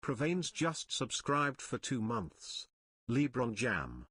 Provane's just subscribed for 2 months. Lebron Jam.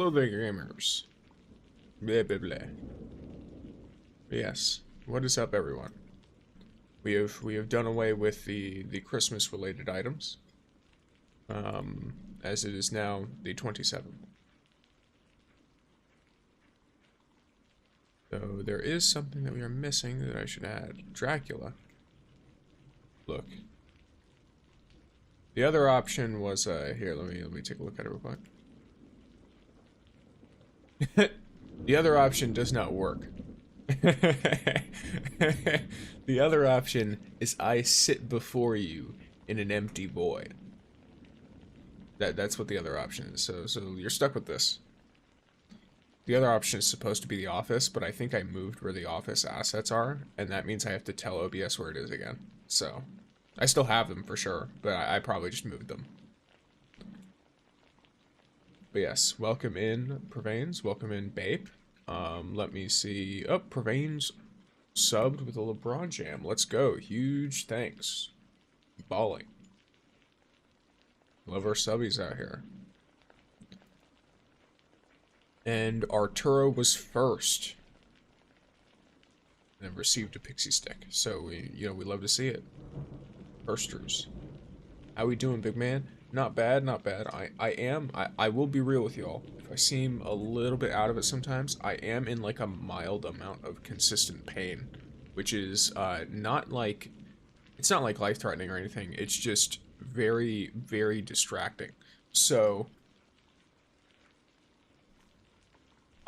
Hello there, gamers. Blah, blah, blah. Yes. What is up, everyone? We have done away with the Christmas related items. As it is now the 27th. So there is something that we are missing that I should add. Dracula. Look. The other option was here, let me take a look at it real quick. The other option does not work. The other option is I sit before you in an empty void. That's what the other option is. So you're stuck with this. The other option is supposed to be the office, but I think I moved where the office assets are, and that means I have to tell OBS where it is again. So I still have them for sure, but I probably just moved them. But yes, welcome in Prevains, welcome in Bape. Let me see. Oh, Prevains subbed with a LeBron jam. Let's go. Huge thanks. Balling. Love our subbies out here. And Arturo was first. And received a pixie stick. So we love to see it. Firsters. How we doing, big man? Not bad, not bad. I will be real with y'all. If I seem a little bit out of it sometimes, I am in like a mild amount of consistent pain. Which is not like, it's not like life-threatening or anything. It's just very, very distracting. So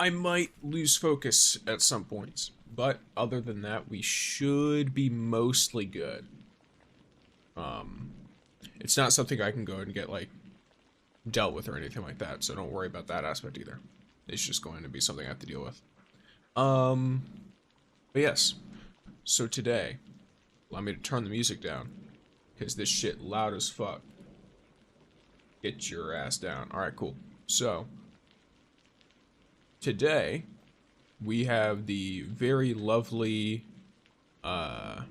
I might lose focus at some points. But other than that, we should be mostly good. It's not something I can go and get, like, dealt with or anything like that, so don't worry about that aspect either. It's just going to be something I have to deal with. But yes. So today, allow me to turn the music down, because this shit loud as fuck. Get your ass down. Alright, cool. So, today, we have the very lovely, I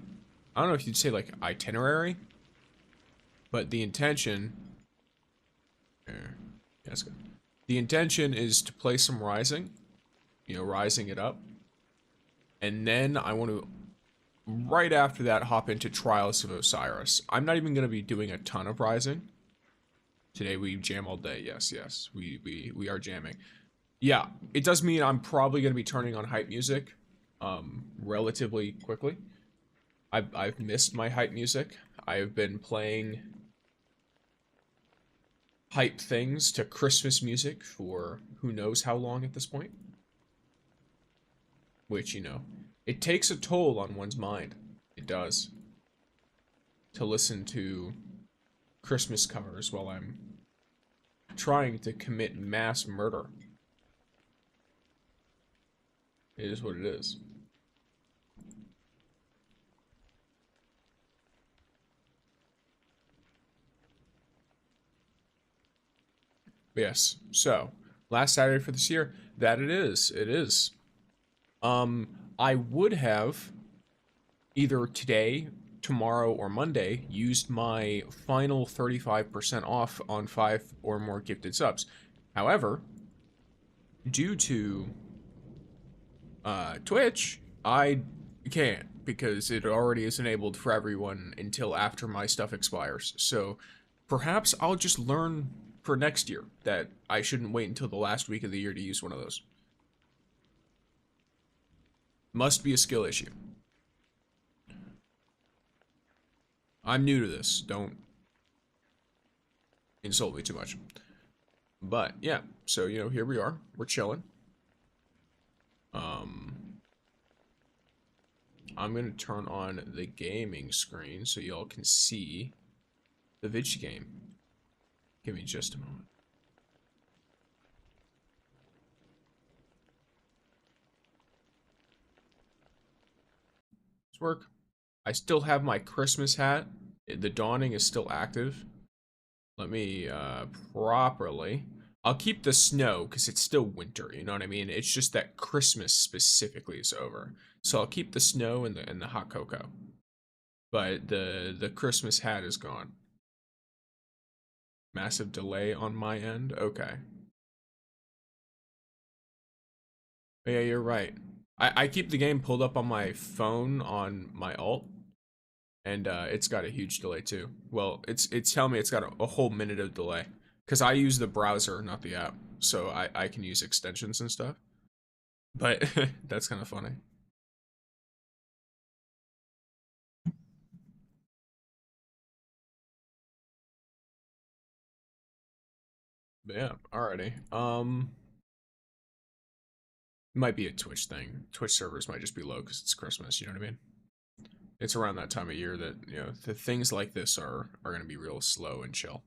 don't know if you'd say, like, itinerary, but the intention, that's good. The intention is to play some Rising, rising it up, and then I want to, right after that, hop into Trials of Osiris. I'm not even going to be doing a ton of Rising. Today we jam all day, yes, we are jamming. Yeah, it does mean I'm probably going to be turning on hype music, relatively quickly. I've missed my hype music. I have been playing hype things to Christmas music for who knows how long at this point. Which, it takes a toll on one's mind. It does. To listen to Christmas covers while I'm trying to commit mass murder. It is what it is. But yes, so last Saturday for this year, that it is. I would have either today, tomorrow, or Monday used my final 35% off on 5 or more gifted subs. However, due to Twitch, I can't, because it already is enabled for everyone until after my stuff expires. So perhaps I'll just learn for next year that I shouldn't wait until the last week of the year to use one of those. Must be a skill issue. I'm new to this. Don't insult me too much. But yeah, so here we are. We're chilling. I'm gonna turn on the gaming screen so y'all can see the vid game. Give me just a moment. Let's work. I still have my Christmas hat. The dawning is still active. Let me properly. I'll keep the snow because it's still winter, you know what I mean? It's just that Christmas specifically is over. So I'll keep the snow and the hot cocoa. But the Christmas hat is gone. Massive delay on my end. Okay. Yeah, you're right. I keep the game pulled up on my phone on my alt, and it's got a huge delay too. Well, it's telling me it's got a whole minute of delay because I use the browser, not the app, so I can use extensions and stuff. But that's kind of funny. But yeah, alrighty. Might be a Twitch thing. Twitch servers might just be low because it's Christmas. You know what I mean? It's around that time of year that the things like this are gonna be real slow and chill.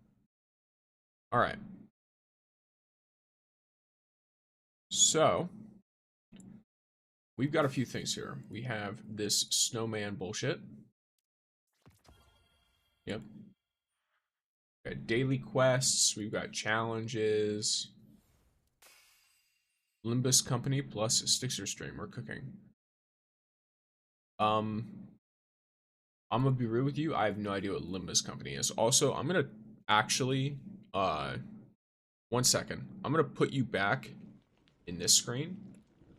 All right. So we've got a few things here. We have this snowman bullshit. Yep. We've got daily quests. We've got challenges. Limbus Company plus Stixer stream. We're cooking. I'm gonna be real with you. I have no idea what Limbus Company is. Also, I'm gonna actually 1 second. I'm gonna put you back in this screen,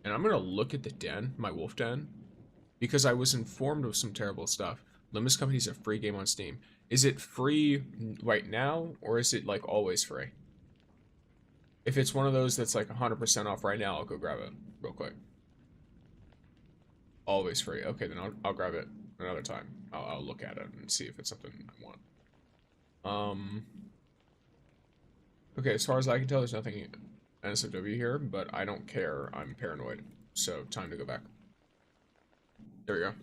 and I'm gonna look at the den, my wolf den, because I was informed of some terrible stuff. Limbus Company is a free game on Steam. Is it free right now, or is it like always free? If it's one of those that's like 100% off right now, I'll go grab it real quick. Always free. Okay, then I'll grab it another time. I'll look at it and see if it's something I want. Okay, as far as I can tell, there's nothing NSFW here, but I don't care. I'm paranoid. So, time to go back. There we go.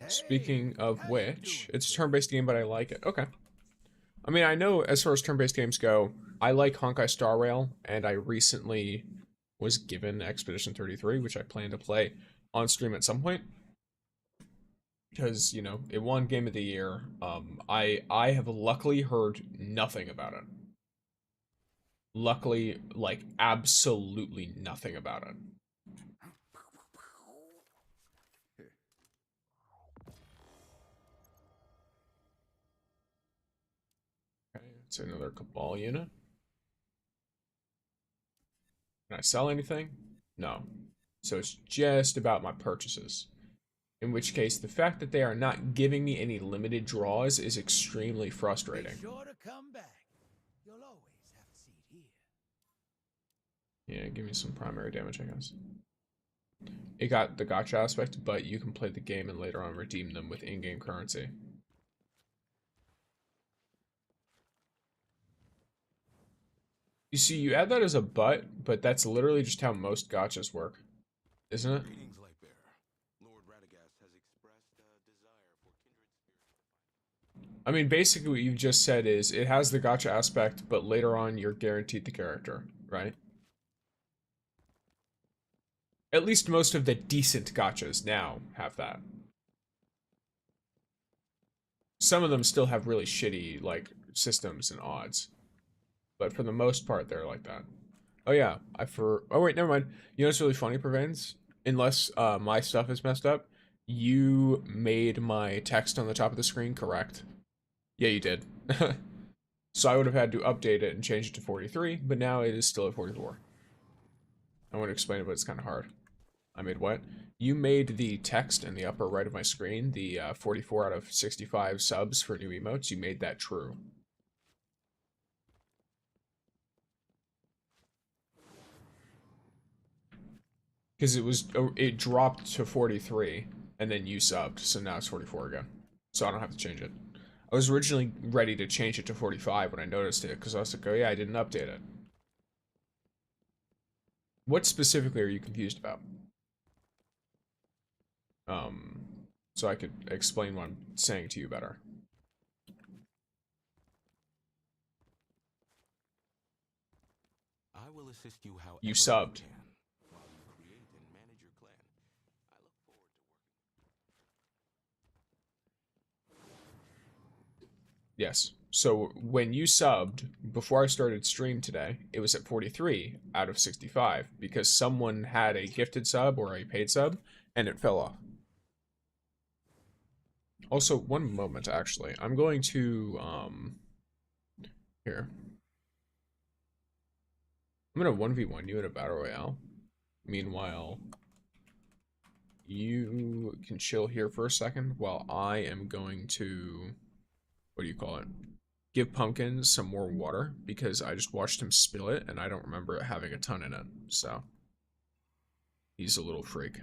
Speaking of which, it's a turn-based game, but I like it. Okay. I mean, I know as far as turn-based games go, I like Honkai Star Rail, and I recently was given Expedition 33, which I plan to play on stream at some point. Because, it won Game of the Year. I have luckily heard nothing about it. Luckily, like, absolutely nothing about it. Okay, it's another Cabal unit. Can I sell anything? No. So it's just about my purchases. In which case, the fact that they are not giving me any limited draws is extremely frustrating. Be sure to come back. You'll always have a seat here. Yeah, give me some primary damage, I guess. It got the gacha aspect, but you can play the game and later on redeem them with in-game currency. You see, you add that as a but that's literally just how most gachas work, isn't it? Greetings, Lightbearer. Lord Renegades has expressed a desire for kindred spirits. I mean, basically what you've just said is it has the gacha aspect, but later on you're guaranteed the character, right? At least most of the decent gachas now have that. Some of them still have really shitty, like, systems and odds. But for the most part, they're like that. Oh yeah, oh wait, never mind. You know what's really funny, Prevents? Unless my stuff is messed up, you made my text on the top of the screen correct. Yeah, you did. So I would have had to update it and change it to 43, but now it is still at 44. I want to explain it, but it's kind of hard. I made what? You made the text in the upper right of my screen, the 44 out of 65 subs for new emotes, you made that true. Because it dropped to 43, and then you subbed, so now it's 44 again. So I don't have to change it. I was originally ready to change it to 45 when I noticed it, because I was like, oh yeah, I didn't update it. What specifically are you confused about? So I could explain what I'm saying to you better. I will assist you however You subbed. I can while you create and manage your clan. I look forward to working. Yes. So when you subbed, before I started stream today, it was at 43 out of 65 because someone had a gifted sub or a paid sub and it fell off. Also, one moment, actually. I'm going to, here. I'm gonna 1v1 you in a battle royale. Meanwhile, you can chill here for a second while I am going to, what do you call it? Give Pumpkin some more water because I just watched him spill it and I don't remember it having a ton in it. So, he's a little freak.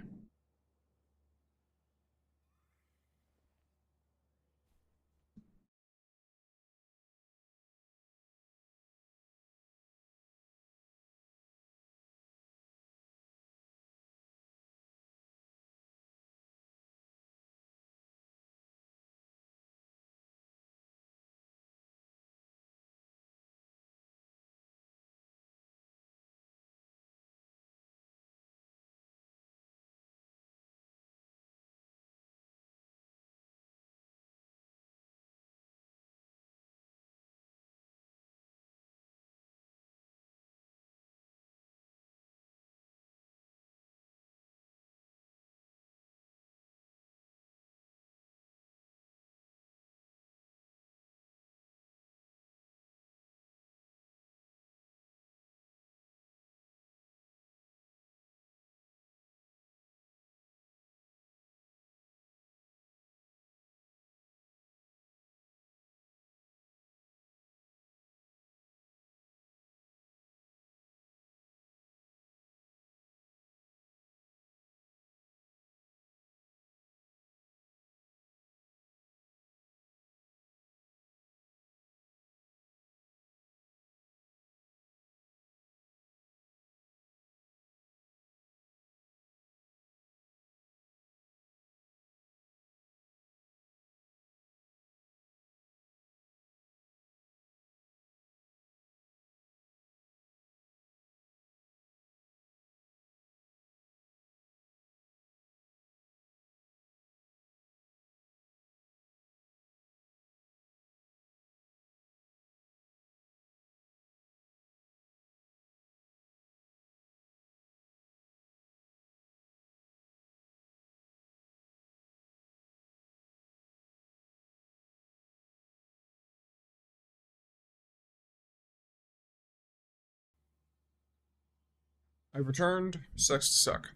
I've returned. Sucks to suck.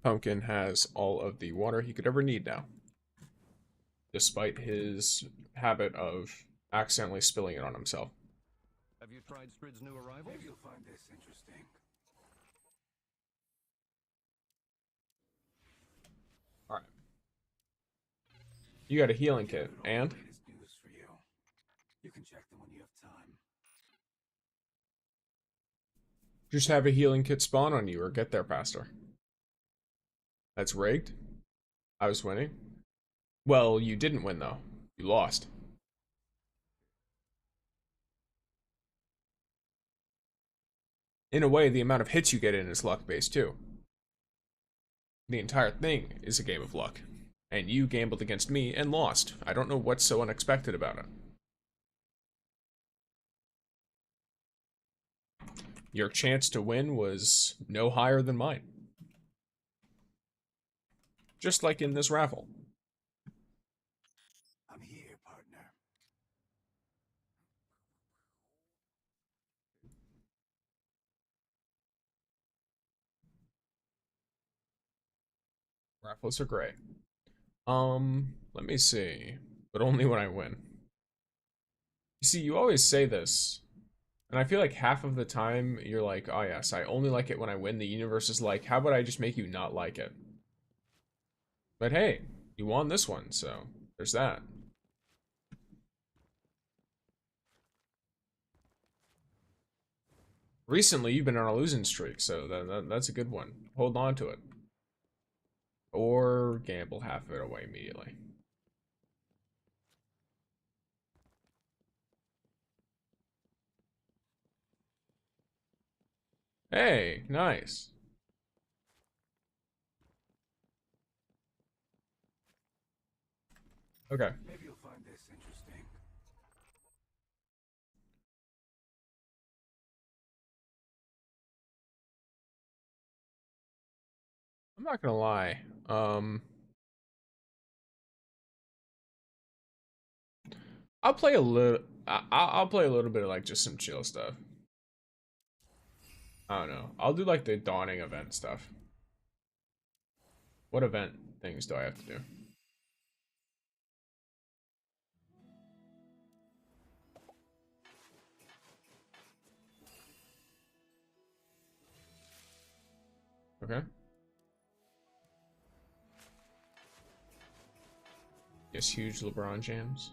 Pumpkin has all of the water he could ever need now, despite his habit of accidentally spilling it on himself. Have you tried Strid's new arrival? Maybe you'll find this interesting. Alright. You got a healing kit, and? Latest news for you. You can check them when you have time. Just have a healing kit spawn on you or get there faster. That's rigged? I was winning? Well, you didn't win though. You lost. In a way, the amount of hits you get in is luck-based too. The entire thing is a game of luck. And you gambled against me and lost. I don't know what's so unexpected about it. Your chance to win was no higher than mine. Just like in this raffle. I'm here, partner. Raffles are great. Let me see. But only when I win. You see, you always say this, and I feel like half of the time you're like, oh yes, I only like it when I win. The universe is like, how about I just make you not like it? But hey, you won this one, so there's that. Recently, you've been on a losing streak, so that's a good one. Hold on to it. Or gamble half of it away immediately. Hey, nice. Okay. Maybe you'll find this interesting. I'm not gonna lie. I'll play a little. I'll play a little bit of like just some chill stuff. I don't know. I'll do like the dawning event stuff. What event things do I have to do? Okay. Yes, huge LeBron jams.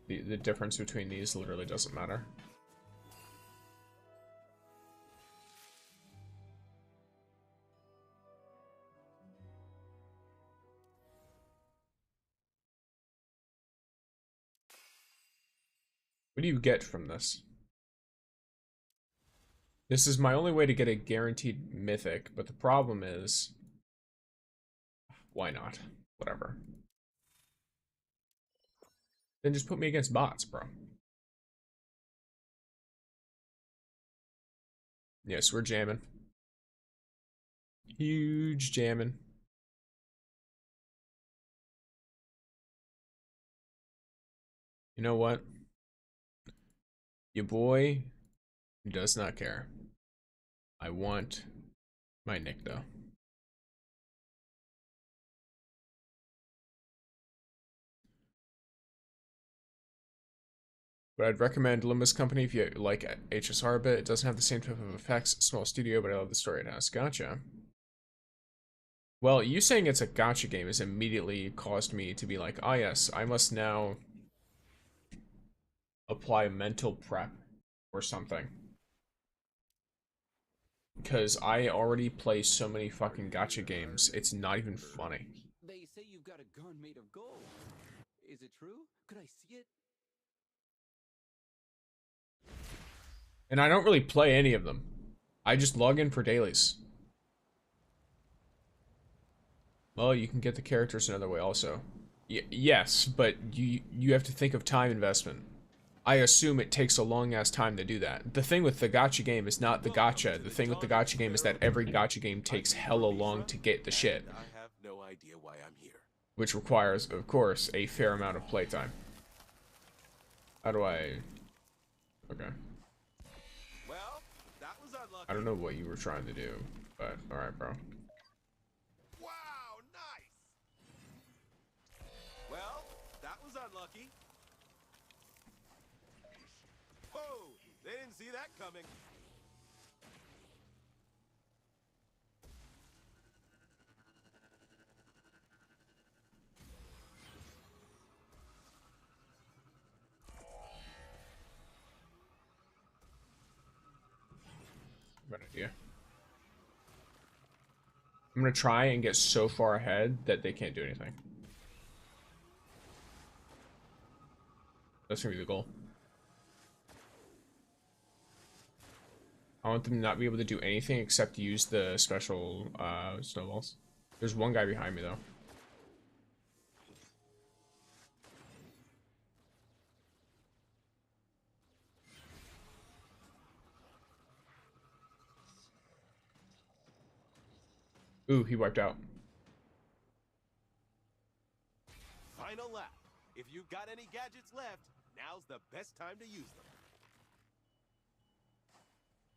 The difference between these literally doesn't matter. What do you get from this? This is my only way to get a guaranteed mythic, but the problem is... Why not? Whatever. Then just put me against bots, bro. Yes, we're jamming. Huge jamming. You know what? Your boy does not care. I want my nick, though. But I'd recommend Limbus Company if you like HSR a bit. It doesn't have the same type of effects. Small studio, but I love the story it has. Gotcha. Well, you saying it's a gacha game has immediately caused me to be like, ah, yes, I must now apply mental prep or something. Because I already play so many fucking gacha games, it's not even funny. They say you've got a gun made of gold. Is it true? Could I see it? And I don't really play any of them. I just log in for dailies. Well, you can get the characters another way also. Yes, but you have to think of time investment. I assume it takes a long-ass time to do that. The thing with the gacha game is not the gacha. The thing with the gacha game is that every gacha game takes hella long to get the shit. I have no idea why I'm here. Which requires, of course, a fair amount of playtime. How do I... Okay. Well, that was unlucky. I don't know what you were trying to do, but alright, bro. Wow, nice. Well, that was unlucky. Oh, they didn't see that coming. Good idea. I'm gonna try and get so far ahead that they can't do anything. That's gonna be the goal. I want them to not be able to do anything except use the special snowballs. There's one guy behind me though. Ooh, he wiped out. Final lap. If you've got any gadgets left, now's the best time to use them.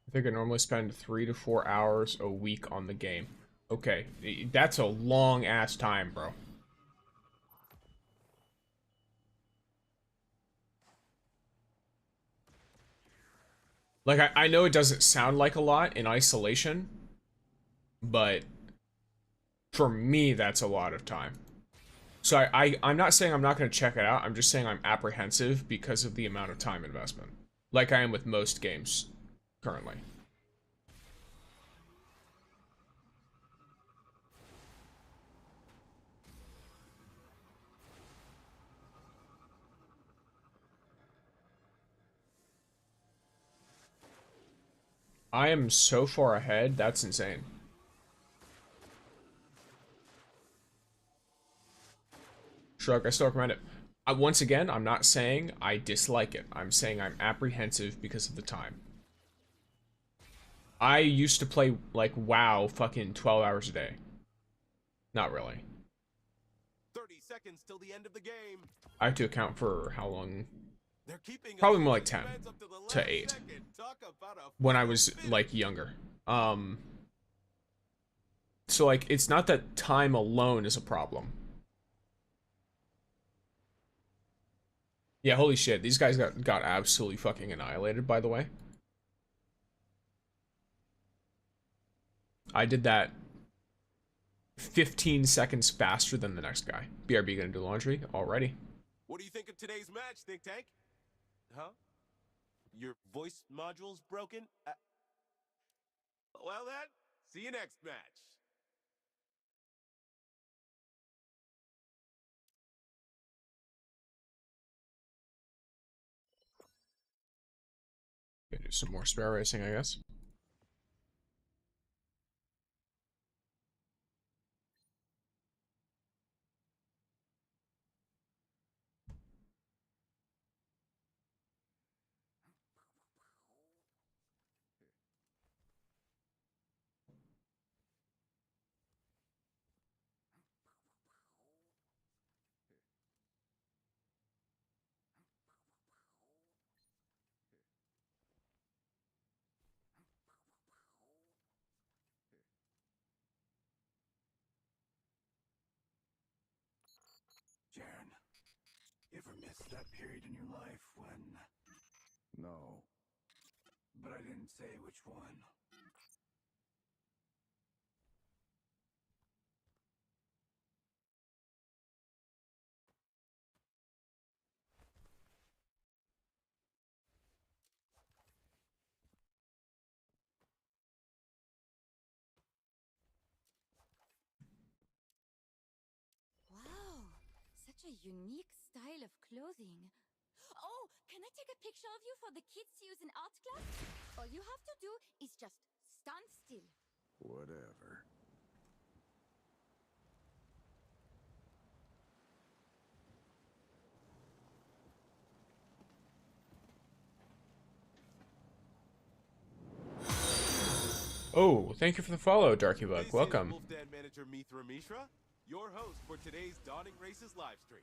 I think I normally spend 3 to 4 hours a week on the game. Okay, that's a long ass time, bro. Like, I know it doesn't sound like a lot in isolation, but for me, that's a lot of time. So I'm not saying I'm not going to check it out. I'm just saying I'm apprehensive because of the amount of time investment. Like I am with most games currently. I am so far ahead, that's insane. Shrug, I still recommend it. Once again, I'm not saying I dislike it. I'm saying I'm apprehensive because of the time. I used to play, like, WoW fucking 12 hours a day. Not really. seconds till the end of the game. I have to account for how long. They're keeping Probably us more like in 10 suspense up the to last 8 second. Talk about a when I final was finish. like younger. So like it's not that time alone is a problem. Yeah, holy shit, these guys got absolutely fucking annihilated, by the way. I did that 15 seconds faster than the next guy. BRB gonna do laundry? Alrighty. What do you think of today's match, Think Tank? Huh? Your voice module's broken? Well then, see you next match. Gonna do some more spare racing, I guess. Jaren, you ever miss that period in your life when... No. But I didn't say which one. Wow, such a unique style of clothing. Oh, can I take a picture of you for the kids to use in art class? All you have to do is just stand still. Whatever. Oh, thank you for the follow, Darky Bug. This Welcome. is Wolf Den manager Mithra Mishra, your host for today's Dawning Races live stream.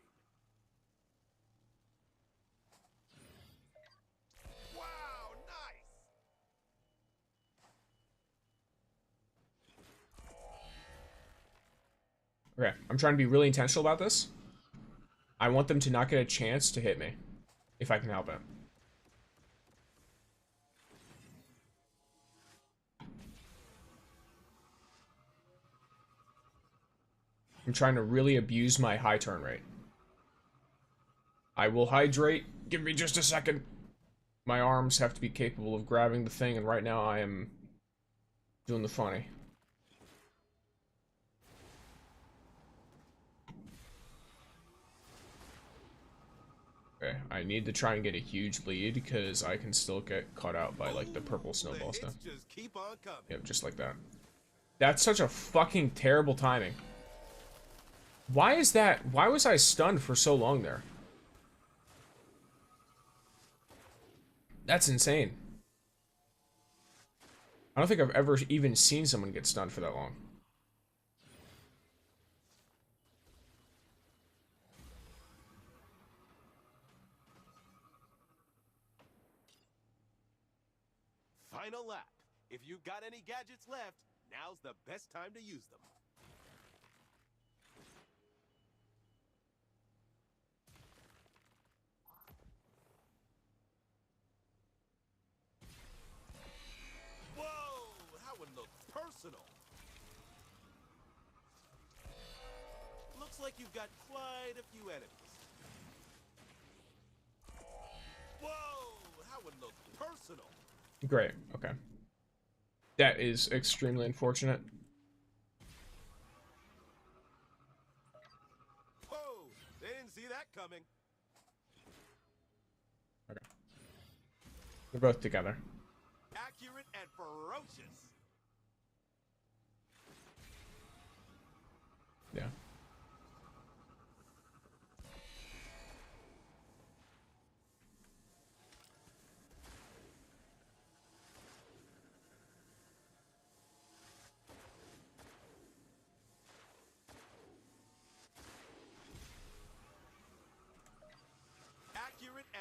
Wow, nice! Okay, I'm trying to be really intentional about this. I want them to not get a chance to hit me, if I can help it. I'm trying to really abuse my high turn rate. I will hydrate. Give me just a second. My arms have to be capable of grabbing the thing, and right now I am doing the funny. Okay, I need to try and get a huge lead because I can still get caught out by like the purple snowball stuff. Just keep on coming. Yep, just like that. That's such a fucking terrible timing. Why is that? Why was I stunned for so long there? That's insane. I don't think I've ever even seen someone get stunned for that long. Final lap. If you've got any gadgets left, now's the best time to use them. Whoa! That one looks personal. Looks like you've got quite a few enemies. Whoa! That one looks personal. Great, okay. That is extremely unfortunate. Whoa! They didn't see that coming. Okay. They're both together. Accurate and ferocious. Yeah.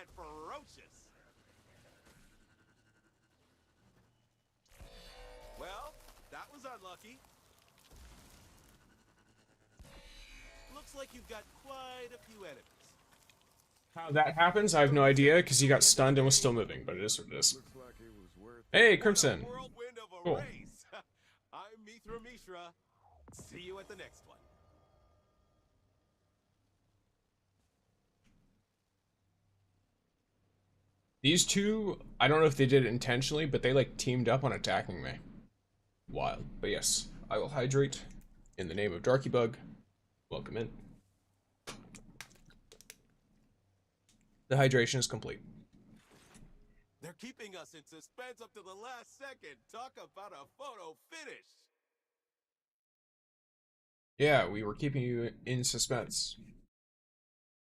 and ferocious. Well, that was unlucky. Looks like you've got quite a few enemies. How that happens, I have no idea, because he got stunned and was still moving, but it is what it is. Looks like it was worth Hey, What a Crimson! whirlwind of a Cool. race. I'm Mithra Mishra. See you at the next one. These two, I don't know if they did it intentionally, but they like teamed up on attacking me. Wild. But yes, I will hydrate in the name of Darkybug. Welcome in. The hydration is complete. They're keeping us in suspense up to the last second. Talk about a photo finish. Yeah, we were keeping you in suspense.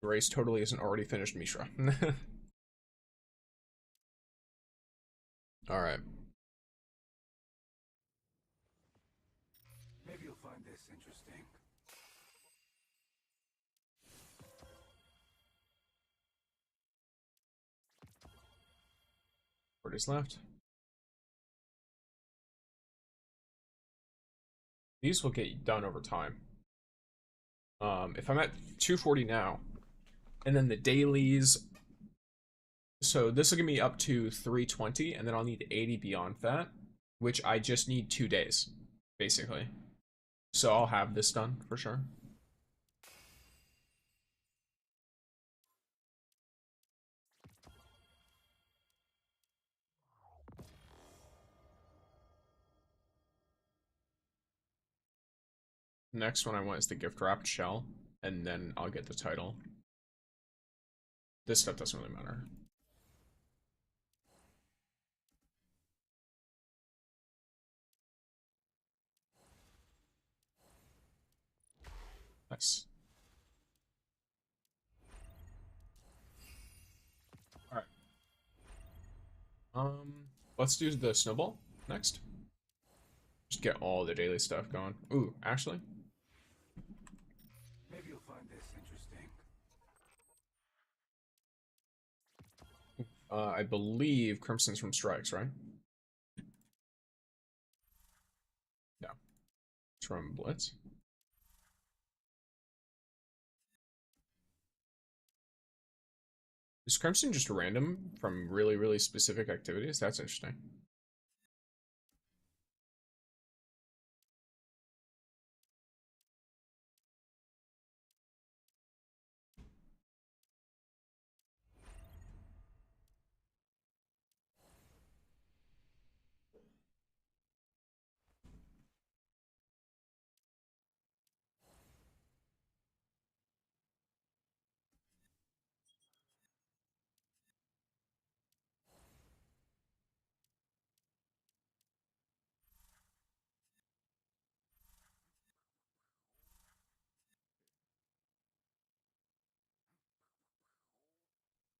The race totally isn't already finished, Mishra. Alright. Maybe you'll find this interesting. 4 days left. These will get done over time. If I'm at 240 now, and then the dailies, so this will get me up to 320, and then I'll need 80 beyond that, which I just need 2 days, basically. So I'll have this done for sure. Next one I want is the gift wrapped shell, and then I'll get the title. This stuff doesn't really matter. Nice. Alright. Let's do the snowball next. Just get all the daily stuff going. Ooh, actually. Maybe you'll find this interesting. I believe Crimson's from Strikes, right? No. It's from Blitz. Is Crimson just random from really, really specific activities? That's interesting.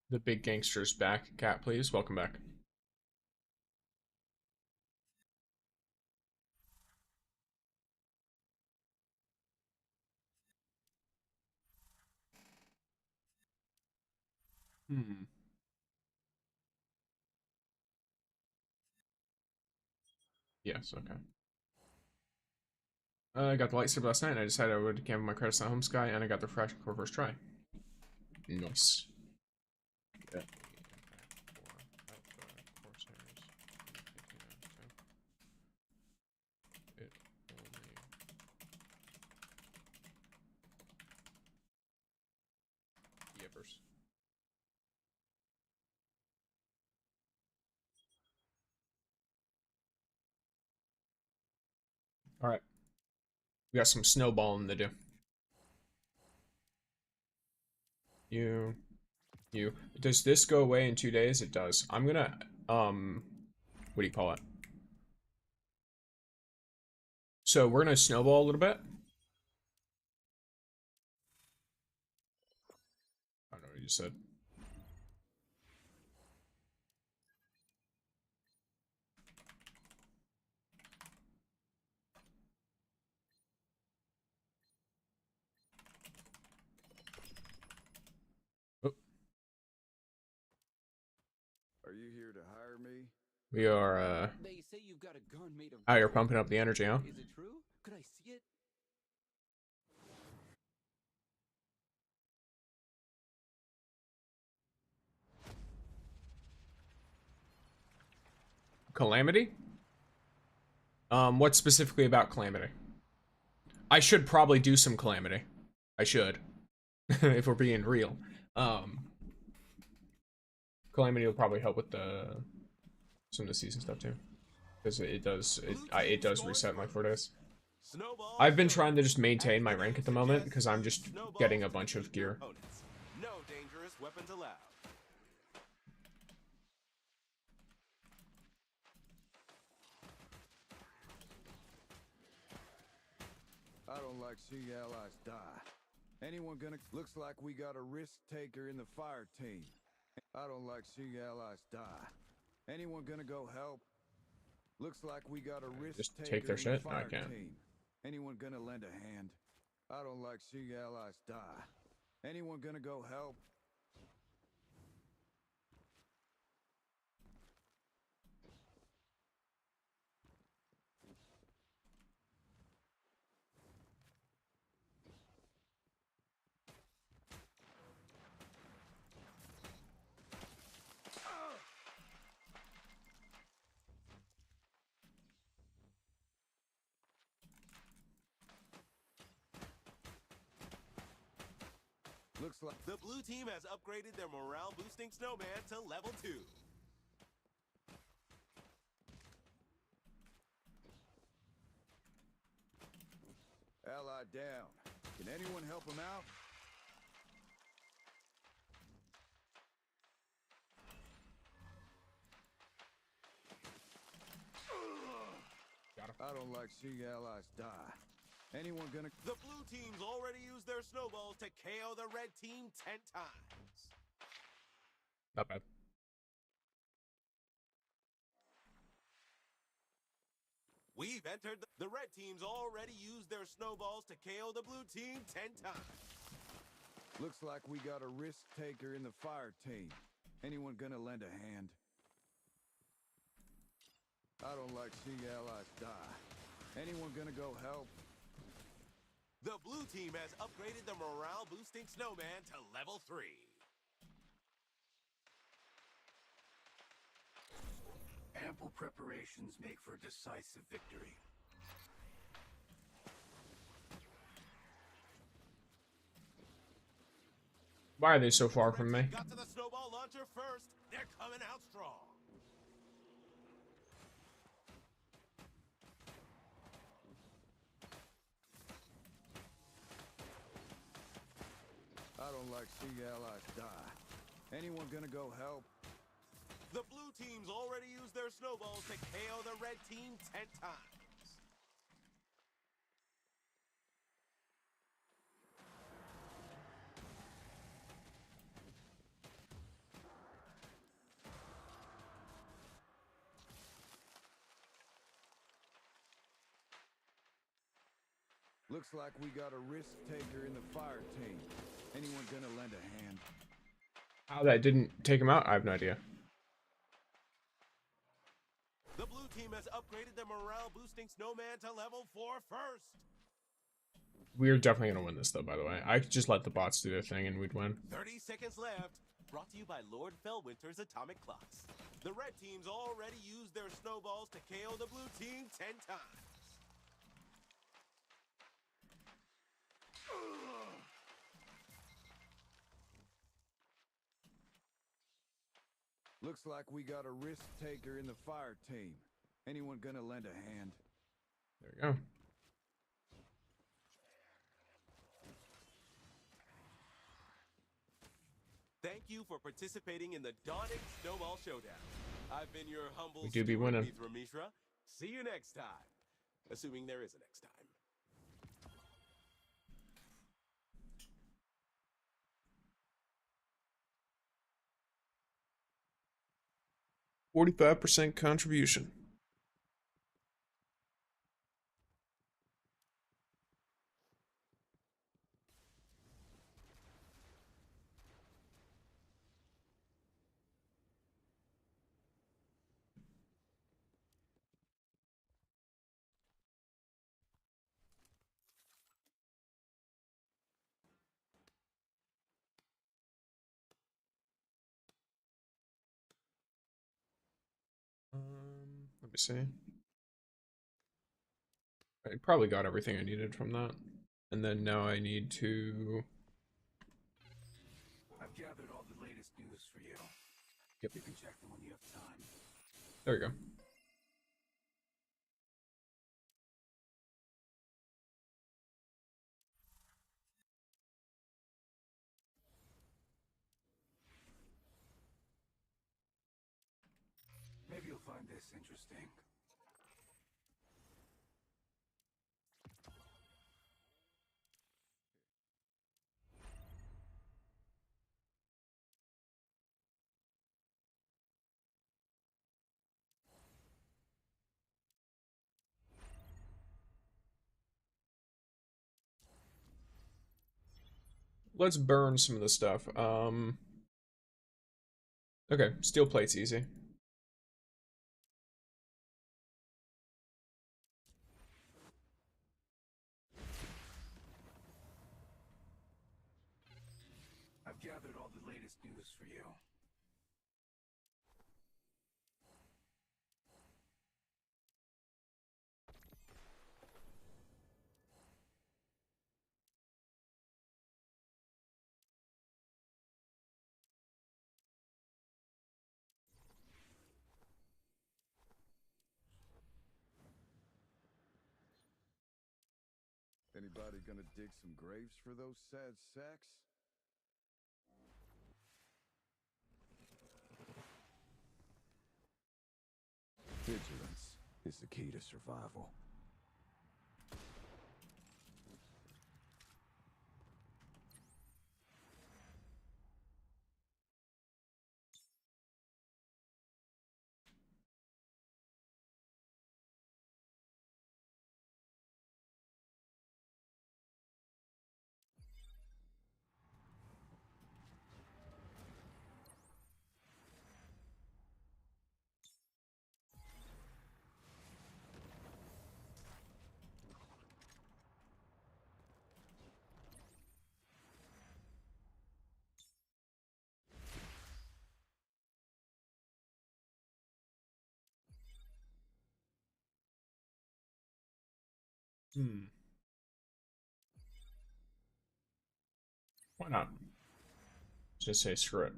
The big gangster's back. Cat, please. Welcome back. Hmm. Yes, okay. I got the lightsaber last night, and I decided I would gamble my credits on Home Sky, and I got the Fraction Core first try. Nice. Yeah. Yippers. Alright. We got some snowballing to do. You. Does this go away in 2 days? It does. I'm gonna, what do you call it? So we're gonna snowball a little bit. I don't know what you said. Oh. here to hire me? We are, They say you've got a gun made of out here gold. pumping up the energy, huh? Is it true? Could I see it? Calamity? What specifically about Calamity? I should probably do some Calamity. I should. If we're being real. Calamity will probably help with some of the season stuff too. Because it does reset my 4 days. I've been trying to just maintain my rank at the moment because I'm just getting a bunch of gear. No dangerous weapons allowed. I don't like seeing allies die. Anyone gonna... Looks like we got a risk taker in the fire team. I don't like seeing allies die. Anyone gonna go help? Looks like we got a risk Just taker take their in the shit? No, I fire can't. team. Anyone gonna lend a hand? I don't like seeing allies die. Anyone gonna go help? Looks like... The blue team has upgraded their morale boosting snowman to level 2. Ally down. Can anyone help him out? I don't like seeing allies die. Anyone gonna... The blue team's already used their snowballs to KO the red team 10 times. Not bad. We've entered the red team's already used their snowballs to KO the blue team 10 times. Looks like we got a risk taker in the fire team. Anyone gonna lend a hand? I don't like seeing allies die. Anyone gonna go help? The blue team has upgraded the morale boosting snowman to level 3. Ample preparations make for a decisive victory. Why are they so far from me? Got to the snowball launcher first. They're coming out strong. I don't like seeing allies die. Anyone gonna go help? The blue team's already used their snowballs to KO the red team 10 times. Looks like we got a risk taker in the fire team. Anyone gonna lend a hand? How that didn't take him out, I have no idea. The blue team has upgraded the morale boosting snowman to level 4 first. We're definitely gonna win this though, by the way. I could just let the bots do their thing and we'd win. 30 seconds left. Brought to you by Lord Fellwinter's Atomic Clocks. The red team's already used their snowballs to KO the blue team 10 times. Looks like we got a risk taker in the fire team. Anyone gonna lend a hand? There we go. Thank you for participating in the Dawning Snowball Showdown. I've been your humble We do be steward, winning. Mithra Mishra. See you next time. Assuming there is a next time. 45% contribution. me see. I probably got everything I needed from that. And then now I need to... I've gathered all the latest news for you. Yep. You can check them when you have time. There we go. Maybe you'll find this interesting. Let's burn some of the stuff. Okay, steel plate's easy. I've gathered all the latest news for you. Anybody gonna dig some graves for those sad sacks? Vigilance is the key to survival. Why not? Just say screw it.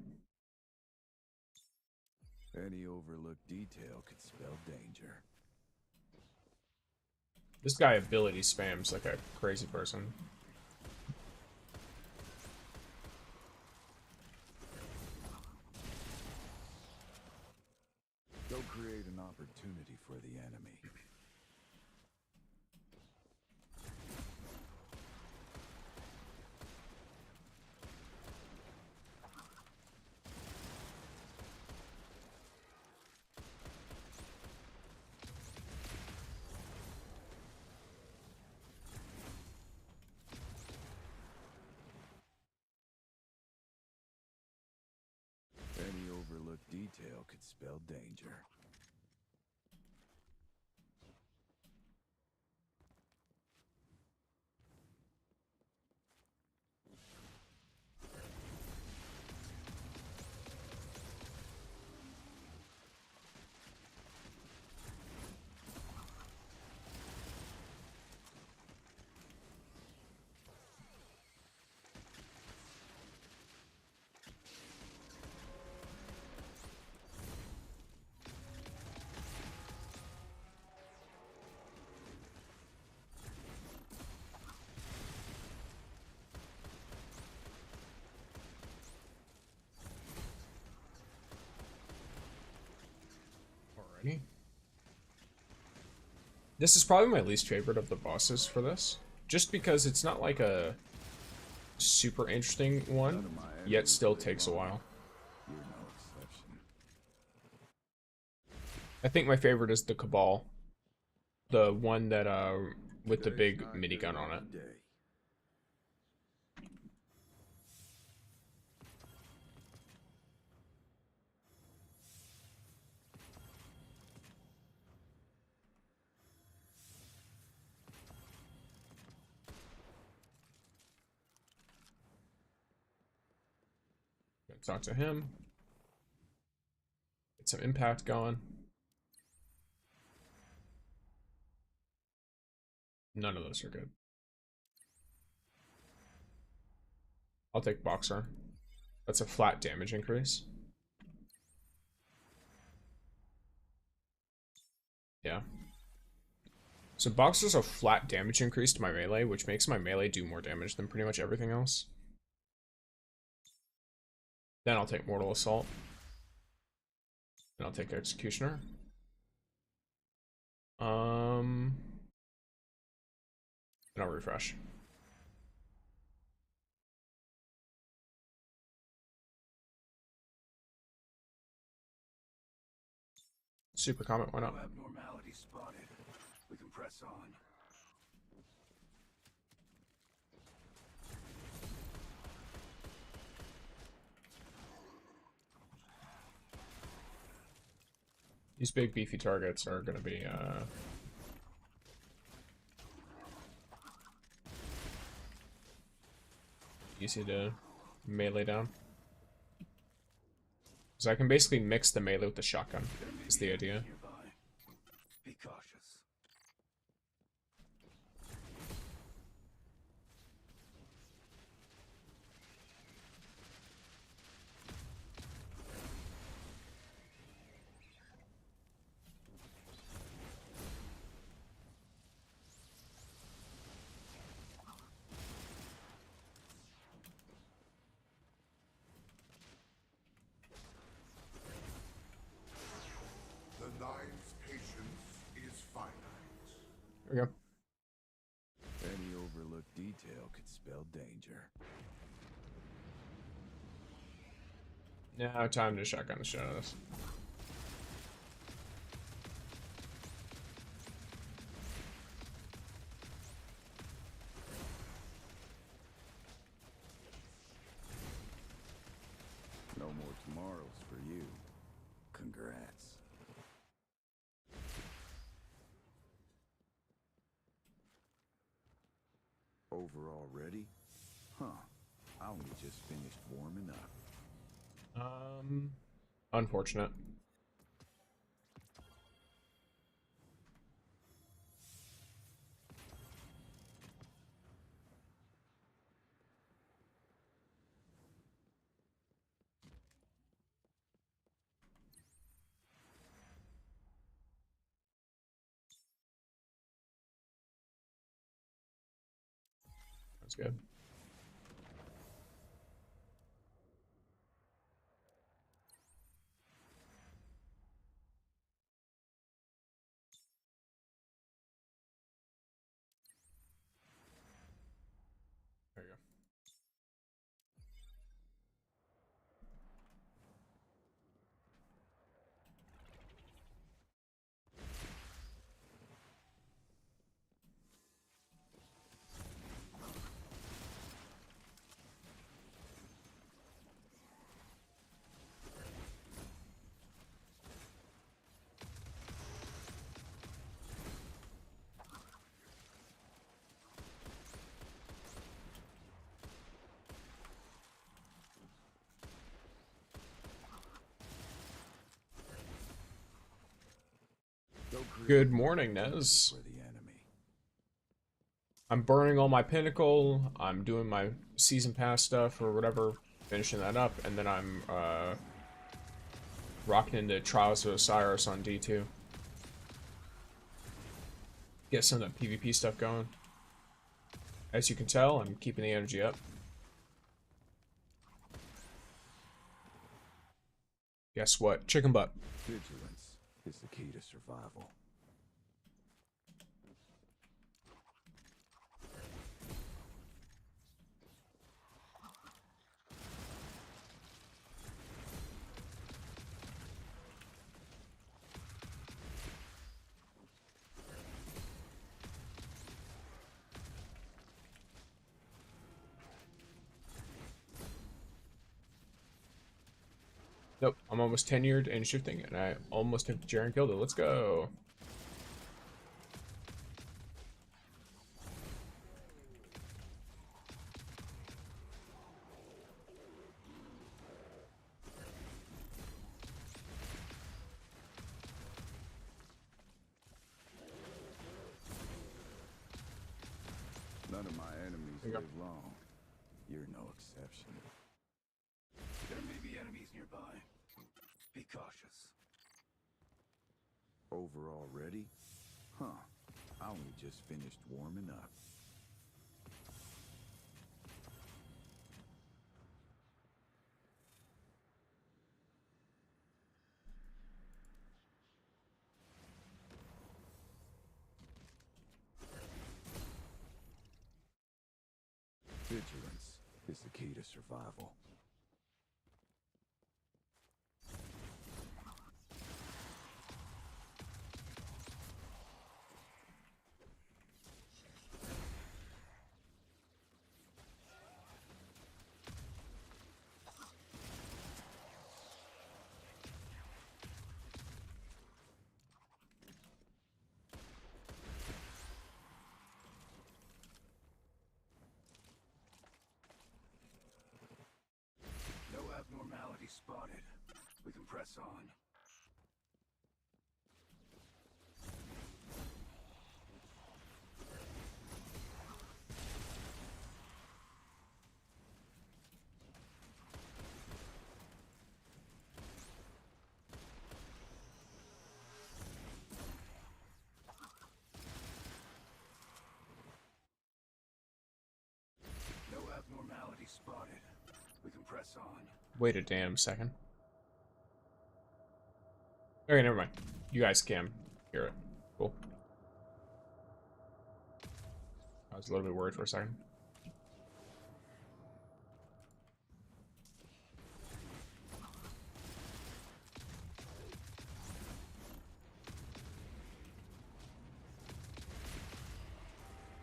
Any overlooked detail could spell danger. This guy ability spams like a crazy person. Go create an opportunity for the enemy. Any overlooked detail could spell danger. Alrighty. This is probably my least favorite of the bosses for this. Just because it's not like a super interesting one, yet still takes a while. You're no exception. I think my favorite is the Cabal. The one that, with the Today's big not minigun your on it. lucky day. Gonna talk to him. Get some impact going. None of those are good. I'll take Boxer. That's a flat damage increase. Yeah. So Boxer's a flat damage increase to my melee, which makes my melee do more damage than pretty much everything else. Then I'll take Mortal Assault. Then I'll take Executioner. And I'll refresh. Super comment, why not? No abnormality spotted. We can press on. These big beefy targets are gonna be easy to melee down. So I can basically mix the melee with the shotgun, is the idea. Nearby. Be cautious. The Nine's patience is finite. There we go. Any overlooked detail could spell danger. Now time to shotgun the shit out of this. No more tomorrows for you. Congrats. Over already? Huh. I only just finished warming up. Unfortunate. That's good. There you go. Good morning, Nez. For the enemy. I'm burning all my pinnacle, I'm doing my season pass stuff or whatever, finishing that up, and then I'm rocking into Trials of Osiris on D2. Get some of that PvP stuff going. As you can tell, I'm keeping the energy up. Guess what? Chicken butt. Vigilance is the key to survival. Nope, I'm almost tenured and shifting, and I almost took the chair and killed it. Let's go. of my enemies There you go. live long. You're no exception. There may be enemies nearby. Be cautious. Over already? Huh. I only just finished warming up. Vigilance is the key to survival. No abnormality spotted. We can press on. No abnormality spotted. We can press on. Wait a damn second. Okay, never mind. You guys can hear it. Cool. I was a little bit worried for a second.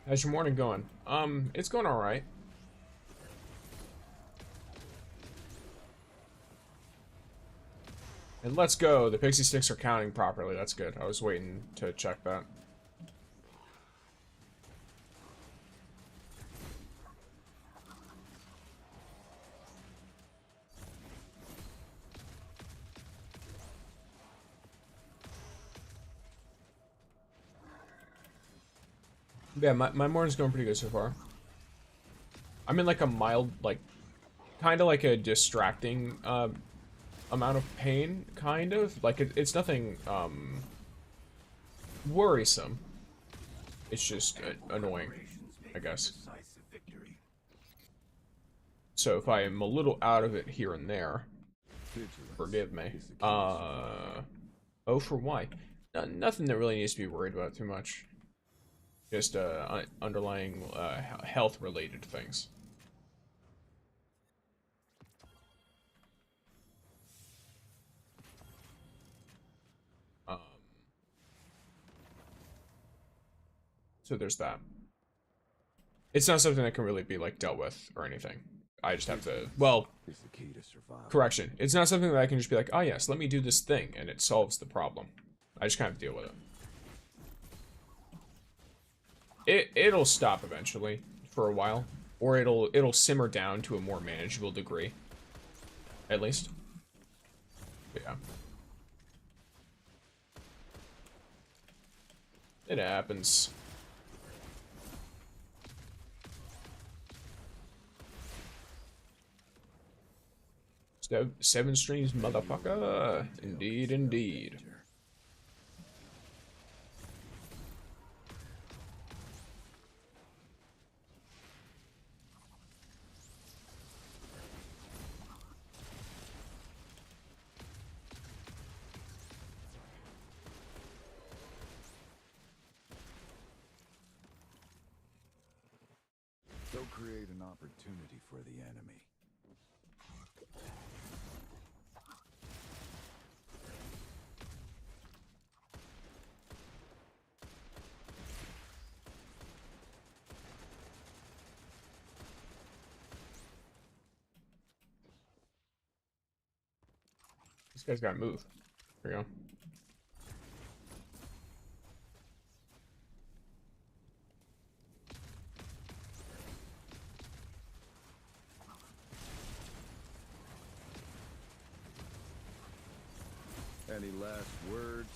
How's your morning going? It's going all right. And let's go. The pixie sticks are counting properly. That's good. I was waiting to check that. Yeah, my morning's going pretty good so far. I'm in like a mild, like, kind of like a distracting amount of pain, kind of. Like, it's nothing worrisome. It's just annoying, I guess. Decisive victory. So if I am a little out of it here and there, Vigilance forgive me. is the key to survival. Oh, for why? Nothing that really needs to be worried about too much. Just underlying health-related things. So there's that. It's not something that can really be like dealt with or anything. I just have to, well, Is the key to survival. correction. It's not something that I can just be like, oh yes, let me do this thing, and it solves the problem. I just kind of deal with it. It'll stop eventually for a while, or it'll simmer down to a more manageable degree, at least. But yeah. It happens. Seven streams, motherfucker. Indeed, indeed. They'll create an opportunity for the enemy. This guy's got to move. There we go. Any last words?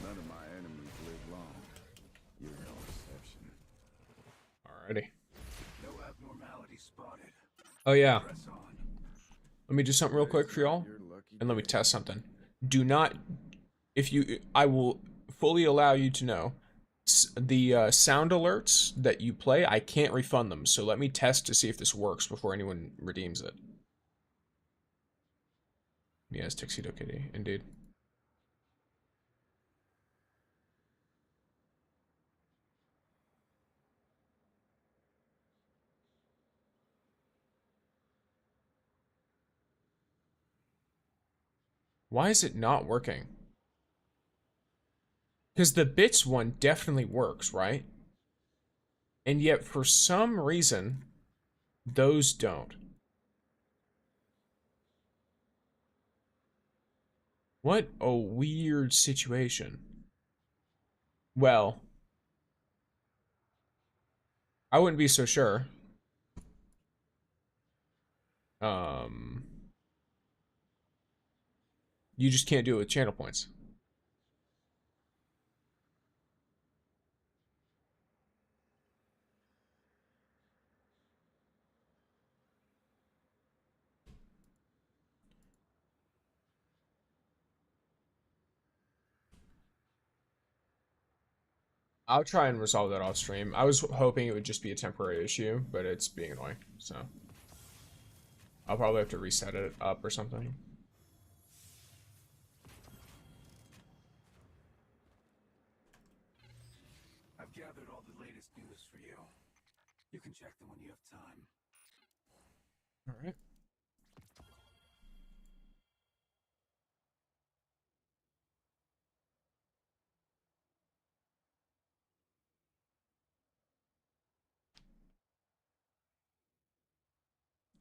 None of my enemies live long. You're no exception. Alrighty. No abnormality spotted. Oh yeah. Press on. Let me do something real quick for y'all, and let me test something. Do not, I will fully allow you to know, the sound alerts that you play, I can't refund them, so let me test to see if this works before anyone redeems it. Yes, Tuxedo Kitty, indeed. Why is it not working? Because the bits one definitely works, right? And yet, for some reason, those don't. What a weird situation. Well, I wouldn't be so sure. You just can't do it with channel points. I'll try and resolve that off stream. I was hoping it would just be a temporary issue, but it's being annoying, so I'll probably have to reset it up or something. I've gathered all the latest news for you. You can check them when you have time. All right.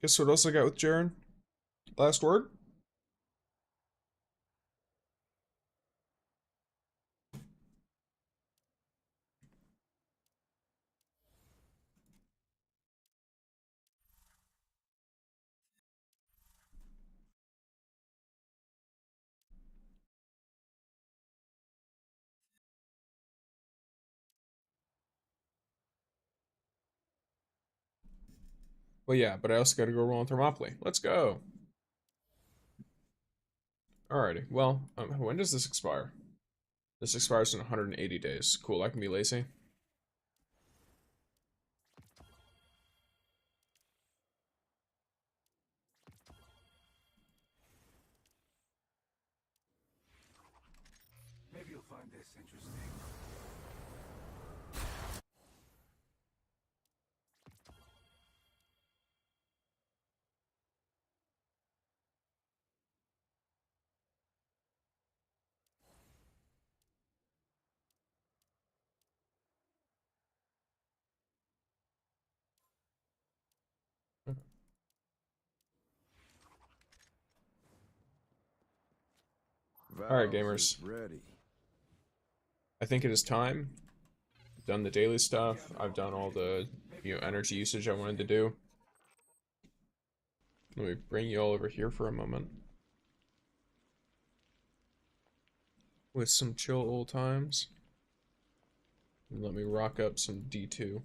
Guess what else I got with Jaren? Last word? Well, yeah, but I also got to go roll on Thermopylae. Let's go. Alrighty. Well, when does this expire? This expires in 180 days. Cool, I can be lazy. Maybe you'll find this interesting. Alright, gamers. Ready. I think it is time. I've done the daily stuff. I've done all the, energy usage I wanted to do. Let me bring you all over here for a moment. With some chill old times. And let me rock up some D2.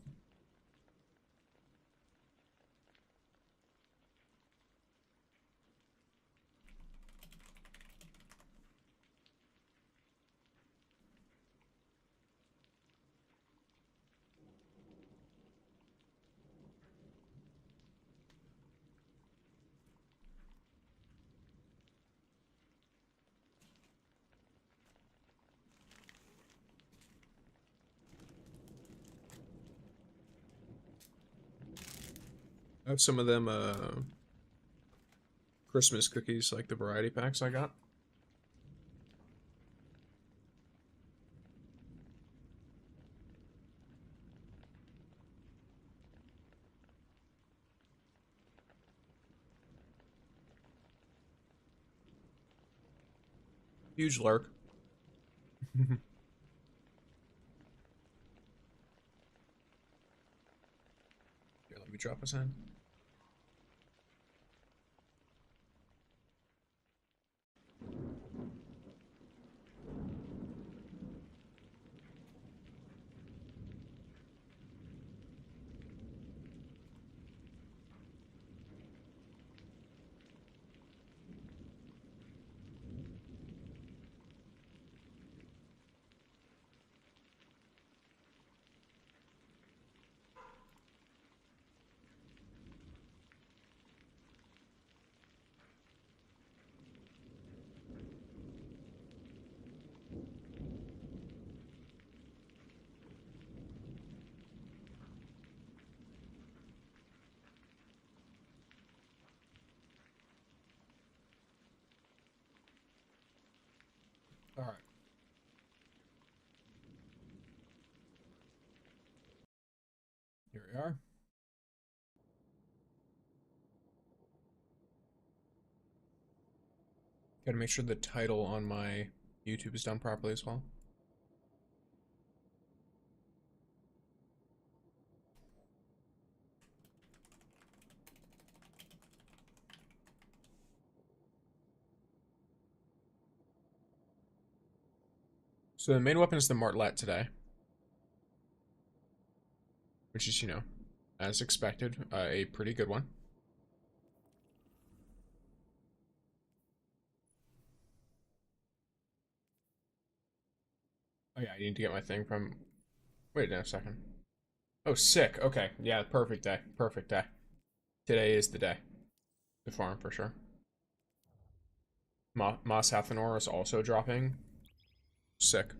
I have some of them Christmas cookies, like the variety packs I got. Huge lurk. Here, let me drop us in. All right. Here we are. Gotta make sure the title on my YouTube is done properly as well. So the main weapon is the Martlet today. Which is, you know, as expected, a pretty good one. Oh yeah, I need to get my thing from... Wait a second. Oh, sick. Okay. Yeah, perfect day. Perfect day. Today is the day. The farm, for sure. Moss Hathanor is also dropping. Sick.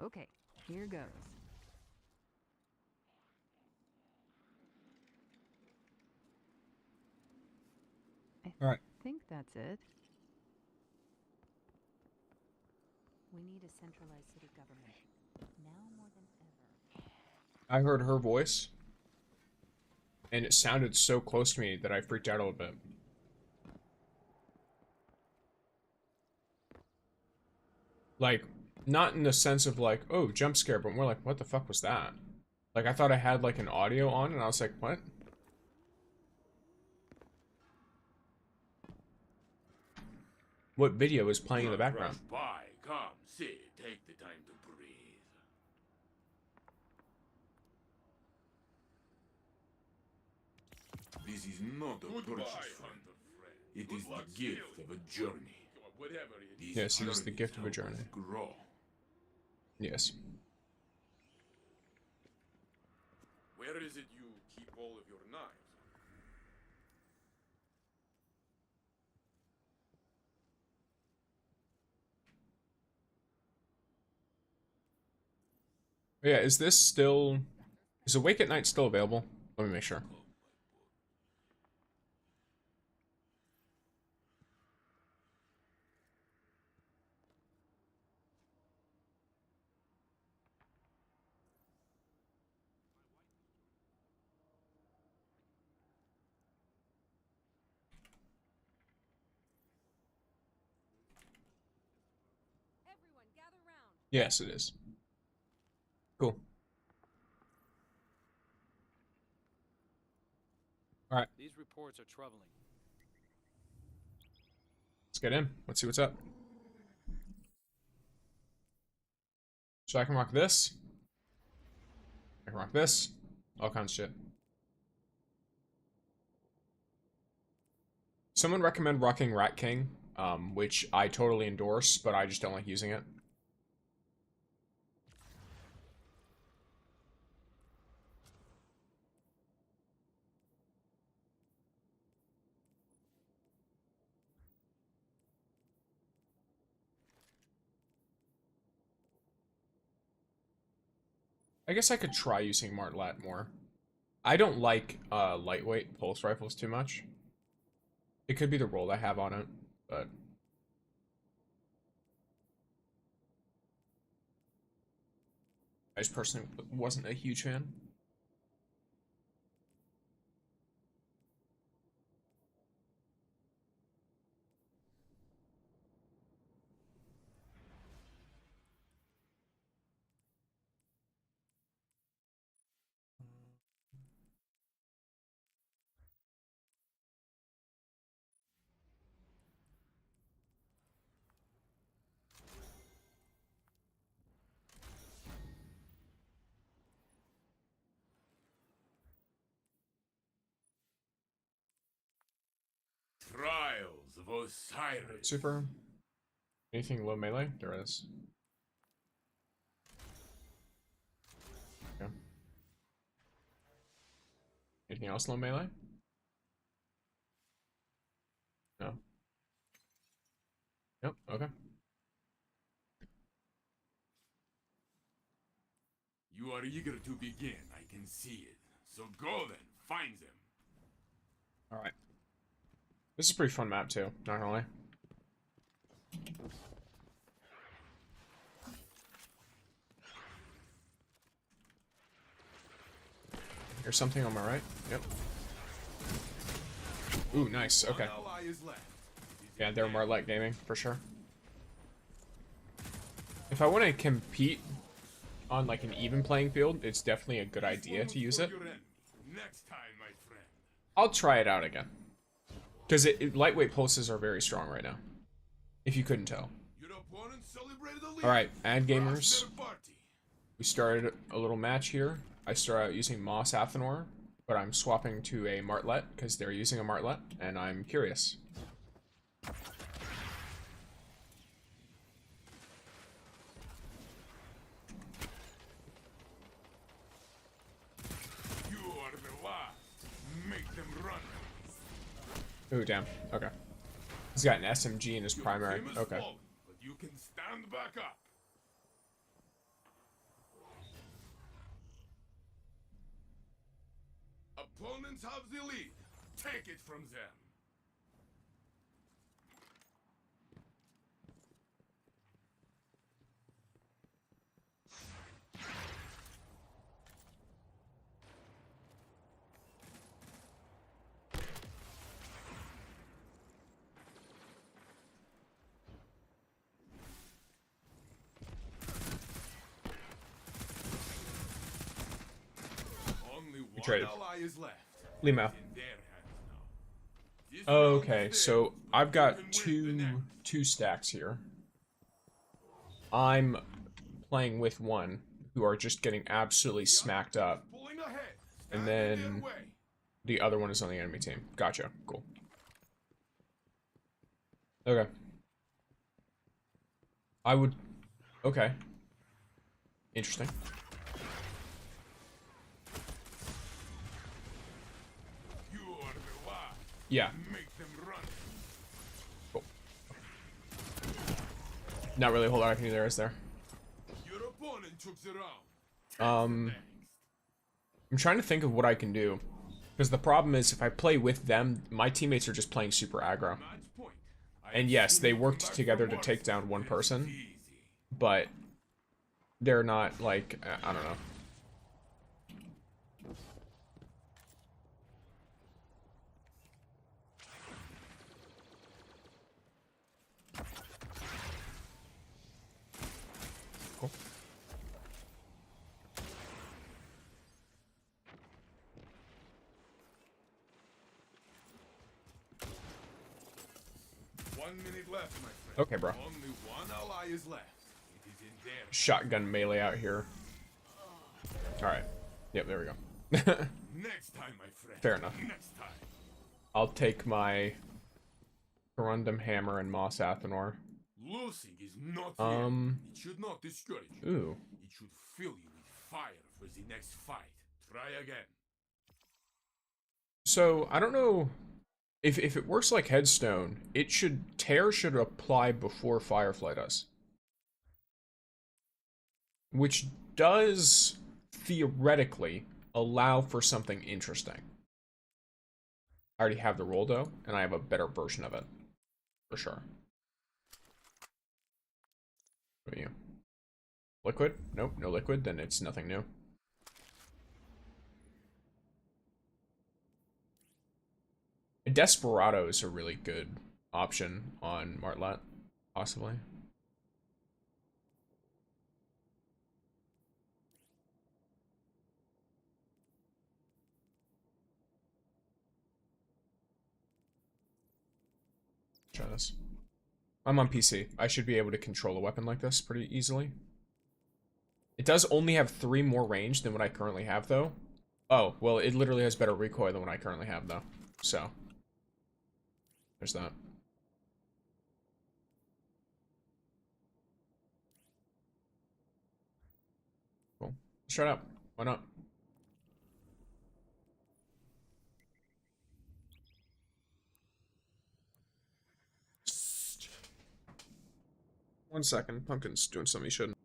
Okay, here goes. All right. I think that's it. We need a centralized city government. Now more than ever. I heard her voice. And it sounded so close to me that I freaked out a little bit. Like, not in the sense of like, oh, jump scare, but more like, what the fuck was that? Like, I thought I had like an audio on and I was like, what? What video is playing in the background? By, come, sit, take the time to breathe. This is not a purchase fund. It is the gift of a journey. These Yes, it is the journeys gift of a help journey. us grow. Yes. Where is it you keep all of your knives? Yeah, is this still... Is Awake at Night still available? Let me make sure. Everyone, gather round. Yes, it is. Cool. Alright, These reports are troubling. let's get in. Let's see what's up. So I can rock this. I can rock this. All kinds of shit. Someone recommend rocking Rat King, which I totally endorse, but I just don't like using it. I guess I could try using Martlet more. I don't like lightweight pulse rifles too much. It could be the roll I have on it, but... I just personally wasn't a huge fan. Trials of Osiris. Super. Anything low melee? There is. Okay. Anything else low melee? No. Yep, okay. You are eager to begin, I can see it. So go then, find them. Alright. This is a pretty fun map too, not gonna lie. Here's something on my right. Yep. Ooh, nice. Okay. Yeah, they're Martlet gaming for sure. If I want to compete on like an even playing field, it's definitely a good idea to use it. Next time, my friend. I'll try it out again. Because lightweight pulses are very strong right now. If you couldn't tell. Alright, ad gamers. We started a little match here. I started out using Moss Athenor, but I'm swapping to a Martlet because they're using a Martlet, and I'm curious. You are the last. Make them run. Ooh, damn. Okay. He's got an SMG in his primary. Okay. Fallen, but you can stand back up. Opponents have the lead. Take it from them. Only one traded. ally is left. Lima. In their hands now. This Okay, round is so theirs. I've got You can win the next. two stacks here. I'm playing with one who are just getting absolutely smacked up, Pulling ahead. and Stand in then their way. the other one is on the enemy team. Gotcha. Cool. Okay. I would... Okay. Interesting. You are the last. Yeah. Make them run. Cool. Not really a whole lot I can do there, is there? Your opponent took the round. I'm trying to think of what I can do. Because the problem is, if I play with them, my teammates are just playing super aggro. Match point. I And yes, assume they you come worked back together from to take Mars. down one It's person. easy. But they're not, like, I don't know. Cool. One minute left, my friend. Okay, bro. Only one ally is left. It is in there. Shotgun melee out here. Alright. Yep, there we go. Next time, my friend. Fair enough. Next time. I'll take my Corundum Hammer and Moss Athenor. Losing is not the end. It should not discourage you. Ooh. It should fill you with fire for the next fight. Try again. So, I don't know if it works like Headstone, Tear should apply before Firefly does. Which does theoretically allow for something interesting. I already have the roll though, and I have a better version of it. For sure. What about you? Liquid? Nope, no liquid, then it's nothing new. Desperado is a really good option on Martlet, possibly. Try this. I'm on PC. I should be able to control a weapon like this pretty easily. It does only have 3 more range than what I currently have, though. Oh, well, it literally has better recoil than what I currently have, though. So, there's that. Cool. Let's try it out. Why not? One second. Pumpkin's doing something he shouldn't.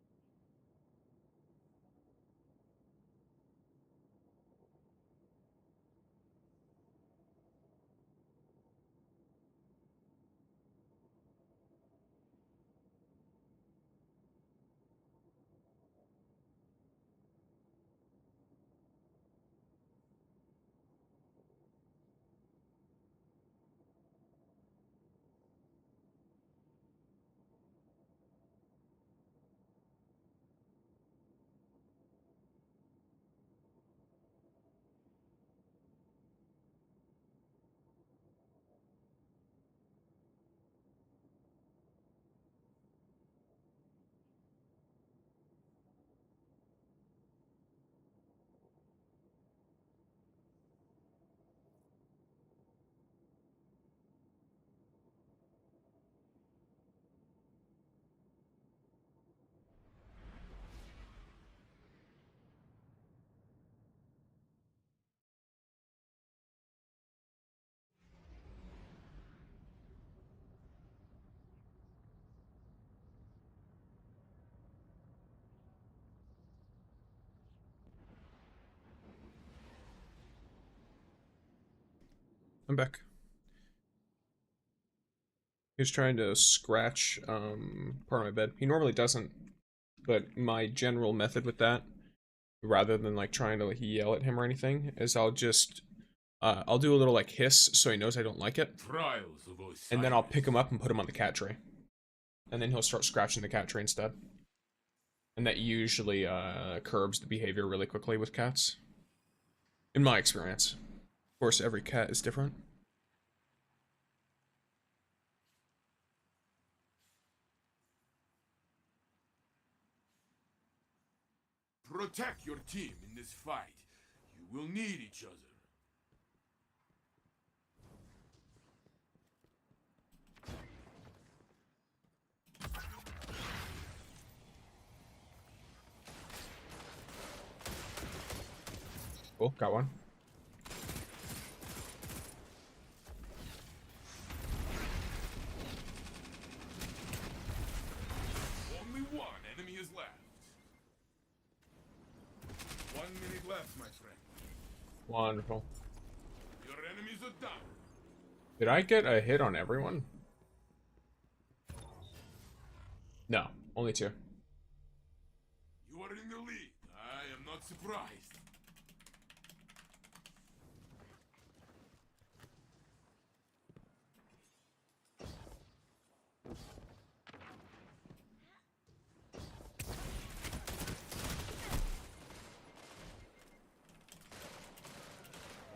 I'm back. He's trying to scratch part of my bed. He normally doesn't, but my general method with that, rather than like trying to like yell at him or anything, is I'll just I'll do a little like hiss so he knows I don't like it, and then I'll pick him up and put him on the cat tree, and then he'll start scratching the cat tree instead, and that usually curbs the behavior really quickly with cats, in my experience. Of course, every cat is different. Protect your team in this fight. You will need each other. Cool, got one. Only one enemy is left. 1 minute left, my friend. Wonderful. Your enemies are done. Did I get a hit on everyone? No, only 2. You are in the lead. I am not surprised.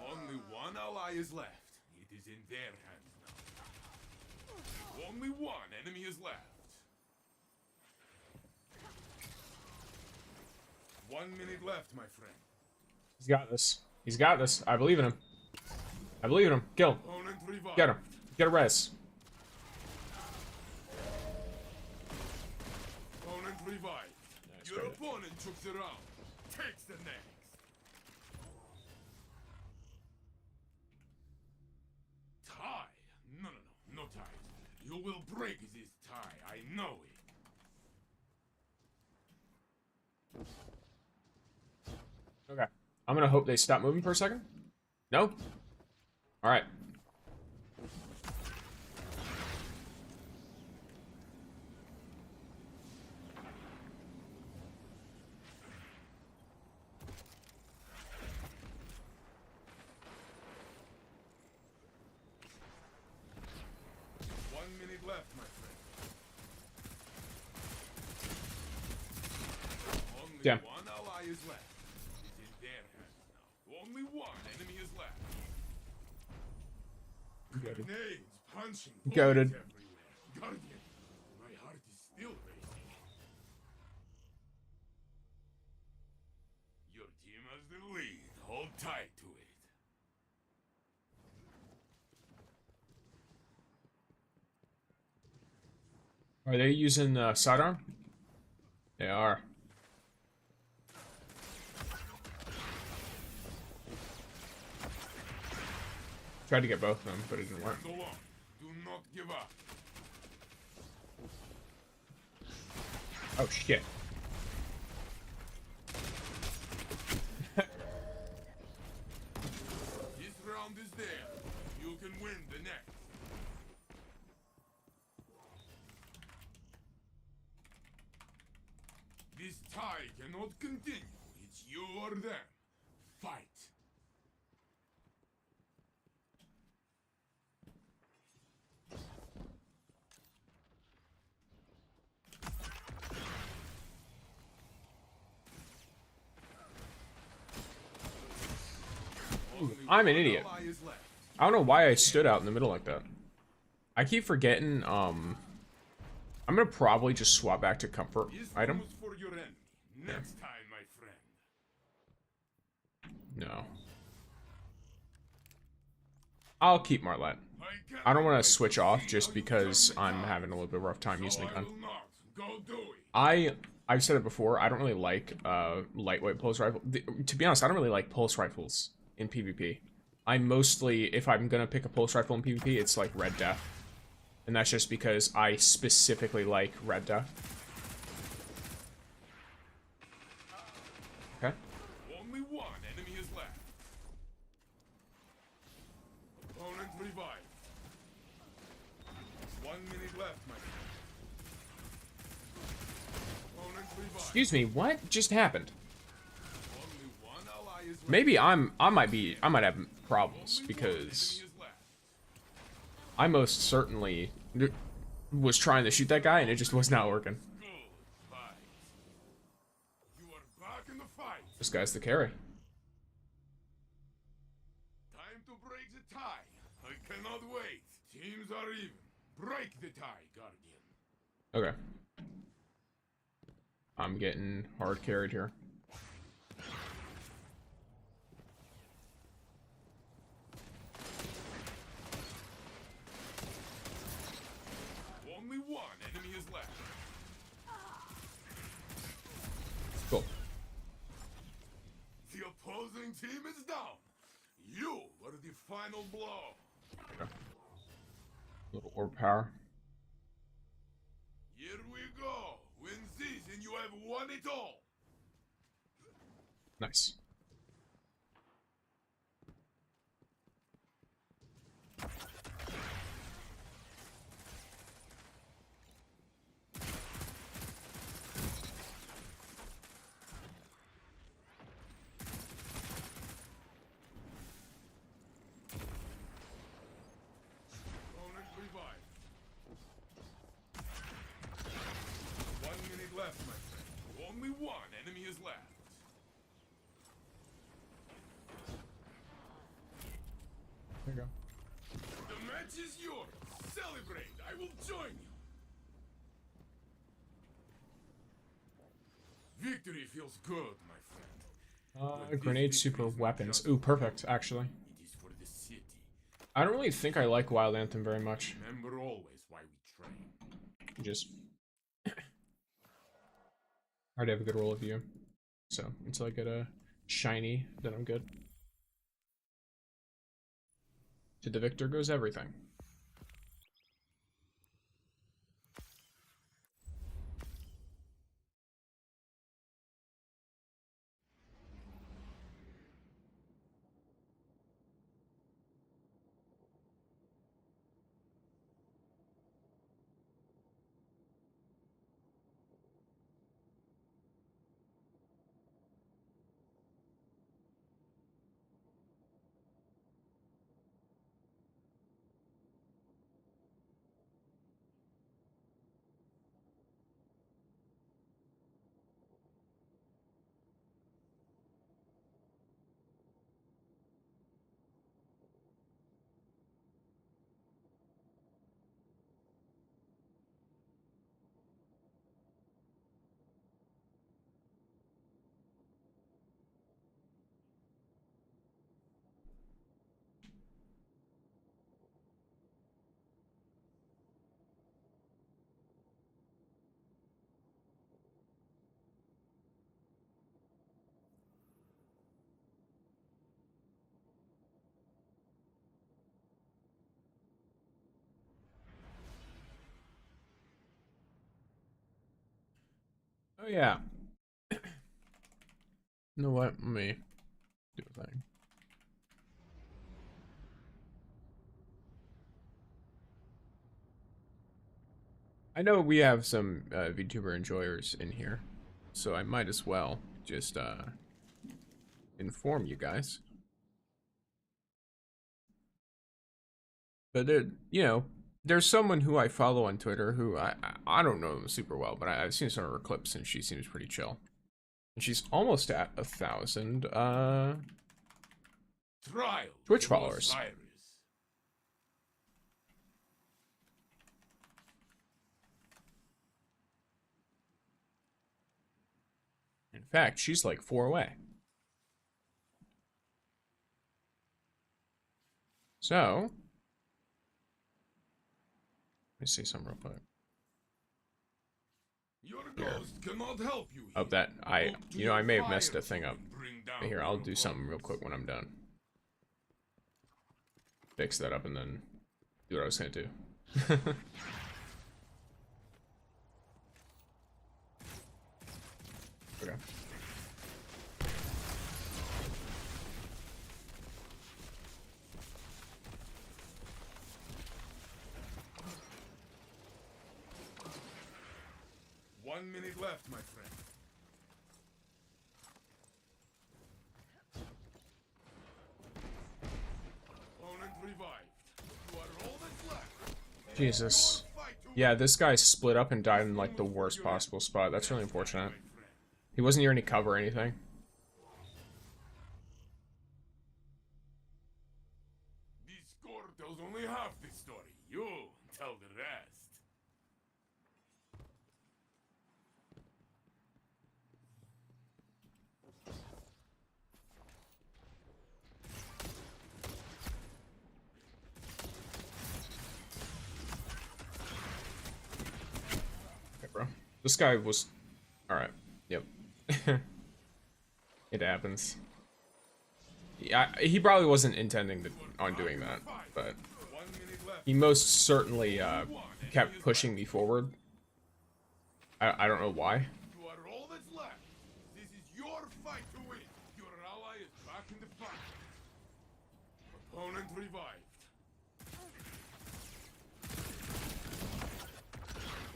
Only one ally is left. It is in their hands now. Only one enemy is left. 1 minute left, my friend. He's got this. He's got this. I believe in him. I believe in him. Kill him. Opponent revived. Get him. Get a res. Opponent revived. Nice, Your great. opponent took the round. Takes the next. Tie? No, no ties. You will break this tie. I know it. Okay. I'm gonna hope they stop moving for a second. No? Alright. Damn. one ally is left. It's in their hands now. Only one enemy is left. Goated. Grenades, punching, Goated. bullets everywhere. Guardian, my heart is still racing. Your team has the lead. Hold tight to it. Are they using sidearm? They are. Tried to get both of them, but it didn't work. Stand along. Do not give up. Oh shit. This round is there. You can win the next. This tie cannot continue. It's you or them. Fight. I'm an idiot. Ally is left. I don't know why I stood out in the middle like that. I keep forgetting, I'm gonna probably just swap back to comfort This item. one was for your enemy. Next time, my friend. No. I'll keep Martlet. I don't want to switch off just because I'm having a little bit of a rough time using the gun. Go do it. I've said it before, I don't really like lightweight pulse rifle. To be honest, I don't really like pulse rifles in PvP. I mostly, if I'm gonna pick a pulse rifle in PvP, it's like Red Death. And that's just because I specifically like Red Death. Okay. Only one enemy is left. Opponent revived. 1 minute left, my friend. Opponent revived. Excuse me, what just happened? Only one ally is left. Maybe I might have problems Only one because enemy is left. I most certainly was trying to shoot that guy and it just was not working. Good fight. You are back in the fight. This guy's the carry. Time to break the tie. I cannot wait. Teams are even. Break the tie, Guardian. Okay. I'm getting hard carried here. Only one enemy is left. Cool. The opposing team is down. You were the final blow. Okay. Little orb power. Here we go. Win this and you have won it all. Nice. Opponent revived. 1 minute left, my friend. Only one enemy is left. There you go. The match is yours. Celebrate. I will join you. Victory feels good, my friend. Grenade super weapons. Ooh, perfect, actually. It is for the city. I don't really think I like Wild Anthem very much. Remember always why we train. Just I already have a good roll of view. So until I get a shiny, then I'm good. To the victor goes everything. Oh yeah. You know what? Let me do a thing. I know we have some VTuber enjoyers in here, so I might as well just inform you guys. But you know, there's someone who I follow on Twitter who I don't know them super well, but I've seen some of her clips and she seems pretty chill. And she's almost at 1,000 Twitch followers. Osiris. In fact, she's like 4 away. So, let me see some real quick. Your ghost cannot help you Oh, here. that I may have messed a thing up. Bring down Here, I'll your do something real quick when I'm done. Fix that up and then do what I was gonna do. Okay. One minute left, my friend. Opponent revived. You are all that's left. Jesus. Yeah, this guy split up and died in like the worst possible spot. That's really unfortunate. He wasn't near any cover or anything. This score tells only half the story. You tell the rest. Okay, bro. This guy was... Alright. Yep. It happens. Yeah, he probably wasn't intending on doing that, but he most certainly kept pushing me forward. I don't know why. You are all that's left. This is your fight to win. Your ally is back in the fight. Opponent revived.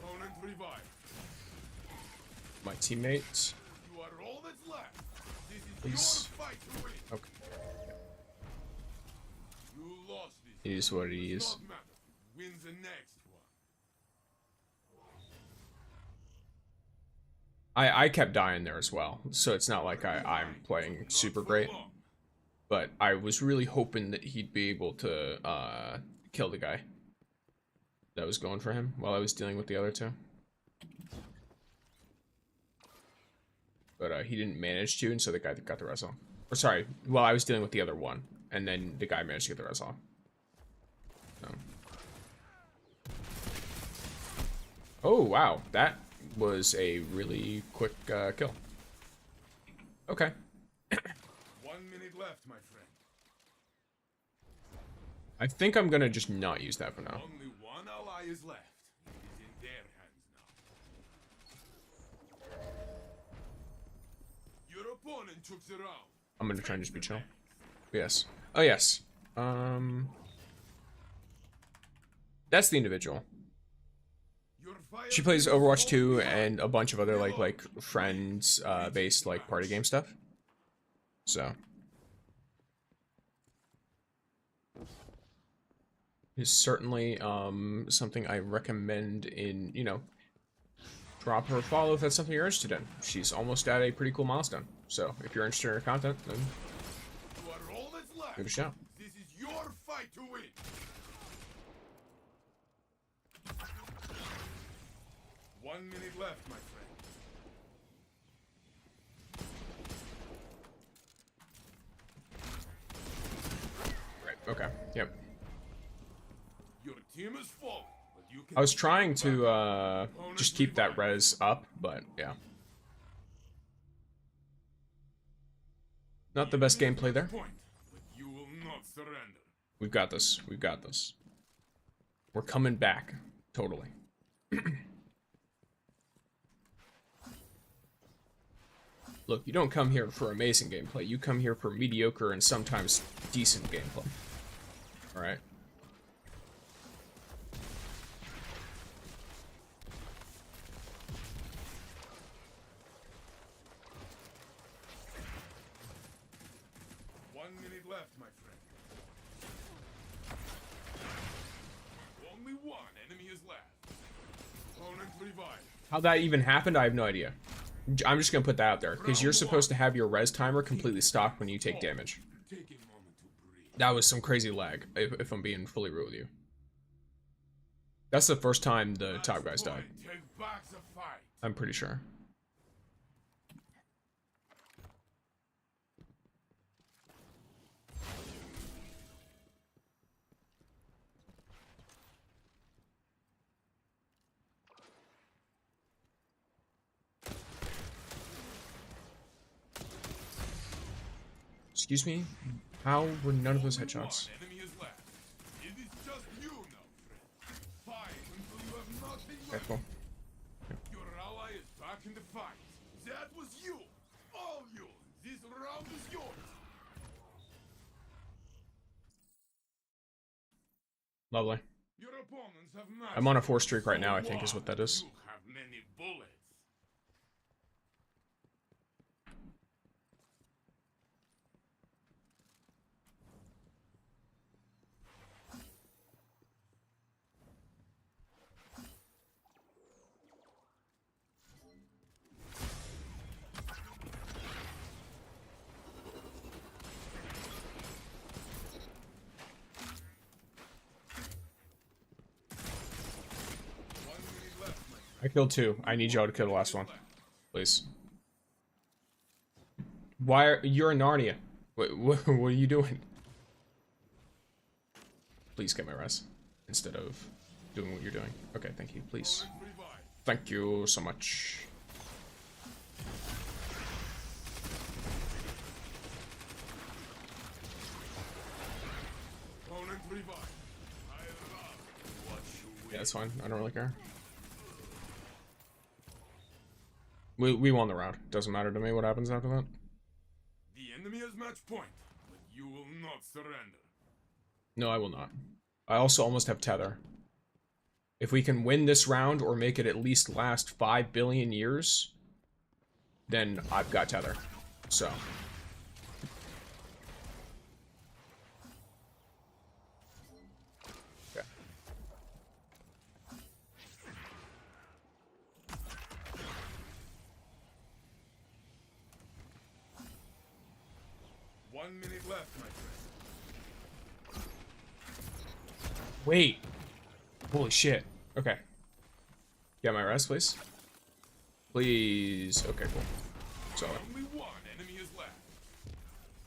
Opponent revived. My teammates. You are all that's left. This is Please. your fight to win. Okay. You lost this. It is what it is. Does not matter. Win the next one. I kept dying there as well, so it's not like I'm playing super great. But I was really hoping that he'd be able to kill the guy that was going for him while I was dealing with the other two. But he didn't manage to, and so the guy that got the res off. Or sorry, well, I was dealing with the other one, and then the guy managed to get the res off. So. Oh, wow. That was a really quick kill. Okay. 1 minute left, my friend. I think I'm gonna just not use that for now. Only one ally is left. It is in their hands now. Your opponent took the round. I'm gonna try and just be chill. Yes. Oh, yes. That's the individual. She plays Overwatch 2 and a bunch of other like friends based like party game stuff. So is certainly something I recommend in, you know, drop her a follow if that's something you're interested in. She's almost at a pretty cool milestone. So if you're interested in her content, then give it a shout. This is your fight to win. One minute left, my friend. Right. Okay. Yep. Your team is full, but you can I was trying to just keep that res up, but yeah. Not the best gameplay there. point, but you will not surrender. We've got this. We've got this. We're coming back. Totally. Look, you don't come here for amazing gameplay. You come here for mediocre and sometimes decent gameplay. Alright? Left, my friend. Only one enemy is left. Opponent revived. How that even happened, I have no idea. I'm just gonna put that out there, because you're supposed to have your res timer completely stopped when you take damage. Take a moment to breathe. That was some crazy lag, if I'm being fully real with you. That's the first time the top guys died. Take back the fight. I'm pretty sure. Excuse me? How were none of those headshots? Enemy is left. It is just you now, friend. Fight until you have nothing Okay, left. cool. Your ally is back in the fight. That was you. All you. This round is yours. Lovely. Your opponents have not. I'm on a 4 streak right now, I think is what that is. You have many bullets. I killed 2. I need y'all to kill the last one. Please. Why are... You're in Narnia. What are you doing? Please get my res. Instead of doing what you're doing. Okay, thank you. Please. Thank you so much. Yeah, that's fine. I don't really care. We won the round. Doesn't matter to me what happens after that. The enemy has match point, but you will not surrender. No, I will not. I also almost have tether. If we can win this round or make it at least last 5 billion years, then I've got tether. So. Okay. One minute left, my friend. Wait. Holy shit. Okay. Get my rest, please. Please. Okay, cool. Solid. Only one enemy is left.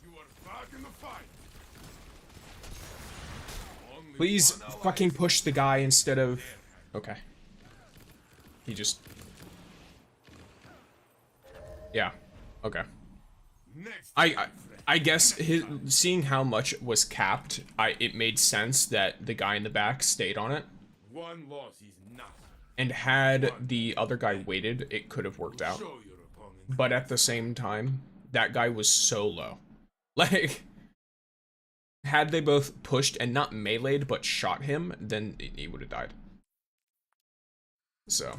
You are back in the fight. Only Please one ally fucking is push the guy instead of... Okay. He just... Yeah. Okay. next. I guess seeing how much was capped, it made sense that the guy in the back stayed on it. One loss is nothing. And had the other guy waited, it could have worked out. Show your opponent. But at the same time, that guy was so low. Like, had they both pushed and not meleeed, but shot him, then he would have died. So,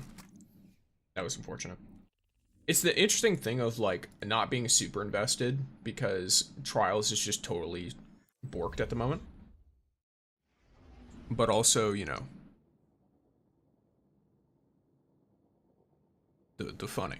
that was unfortunate. It's the interesting thing of, like, not being super invested, because Trials is just totally borked at the moment. But also, you know, the funny.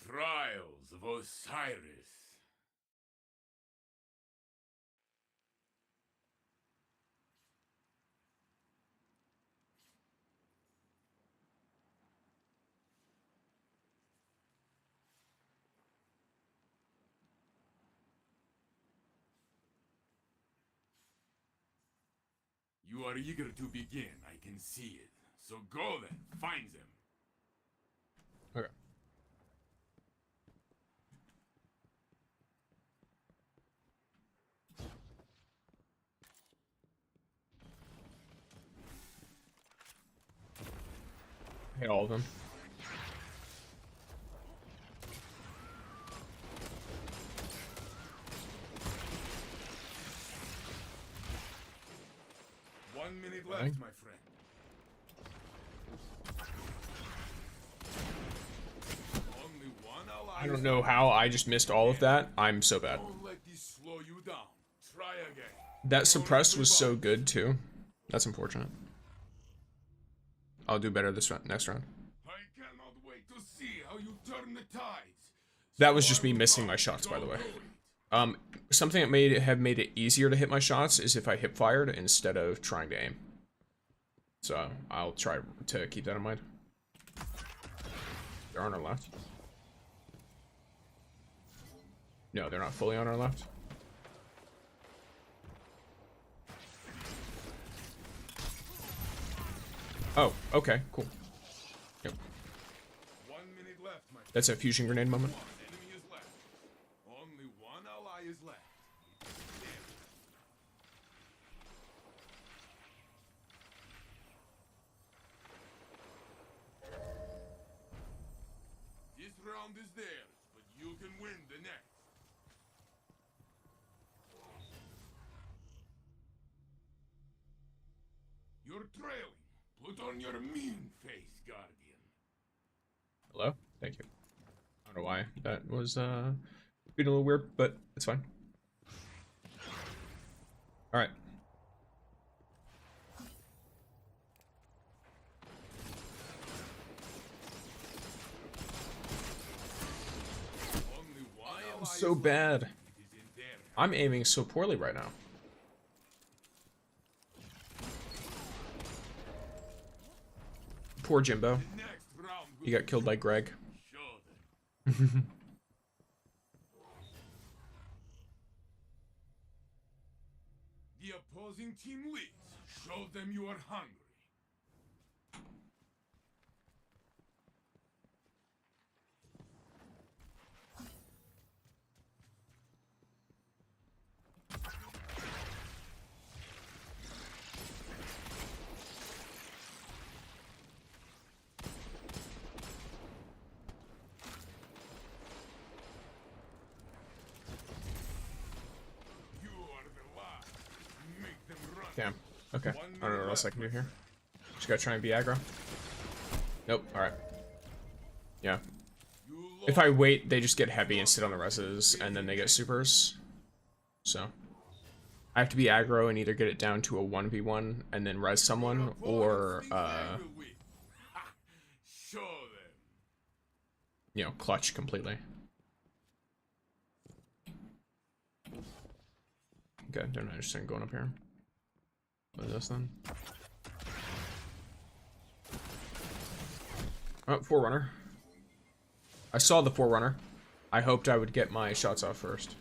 Trials of Osiris. You are eager to begin, I can see it. So go then, find them. Okay. I hate all of them. One minute left, my friend. Only one ally. I don't know how I just missed all of that. I'm so bad. Don't let this slow you down. Try again. That suppressed was so good too. That's unfortunate. I'll do better this next round. I cannot wait to see how you turn the tides. That was just me missing my shots, by the way. Something that made it easier to hit my shots is if I hip fired instead of trying to aim. So I'll try to keep that in mind. They're on our left. No, they're not fully on our left. Oh, okay, cool. Yep. 1 minute left, my friend. That's a fusion grenade moment. Enemy is left. Only one ally is left. This round is theirs, but you can win the next. You're trailing. Put on your mean face, Guardian. Hello? Thank you. I don't know why that was being a little weird, but it's fine. Alright. Only one ally I'm so is bad. left. It is in their hands. I'm aiming so poorly right now. Poor Jimbo. The next round will He got killed by Greg. show them. The opposing team leads. Show them you are hungry. You are the last. Make them run. Damn. Okay. I don't know what else I can do here. Just gotta try and be aggro. Nope. Alright. Yeah. You If I wait, they just get heavy and sit on the reses, and then they get supers. So. I have to be aggro and either get it down to a 1v1 and then res someone, or, Show them. you know, clutch completely. Okay, they're not interested in going up here. What is this then? Oh, Forerunner. I saw the Forerunner. I hoped I would get my shots off first.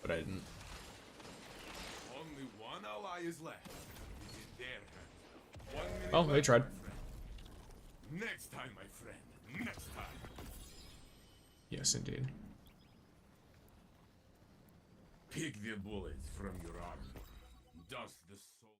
But I didn't. Only one ally is left. It is in their hands. 1 minute Oh, they left, tried. my friend. Next time, my friend. Next time. Yes, indeed. Pick the bullets from your armor. Dust the soul.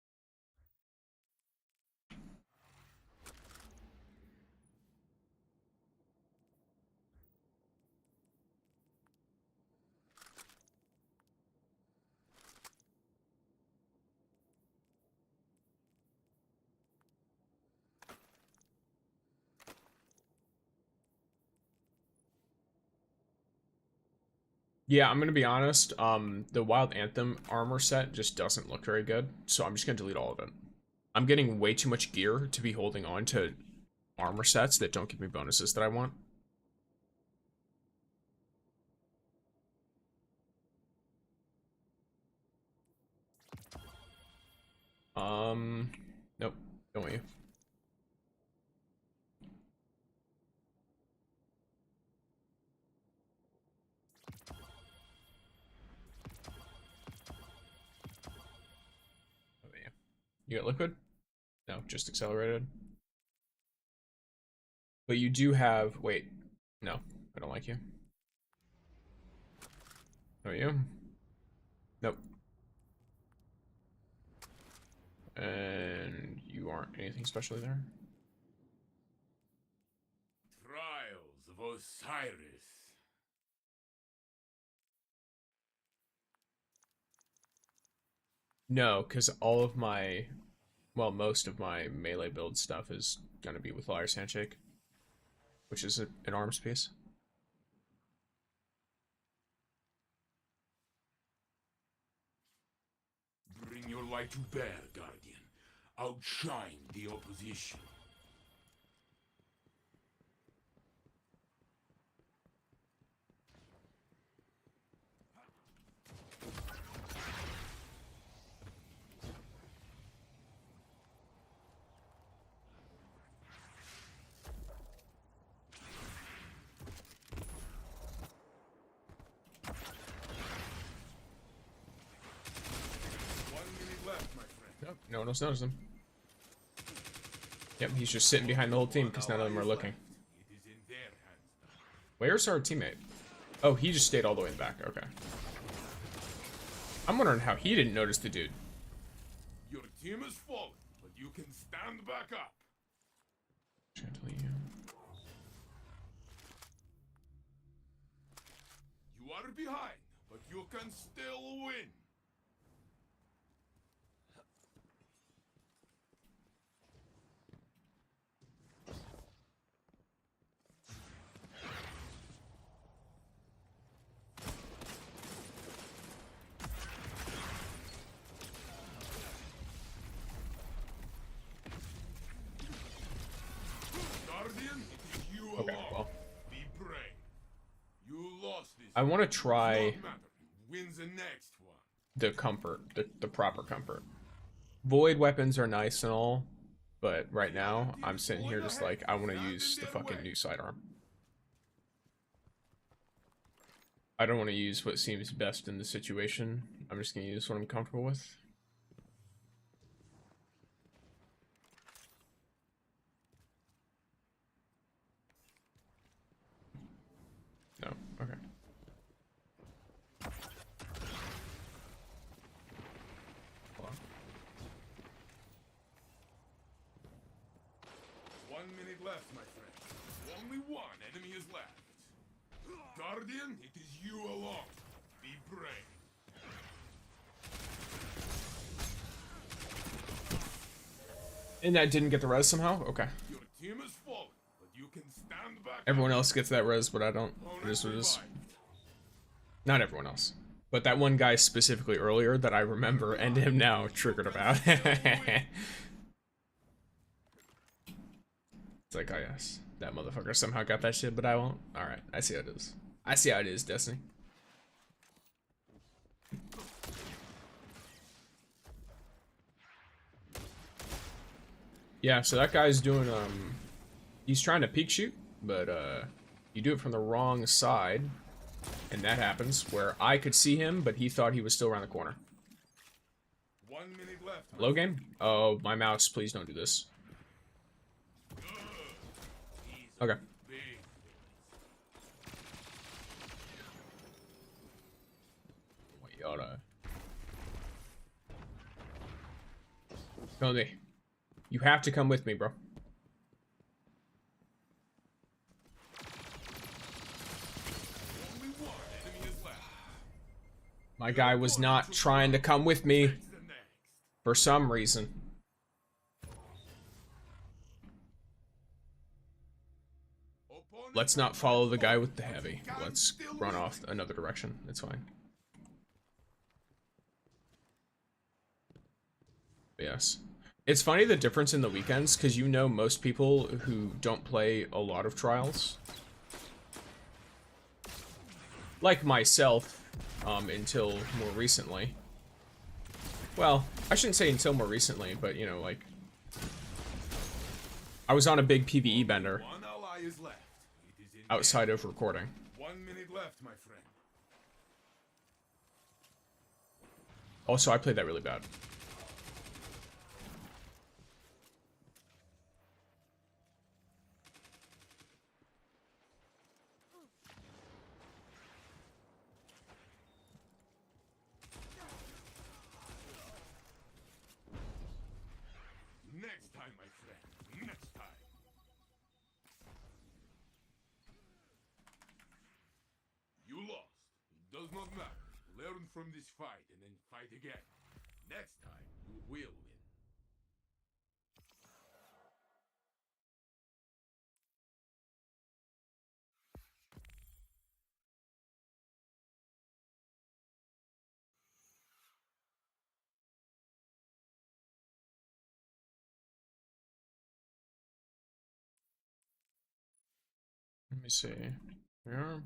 Yeah, I'm gonna be honest. The Wild Anthem armor set just doesn't look very good, so I'm just gonna delete all of it. I'm getting way too much gear to be holding on to armor sets that don't give me bonuses that I want. Nope, don't want you. Oh, yeah. You got liquid? No, just accelerated. But you do have, wait, no, I don't like you. How are you? Nope. And you aren't anything special there. Trials of Osiris. No, because all of my, well, most of my melee build stuff is gonna be with Liar's Handshake, which is an arms piece. Bring your light to bear, Guardian. Outshine the opposition. Nope, no one else noticed him. Yep, he's just sitting behind the whole team because none of them are looking. Where's our teammate? Oh, he just stayed all the way in the back. Okay. I'm wondering how he didn't notice the dude. Your team has fallen, but you can stand back up. Gently. You are behind, but you can still win. Guardian, it is you Okay, alone. well. Be brave. You lost this. I want to try Doesn't matter. Wins the next one. the comfort, the proper comfort. Void weapons are nice and all, but right now I'm sitting here just like I want to use the fucking new sidearm. I don't want to use what seems best in the situation. I'm just gonna use what I'm comfortable with. No, okay. Hold on. 1 minute left, my friend. Only one enemy is left. Guardian, it is you alone. Be brave. And that didn't get the res somehow? Okay. Your team has fallen, but you can stand back. Everyone else gets that res, but I don't. It is what it is. Not everyone else. But that one guy specifically earlier that I remember and him now triggered about. It's like, oh yes, that motherfucker somehow got that shit, but I won't. Alright, I see how it is. I see how it is, Destiny. Yeah, so that guy's doing, he's trying to peek shoot, but, you do it from the wrong side, and that happens, where I could see him, but he thought he was still around the corner. 1 minute left. Hello, game? Oh, my mouse, please don't do this. Okay. We oughta... Tony, you have to come with me, bro. Only one enemy is left. My guy was not trying to come with me It's the next. for some reason. Opponent Let's not follow the guy with the heavy. Let's run off another direction. It's fine. Yes. It's funny the difference in the weekends, because you know most people who don't play a lot of Trials, like myself, until more recently. Well, I shouldn't say until more recently, but you know, like, I was on a big PvE bender One ally is left. It is in outside of recording. 1 minute left, my friend. Also, I played that really bad. Next time, my friend. Next time. You lost. It does not matter. Learn from this fight and then fight again. Next time, you will win. Let me see. Yeah.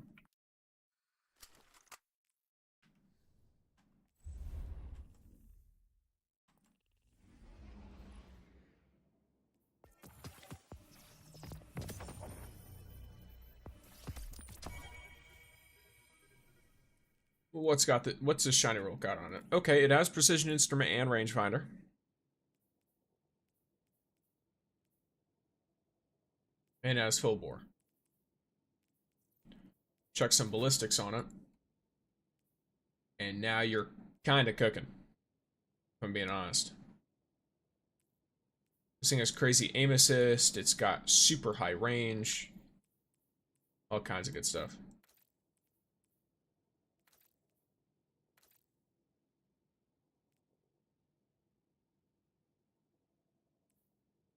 What's this shiny roll got on it? Okay, it has precision instrument and rangefinder. And it has full bore. Chuck some ballistics on it. And now you're kinda cooking. If I'm being honest. This thing has crazy aim assist, it's got super high range. All kinds of good stuff.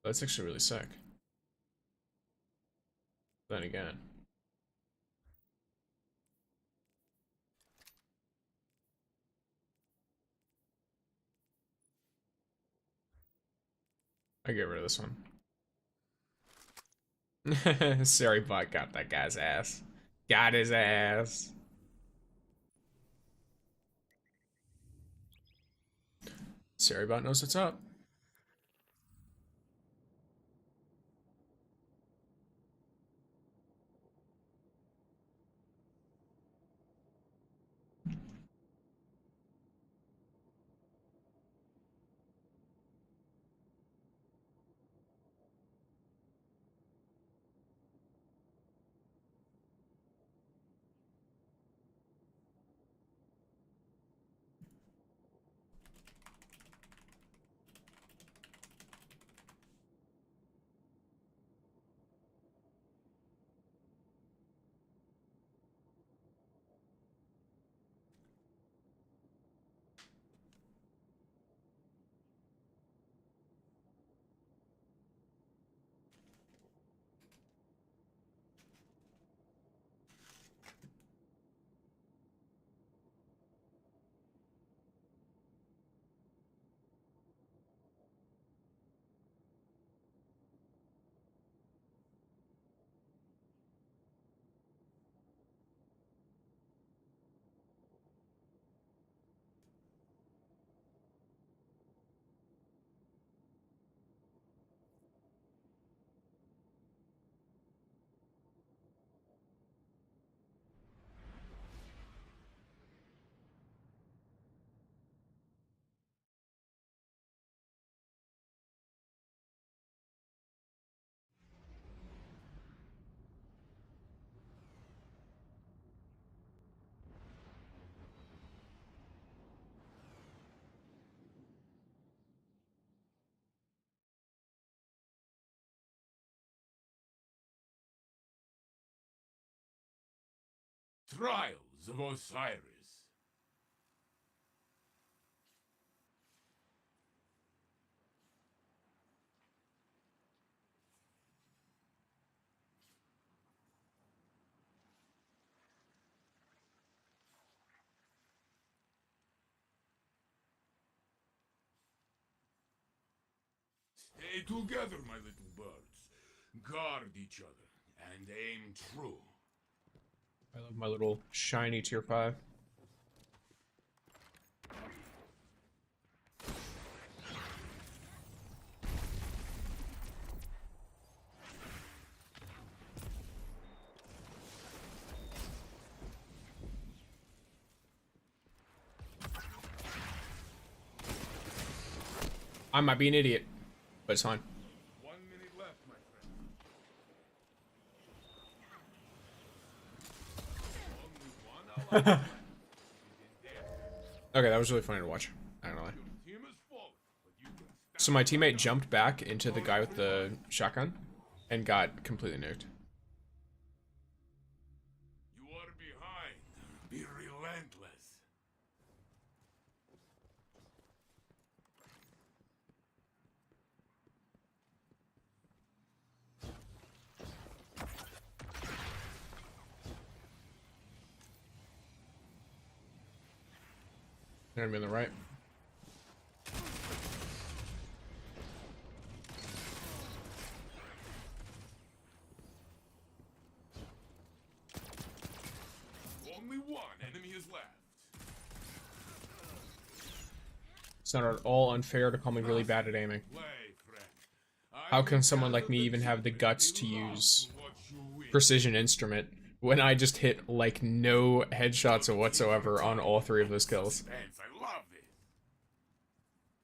That's actually really sick. Then again. I get rid of this one. Sorry, bot got that guy's ass. Got his ass. Sarybot knows what's up. Trials of Osiris. Stay together, my little birds. Guard each other and aim true. I love my little shiny tier 5. I might be an idiot, but it's fine. 1 minute left, my friend. Only one ally left. Okay, that was really funny to watch. I don't know. Team is falling, but you can stand. So my teammate jumped back into the guy with the shotgun and got completely nuked. You are behind. Be relentless. They're gonna be on the right. Only one enemy is left. It's not at all unfair to call me really bad at aiming. Play, friend. How can someone like me even have the guts to use precision instrument when I just hit like no headshots whatsoever on all 3 of those kills? I love it.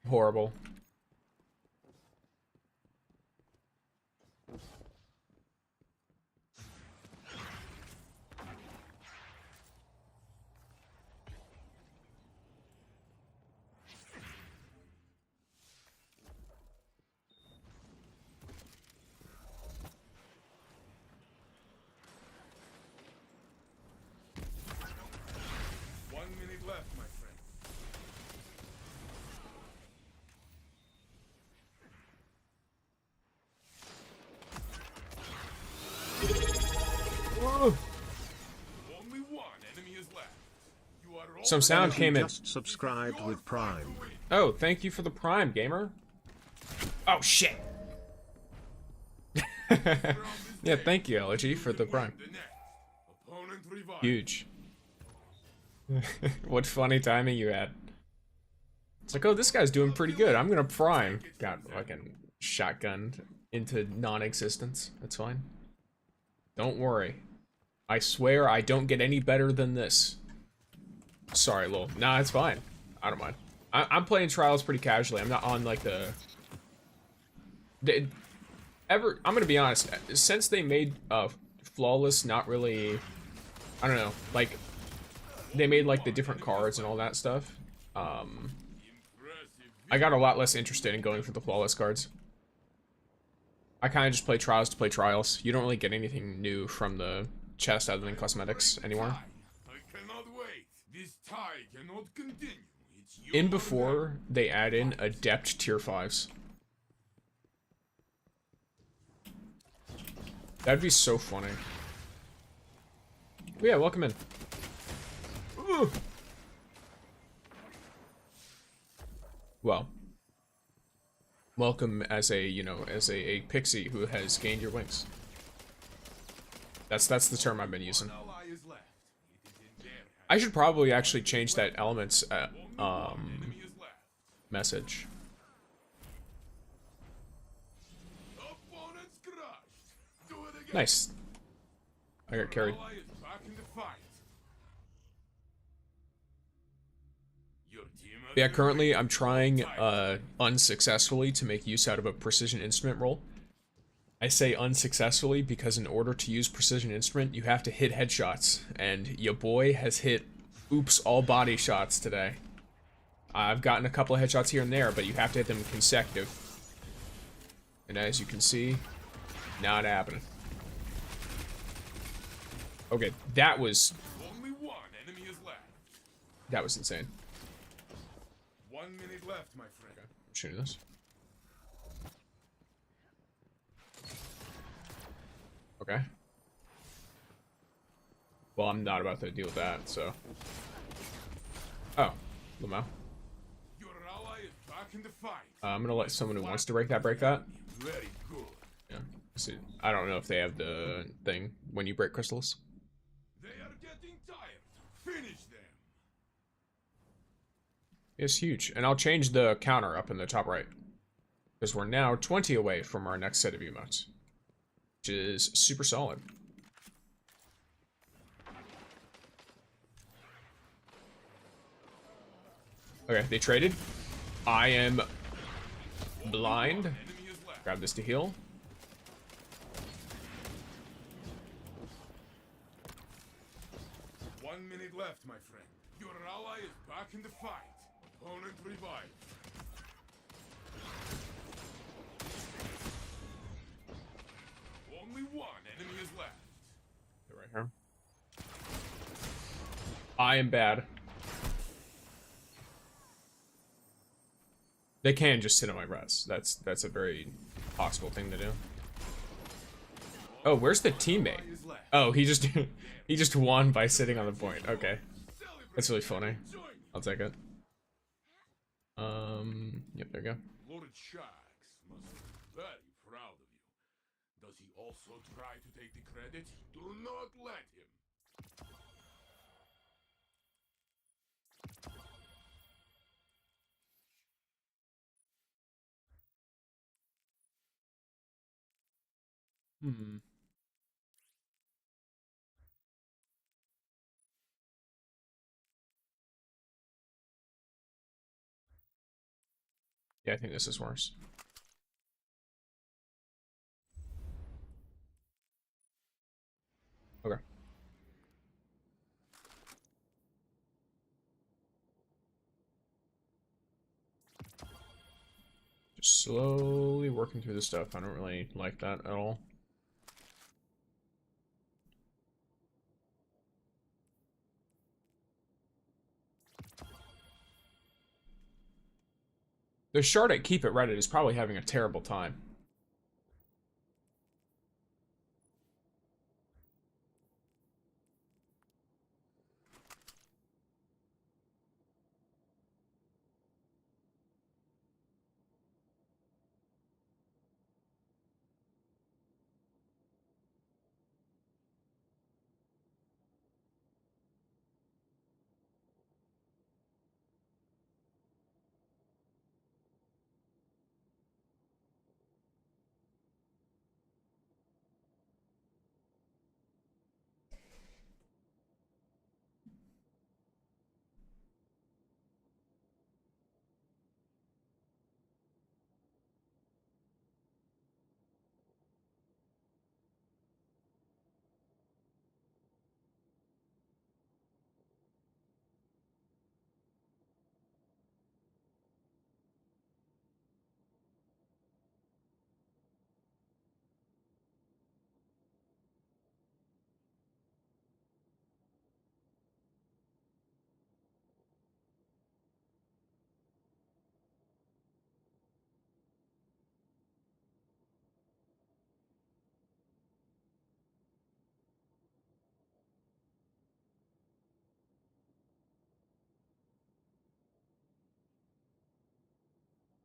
Horrible. Left, my friend. Whoa. Only one enemy is left. You are all Some sound came in. Just subscribed with Prime. Oh, thank you for the Prime, gamer. Oh shit. Yeah, thank you, Elegy, for the Prime. Opponent revived. Huge. What funny timing you had. It's like, oh, this guy's doing pretty good. I'm gonna Prime. Got fucking shotgunned into non-existence. That's fine. Don't worry. I swear I don't get any better than this. Sorry, lol. Nah, it's fine. I don't mind. I'm playing Trials pretty casually. I'm not on like the... I'm gonna be honest. Since they made Flawless not really... I don't know. Like, they made like the different cards and all that stuff. I got a lot less interested in going for the Flawless cards. I kind of just play Trials to play Trials. You don't really get anything new from the chest other than cosmetics anymore. I cannot wait. This tie cannot continue. It's In before, they add in Adept tier 5s. That'd be so funny. Oh, yeah, welcome in. Ooh. Well, welcome as a, you know, as a pixie who has gained your wings. That's the term I've been using. I should probably actually change that elements message. Nice. I got carried. Yeah, currently I'm trying unsuccessfully to make use out of a precision instrument roll. I say unsuccessfully because in order to use precision instrument, you have to hit headshots, and your boy has hit oops all body shots today. I've gotten a couple of headshots here and there, but you have to hit them consecutive. And as you can see, not happening. Okay, that was... Only one enemy is left. That was insane. 1 minute left, my friend. Okay, I'm shooting this. Okay. Well, I'm not about to deal with that, so... Oh, Lamau. Your ally is back in the fight. I'm gonna let someone who wants to break that. Very good. Yeah. See, I don't know if they have the thing when you break crystals. They are getting tired. Finish them. It's huge. And I'll change the counter up in the top right. Because we're now 20 away from our next set of emotes. Which is super solid. Okay, they traded. I am blind. Grab this to heal. One minute left, my friend. Your ally is back in the fight. Opponent revived. Only one enemy is left. Right here. I am bad. They can just sit on my res. That's a very possible thing to do. Oh, where's the teammate? Oh, he just he just won by sitting on the point. Okay. That's really funny. I'll take it. Yep, there you go. Lord Shax must be very proud of you. Does he also try to take the credit? Do not let him. Yeah, I think this is worse. Okay. Just slowly working through the stuff. I don't really like that at all. The shard at Keep It Reddit is probably having a terrible time.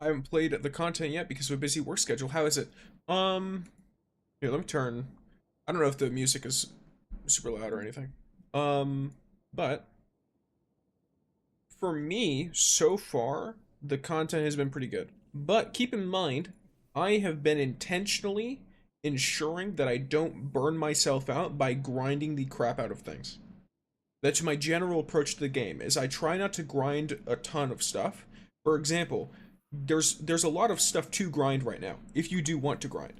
I haven't played the content yet because of a busy work schedule. How is it? Here, let me turn. I don't know if the music is super loud or anything. But for me, so far, the content has been pretty good. But keep in mind, I have been intentionally ensuring that I don't burn myself out by grinding the crap out of things. That's my general approach to the game, is I try not to grind a ton of stuff. For example, there's a lot of stuff to grind right now, if you do want to grind.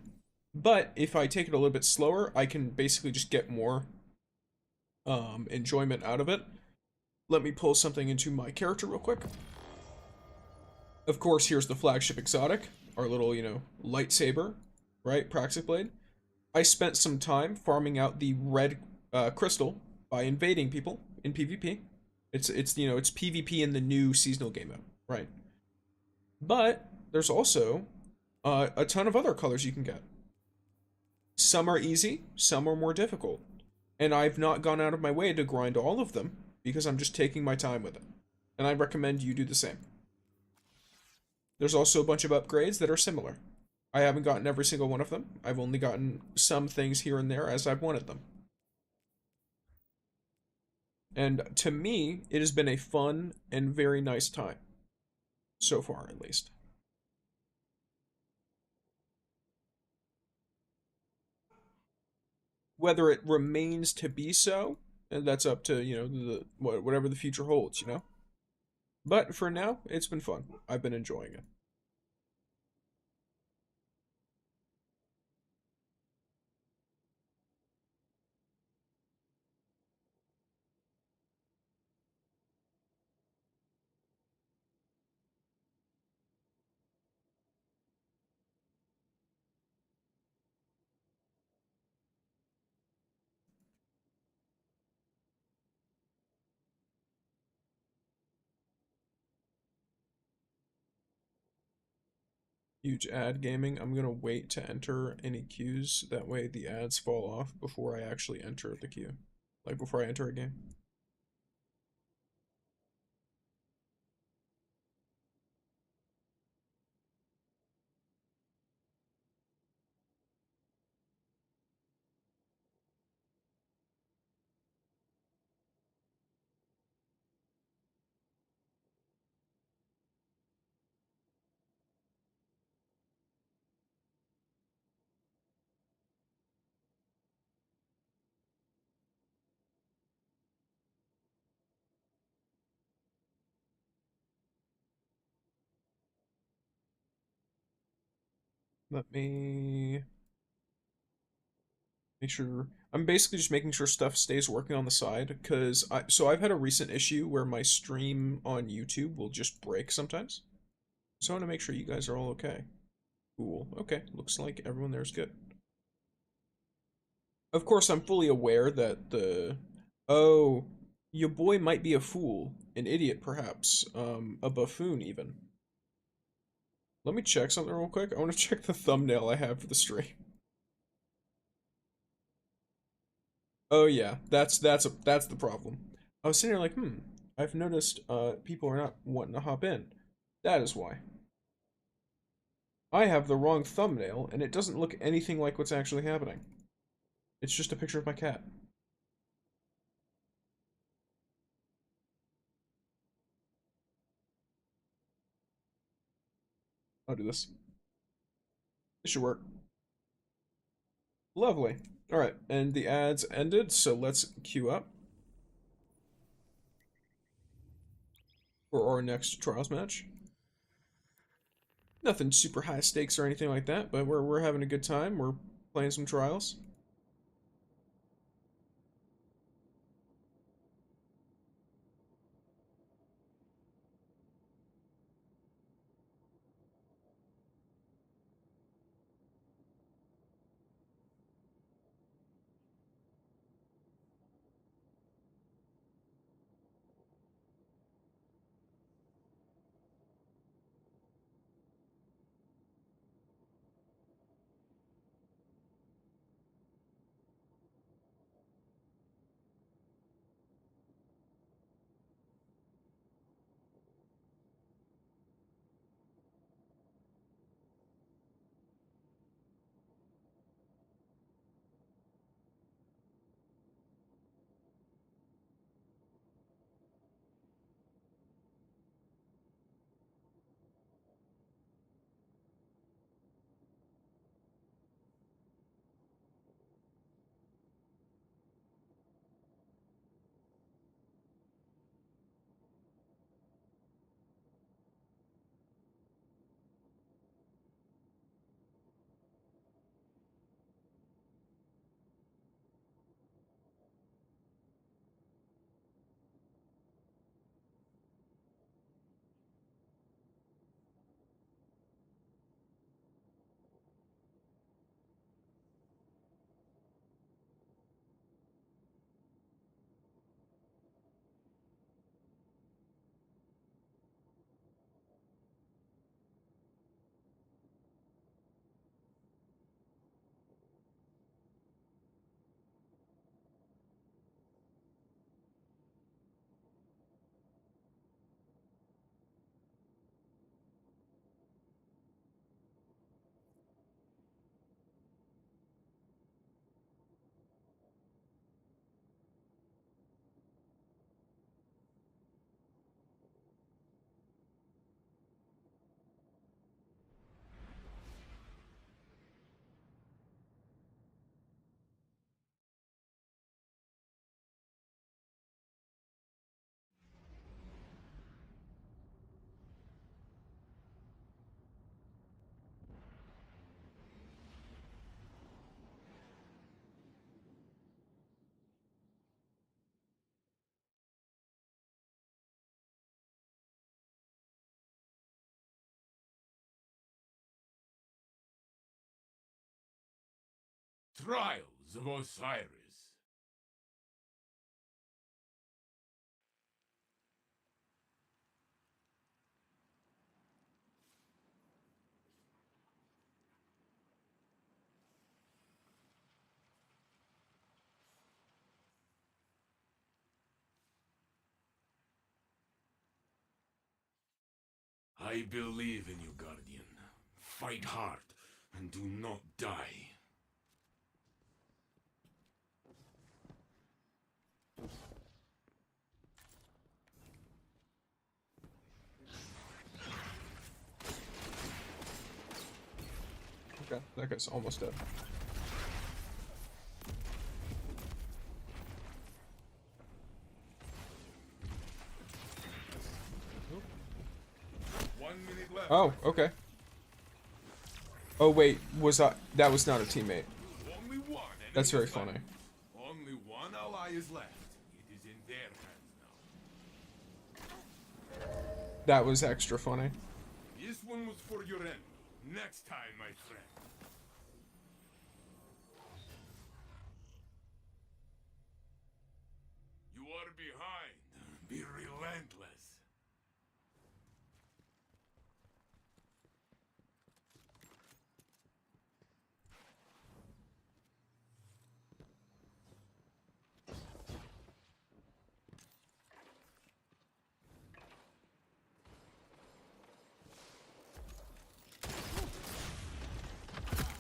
But if I take it a little bit slower, I can basically just get more enjoyment out of it. Let me pull something into my character real quick. Of course, here's the flagship exotic, our little, lightsaber, right? Praxic Blade. I spent some time farming out the red crystal by invading people in PvP. It's PvP in the new seasonal game mode, right? But there's also a ton of other colors you can get. Some are easy, some are more difficult. And I've not gone out of my way to grind all of them because I'm just taking my time with it. And I recommend you do the same. There's also a bunch of upgrades that are similar. I haven't gotten every single one of them. I've only gotten some things here and there as I've wanted them. And to me, it has been a fun and very nice time. So far, at least. Whether it remains to be so, and that's up to, you know, whatever the future holds, you know? But for now, it's been fun. I've been enjoying it. Huge ad gaming. I'm gonna wait to enter any queues. That way the ads fall off before I actually enter the queue. Like before I enter a game. Let me make sure. I'm basically just making sure stuff stays working on the side because I've had a recent issue where my stream on YouTube will just break sometimes. So I want to make sure you guys are all okay. Cool. Okay, looks like everyone there is good. Of course, I'm fully aware that oh, your boy might be a fool, an idiot perhaps, a buffoon even. Let me check something real quick. I want to check the thumbnail I have for the stream. Oh yeah, that's the problem. I was sitting here like, I've noticed people are not wanting to hop in. That is why. I have the wrong thumbnail and it doesn't look anything like what's actually happening. It's just a picture of my cat. I'll do this. It should work. Lovely. Alright, and the ads ended, so let's queue up for our next trials match. Nothing super high stakes or anything like that, but we're having a good time. We're playing some trials. Trials of Osiris. I believe in you, Guardian. Fight hard and do not die. Okay, that guy's almost dead. Oh, okay. Oh wait, that was not a teammate. Only one That's very enemy is funny. left. Only one ally is left. It is in their hands now. That was extra funny. This one was for your enemy. Next time, my friend. You are behind. Be relentless.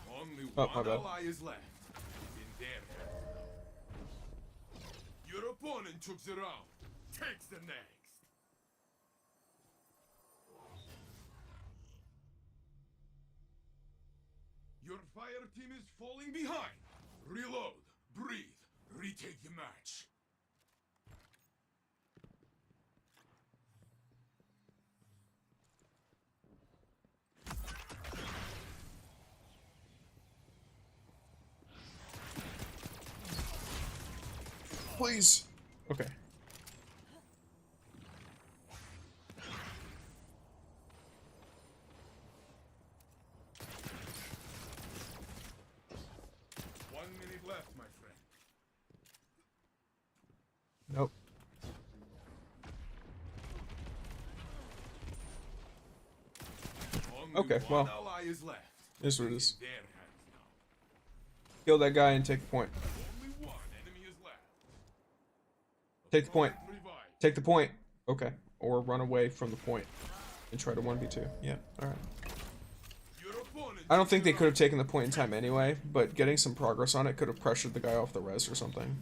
Only Oh, one my bad. ally is left. It's in their hands now. Your opponent took the round. Takes the next. Your fire team is falling behind. Reload, breathe, retake the match. Please. Okay. One minute left, my friend. Nope. Only Okay, one well, ally is left. is what it is. In their hands now. Kill that guy and take the point. Only one enemy is left. Take the point. Revive. Take the point. Okay. Or run away from the point and try to 1v2. Yeah, alright. Your opponent I don't took think the they could have round. taken the point in time anyway, but getting some progress on it could have pressured the guy off the res or something.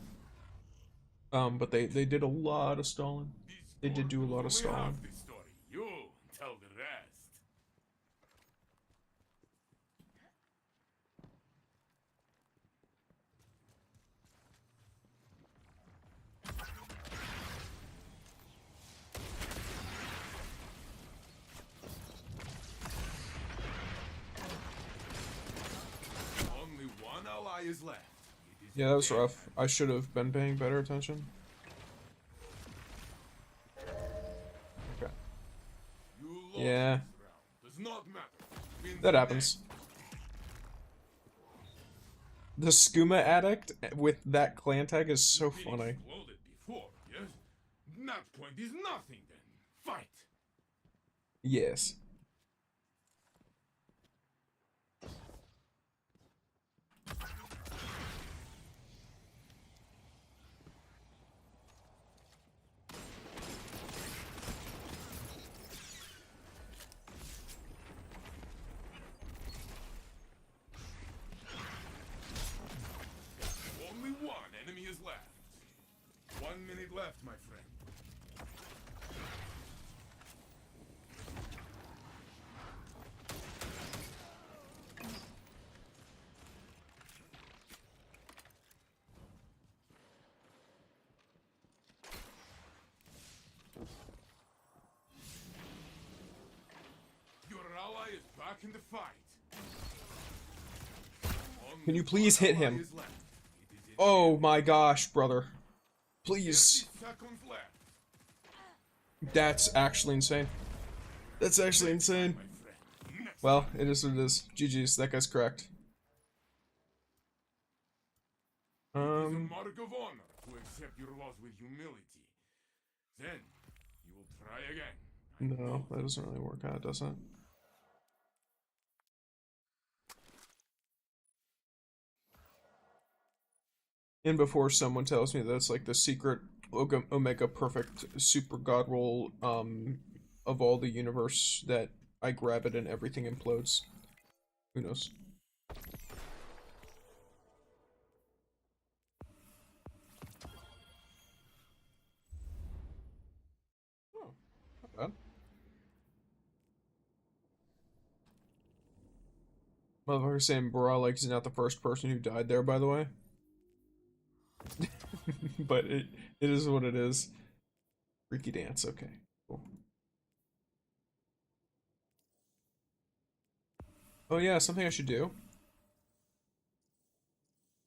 But they did a lot of stalling. This They did do a lot of story will only stalling. half the story. You tell the rest. Only one ally is left. It is Yeah, in that was their rough. hands. I should have been paying better attention. Okay. You lost Yeah. this round. Does not matter. Win That the happens. next. The skooma addict with that clan tag is so Been funny. exploded before, yes? That point is nothing then. Fight. Yes. Only one enemy is left. 1 minute left, my friend. Your ally is back in the fight. Can you Only please one hit ally him? is left. It is in Oh my gosh, brother. Please. 30 seconds left. That's actually insane. That's actually insane. My friend. Next Well, it is what it is. GG's, that guy's correct. a mark of honor to accept your loss with humility. Then, you will try again. No, that doesn't really work out, does it? And before someone tells me that's like the secret Omega perfect super god roll of all the universe, that I grab it and everything implodes. Who knows? Oh, not bad. Motherfucker saying like he's not the first person who died there, by the way. But it is what it is. Freaky dance, okay. Cool. Oh yeah, something I should do.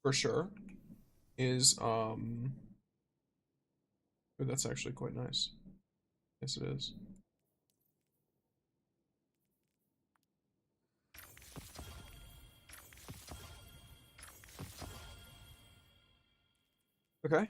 For sure. Is oh, that's actually quite nice. Yes it is. Okay.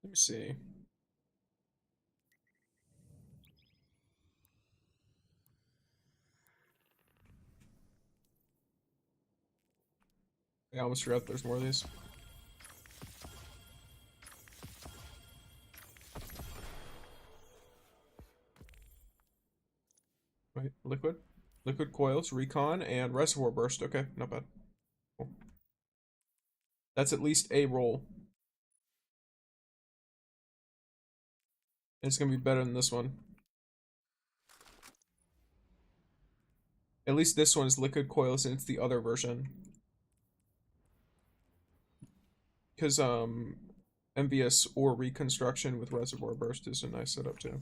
Let me see. I almost forgot there's more of these. Right, liquid. Liquid coils, recon, and reservoir burst. Okay, not bad. Cool. That's at least a roll. It's gonna be better than this one. At least this one is liquid coils and it's the other version. Because MVS or reconstruction with reservoir burst is a nice setup too.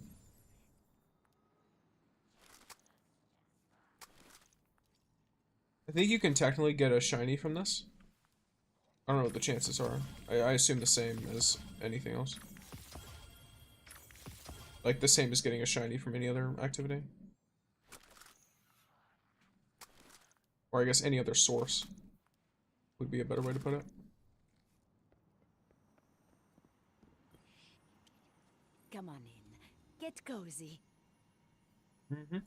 I think you can technically get a shiny from this. I don't know what the chances are. I assume the same as anything else. Like the same as getting a shiny from any other activity. Or I guess any other source would be a better way to put it. Come on in. Get cozy. Mm-hmm.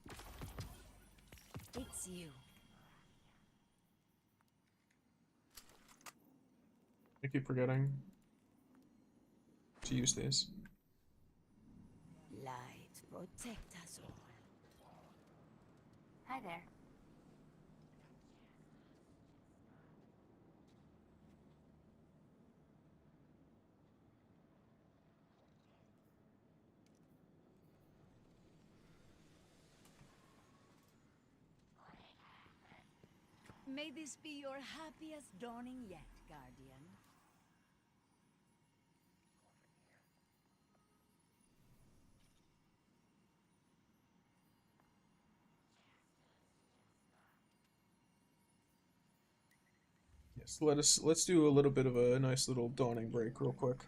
It's you. I keep forgetting to use these. Light, protect us all. Hi there. May this be your happiest dawning yet, Guardian. So let's do a little bit of a nice little dawning break real quick.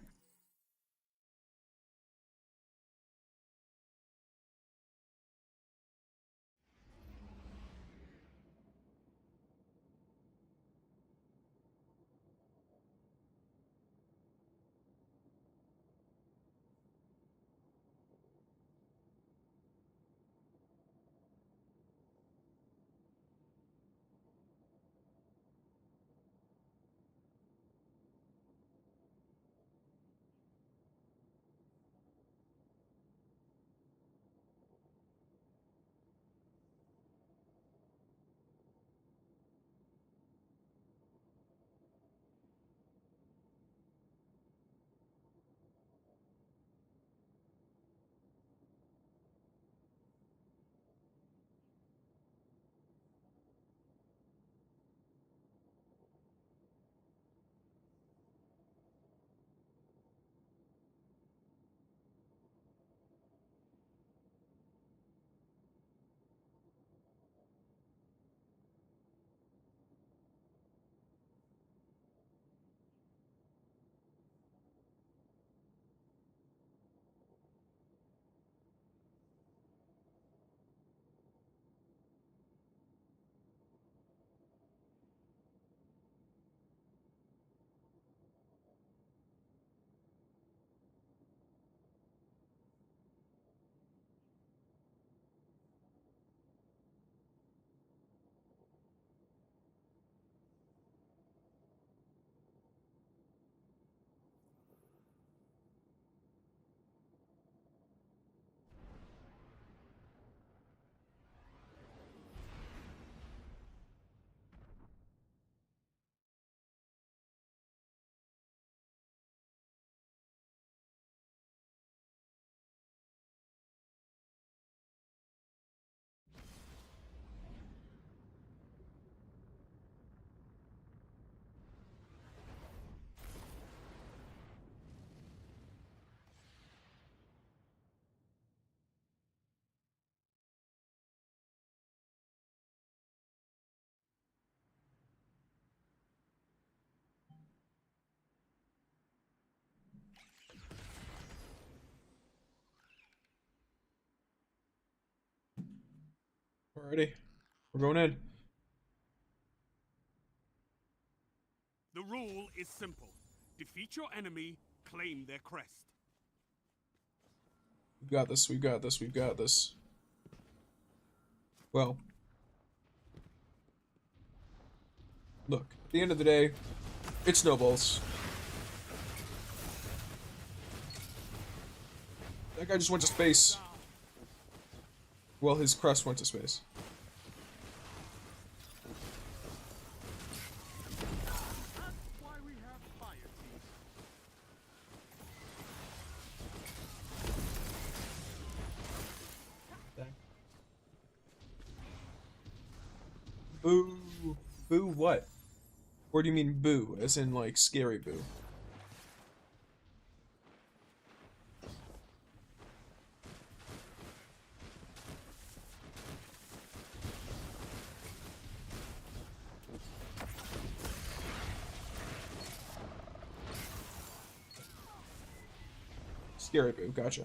Alrighty, we're going in. The rule is simple. Defeat your enemy, claim their crest. We've got this, we've got this, we've got this. Well, look, at the end of the day, it snowballs. That guy just went to space. Well, his crest went to space. That's why we have fire teams. Dang. Boo. Boo what? Or do you mean boo, as in like scary boo? Scary boo, gotcha.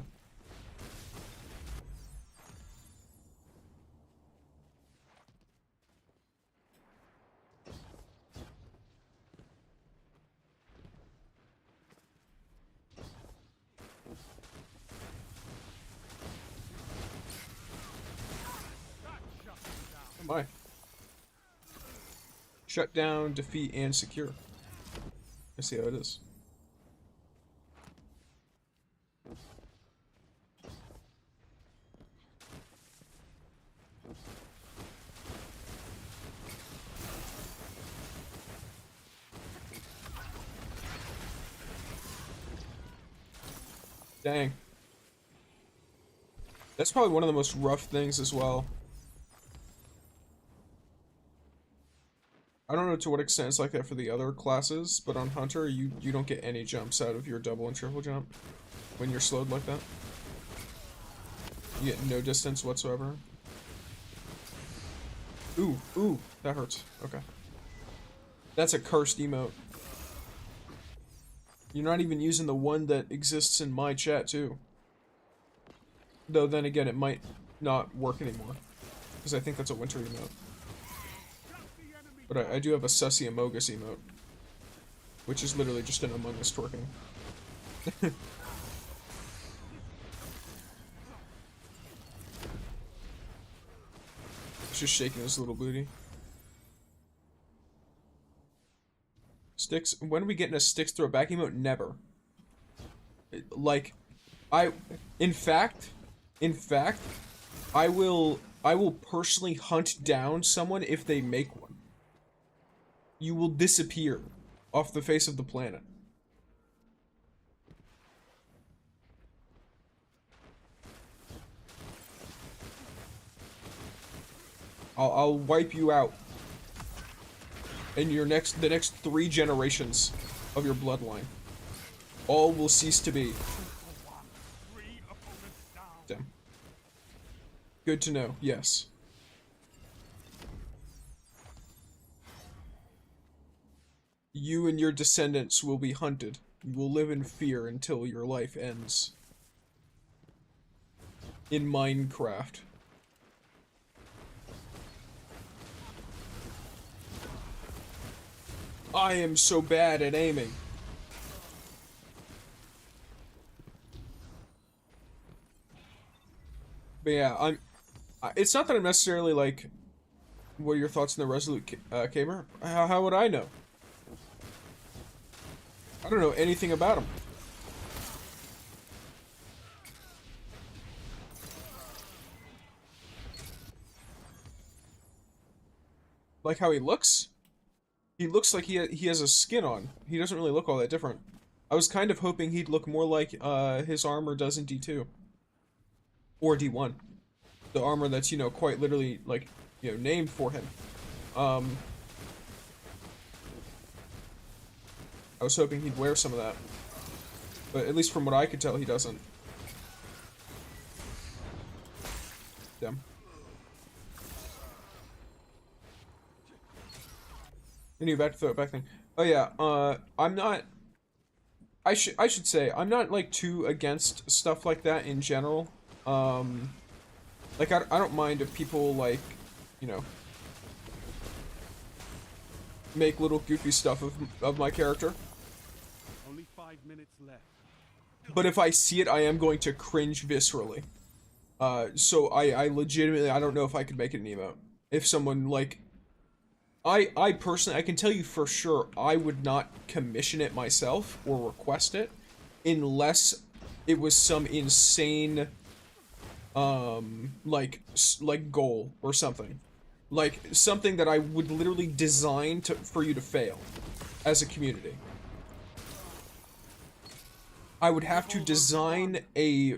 Oh my. Shut down, defeat, and secure. I see how it is. Dang. That's probably one of the most rough things as well. I don't know to what extent it's like that for the other classes, but on Hunter, you don't get any jumps out of your double and triple jump when you're slowed like that. You get no distance whatsoever. Ooh, ooh, that hurts. Okay. That's a cursed emote. You're not even using the one that exists in my chat, too. Though, then again, it might not work anymore. Because I think that's a winter emote. But I do have a Sussy Amogus emote. Which is literally just an Among Us twerking. He's just shaking his little booty. Sticks? When are we getting a sticks throw back emote? Never. Like, in fact, I will personally hunt down someone if they make one. You will disappear off the face of the planet. I'll wipe you out. And the next 3 generations of your bloodline. All will cease to be. Damn. Good to know, yes. You and your descendants will be hunted. You will live in fear until your life ends. In Minecraft. I am so bad at aiming. But yeah, it's not that I'm necessarily like, what are your thoughts on the Resolute Gamer? How would I know? I don't know anything about him. Like how he looks? He looks like he has a skin on. He doesn't really look all that different. I was kind of hoping he'd look more like his armor does in D2. Or D1. The armor that's, you know, quite literally, like, you know, named for him. I was hoping he'd wear some of that. But at least from what I could tell, he doesn't. Damn. Anyway, back to throw it back thing. Oh yeah, I'm not... I should say, I'm not, like, too against stuff like that in general. Like, I don't mind if people, like, you know, make little goofy stuff of my character. Only 5 minutes left. But if I see it, I am going to cringe viscerally. So I legitimately, I don't know if I could make it an emote. If someone, like... I personally, I can tell you for sure, I would not commission it myself or request it unless it was some insane, like goal or something. Like, something that I would literally design for you to fail as a community. I would have to design a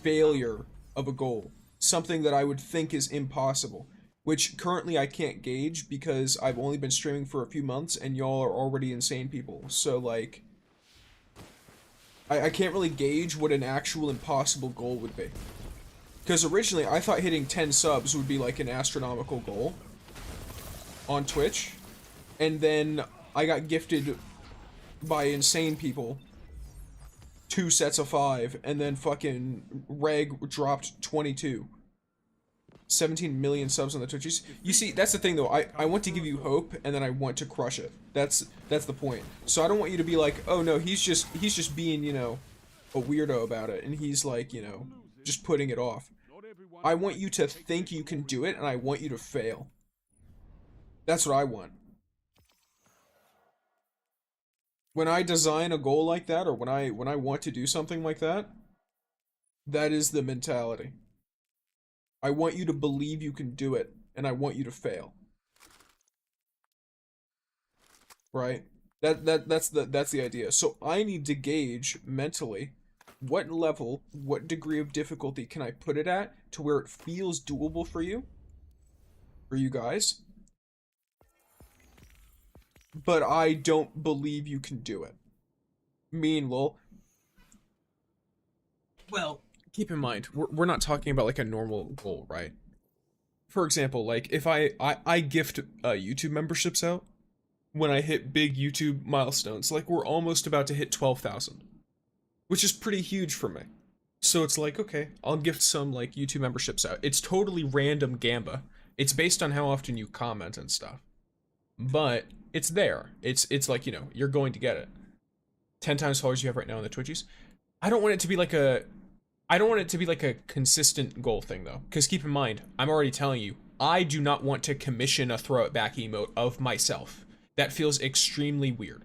failure of a goal. Something that I would think is impossible. Which currently I can't gauge because I've only been streaming for a few months and y'all are already insane people. So, like, I can't really gauge what an actual impossible goal would be. Because originally I thought hitting 10 subs would be like an astronomical goal on Twitch. And then I got gifted by insane people 2 sets of 5 and then fucking Reg dropped 22. 17 million subs on the Twitch. You see, that's the thing though. I want to give you hope and then I want to crush it. That's the point. So I don't want you to be like, oh no, he's just being, you know, a weirdo about it and he's like, you know, just putting it off. I want you to think you can do it and I want you to fail. That's what I want. When I design a goal like that or when I want to do something like that, that is the mentality. I want you to believe you can do it, and I want you to fail. Right? That's the idea. So I need to gauge mentally what level, what degree of difficulty can I put it at to where it feels doable for you guys. But I don't believe you can do it. Meanwhile, well, keep in mind, we're not talking about like a normal goal, right? For example, like if I gift YouTube memberships out, when I hit big YouTube milestones. Like, we're almost about to hit 12,000, which is pretty huge for me. So it's like, okay, I'll gift some, like, YouTube memberships out. It's totally random gamba. It's based on how often you comment and stuff. But it's there. It's like, you know, you're going to get it. 10 times followers you have right now on the Twitchies. I don't want it to be like a consistent goal thing, though. Because keep in mind, I'm already telling you, I do not want to commission a throw it back emote of myself. That feels extremely weird.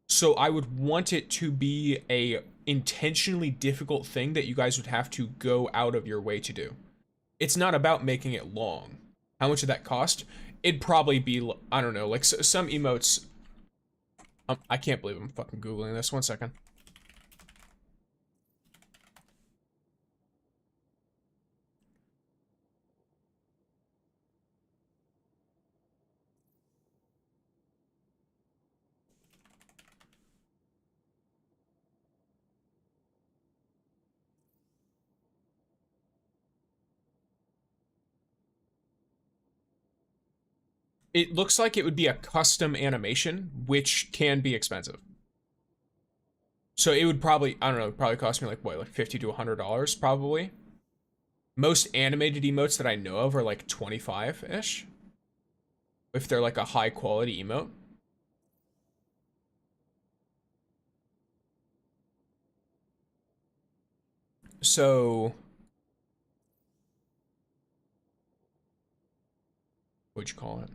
So I would want it to be a intentionally difficult thing that you guys would have to go out of your way to do. It's not about making it long. How much would that cost? It'd probably be, I don't know, like some emotes. I can't believe I'm fucking Googling this. 1 second. It looks like it would be a custom animation, which can be expensive. So it would probably, I don't know, probably cost me like, what, like $50 to $100 probably. Most animated emotes that I know of are like 25-ish. If they're like a high quality emote. So, what'd you call it?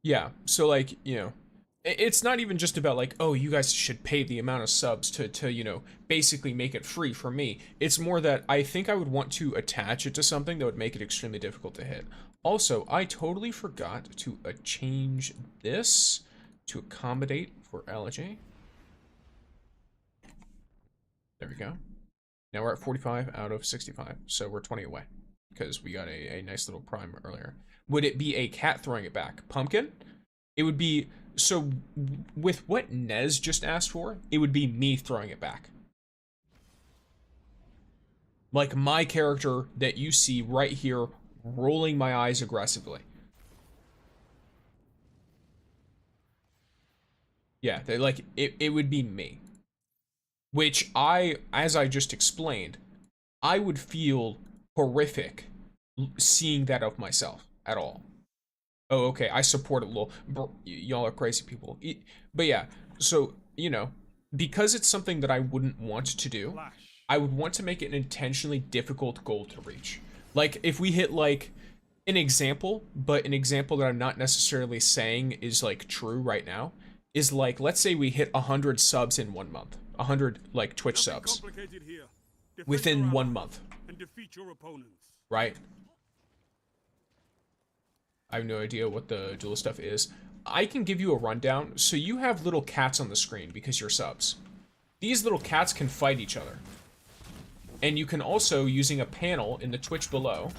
Yeah, so like, you know, it's not even just about like, oh, you guys should pay the amount of subs to you know, basically make it free for me. It's more that I think I would want to attach it to something that would make it extremely difficult to hit. Also, I totally forgot to change this to accommodate for LJ. There we go. Now we're at 45 out of 65, so we're 20 away because we got a nice little prime earlier. Would it be a cat throwing it back? Pumpkin? It would be, so with what Nez just asked for, it would be me throwing it back. Like my character that you see right here, rolling my eyes aggressively. Yeah, like, it would be me. Which as I just explained, I would feel horrific seeing that of myself at all. Oh, okay, I support it, lol. Y'all are crazy people. But yeah, so, you know, because it's something that I wouldn't want to do, I would want to make it an intentionally difficult goal to reach. Like, if we hit, like, an example, but an example that I'm not necessarily saying is, like, true right now, is, like, let's say we hit 100 subs in 1 month. 100, like, Twitch subs. Within 1 month. And defeat your opponents. Right? I have no idea what the dual stuff is. I can give you a rundown. So you have little cats on the screen because you're subs. These little cats can fight each other. And you can also, using a panel in the Twitch below,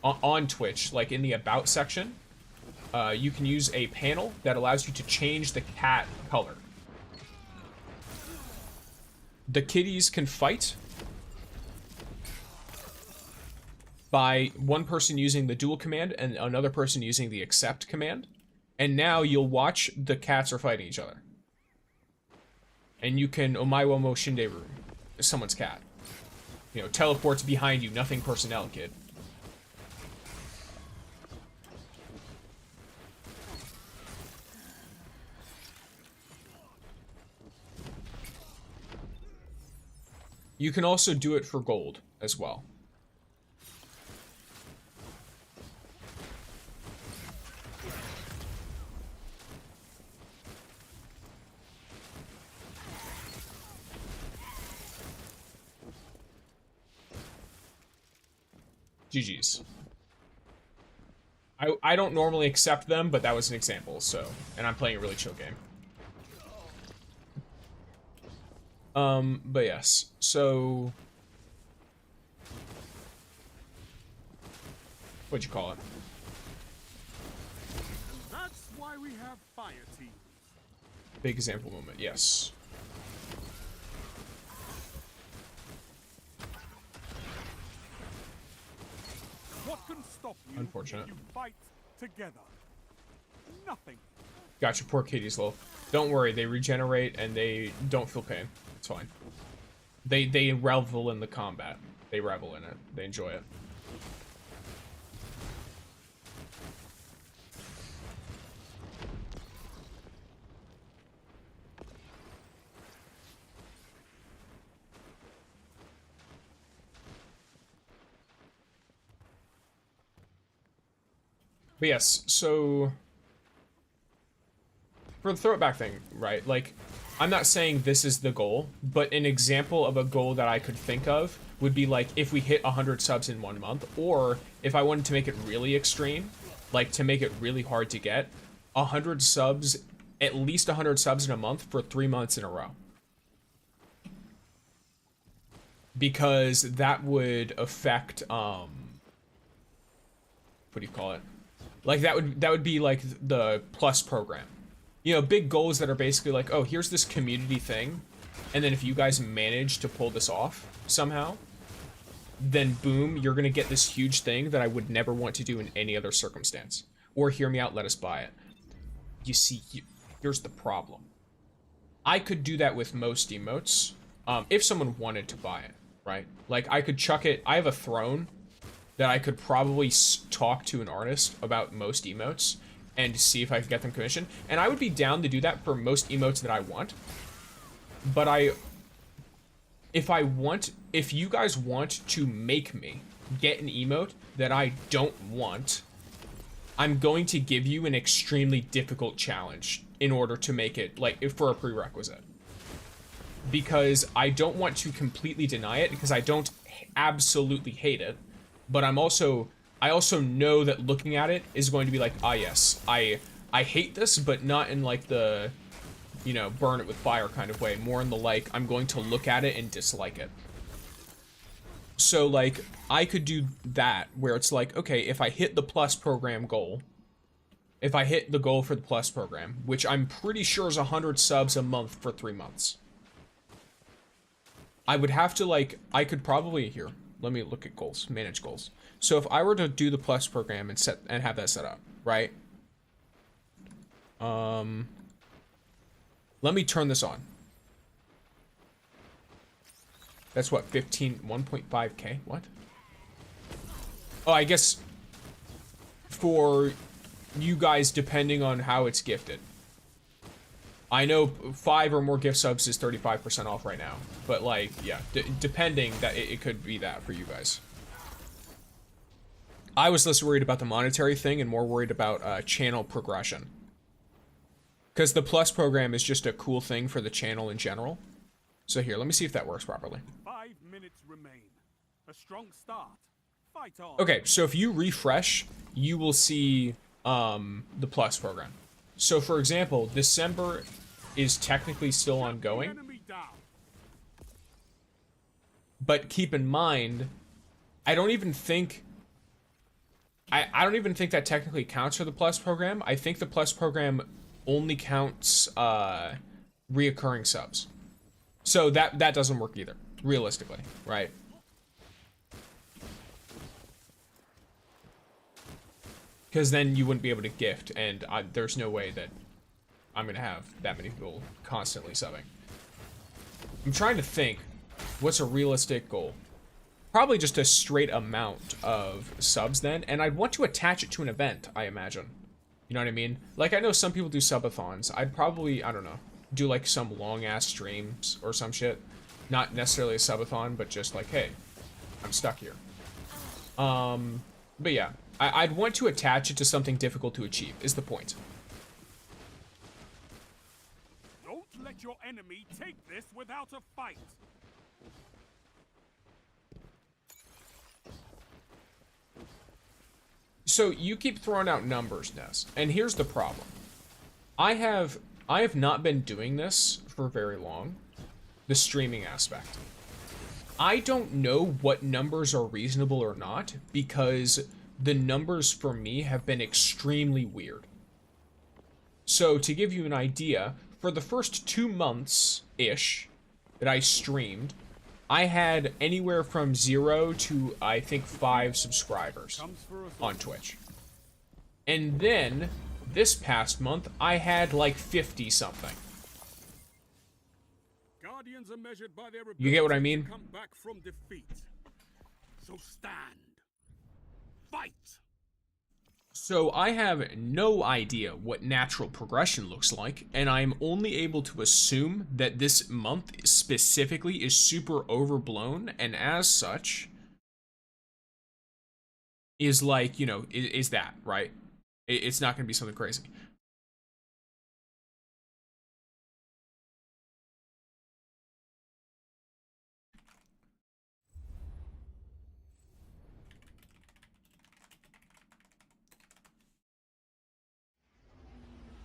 on Twitch, like in the About section, you can use a panel that allows you to change the cat color. The kitties can fight by one person using the dual command and another person using the accept command. And now you'll watch the cats are fighting each other. And you can Omaiwa mo Shinderu, someone's cat. You know, teleports behind you, nothing personnel, kid. You can also do it for gold as well. GG's. I don't normally accept them, but that was an example, so, and I'm playing a really chill game. But yes, so what'd you call it? That's why we have fire teams. Big example moment, yes. What can stop you? Unfortunate. You fight together. nothing. Gotcha, poor kitties, lol. Don't worry, they regenerate and they don't feel pain. It's fine. They revel in the combat. They revel in it. They enjoy it. But yes, so for the throw it back thing, right? Like, I'm not saying this is the goal, but an example of a goal that I could think of would be like if we hit 100 subs in 1 month, or if I wanted to make it really extreme, like to make it really hard to get, 100 subs, at least 100 subs in a month for 3 months in a row. Because that would affect, what do you call it? Like that would be like the plus program. You know, big goals that are basically like, oh, here's this community thing, and then if you guys manage to pull this off somehow, then boom, you're gonna get this huge thing that I would never want to do in any other circumstance. Or hear me out, let us buy it. You see, here's the problem. I could do that with most emotes, if someone wanted to buy it, right? Like, I could chuck it, I have a throne that I could probably talk to an artist about most emotes and see if I could get them commissioned. And I would be down to do that for most emotes that I want. But if you guys want to make me get an emote that I don't want, I'm going to give you an extremely difficult challenge in order to make it, like, for a prerequisite. Because I don't want to completely deny it, because I don't absolutely hate it. But I also know that looking at it is going to be like, ah, yes, I hate this, but not in like the, you know, burn it with fire kind of way. More in the like, I'm going to look at it and dislike it. So like, I could do that where it's like, okay, if I hit the plus program goal, if I hit the goal for the plus program, which I'm pretty sure is 100 subs a month for 3 months, I would have to like, I could probably, here, let me look at goals, manage goals. So if I were to do the plus program and have that set up, right? Let me turn this on. That's what, 1.5K? What? Oh, I guess for you guys, depending on how it's gifted. I know 5 or more gift subs is 35% off right now, but like, yeah, depending, that it could be that for you guys. I was less worried about the monetary thing and more worried about channel progression. Because the plus program is just a cool thing for the channel in general. So here, let me see if that works properly. 5 minutes remain. A strong start. Fight on. Okay, so if you refresh, you will see the plus program. So for example, December is technically still ongoing. But keep in mind, I don't even think that technically counts for the plus program. I think the plus program only counts reoccurring subs. So that doesn't work either, realistically, right? Because then you wouldn't be able to gift, and there's no way that I'm gonna have that many people constantly subbing. I'm trying to think, what's a realistic goal? Probably just a straight amount of subs then, and I'd want to attach it to an event, I imagine. You know what I mean? Like, I know some people do subathons. I'd probably, I don't know, do like some long-ass streams or some shit. Not necessarily a subathon, but just like, hey, I'm stuck here. But yeah, I'd want to attach it to something difficult to achieve, is the point. Don't let your enemy take this without a fight. So you keep throwing out numbers, Ness, and here's the problem. I have not been doing this for very long, the streaming aspect. I don't know what numbers are reasonable or not, because the numbers for me have been extremely weird. So to give you an idea, for the first 2 months-ish that I streamed, I had anywhere from 0 to, I think, 5 subscribers on Twitch. And then, this past month, I had like 50 something. Guardians are measured by their You get what I ability mean? to come back from defeat. So stand. Fight. So I have no idea what natural progression looks like, and I'm only able to assume that this month specifically is super overblown, and as such, is like, you know, is that, right? It's not going to be something crazy.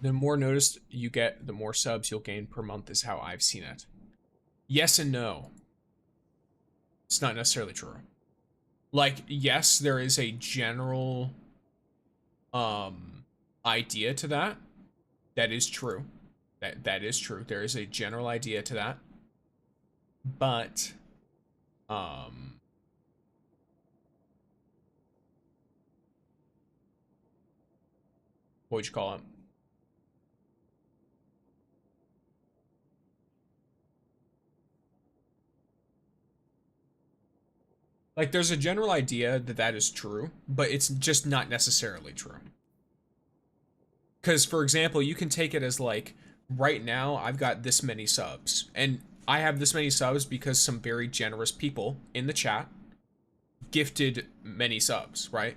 The more noticed you get, the more subs you'll gain per month is how I've seen it. Yes and no. It's not necessarily true. Like, yes, there is a general idea to that. That is true. That is true. There is a general idea to that. But what would you call it? Like, there's a general idea that that is true, but it's just not necessarily true. Because, for example, you can take it as, like, right now, I've got this many subs. And I have this many subs because some very generous people in the chat gifted many subs, right?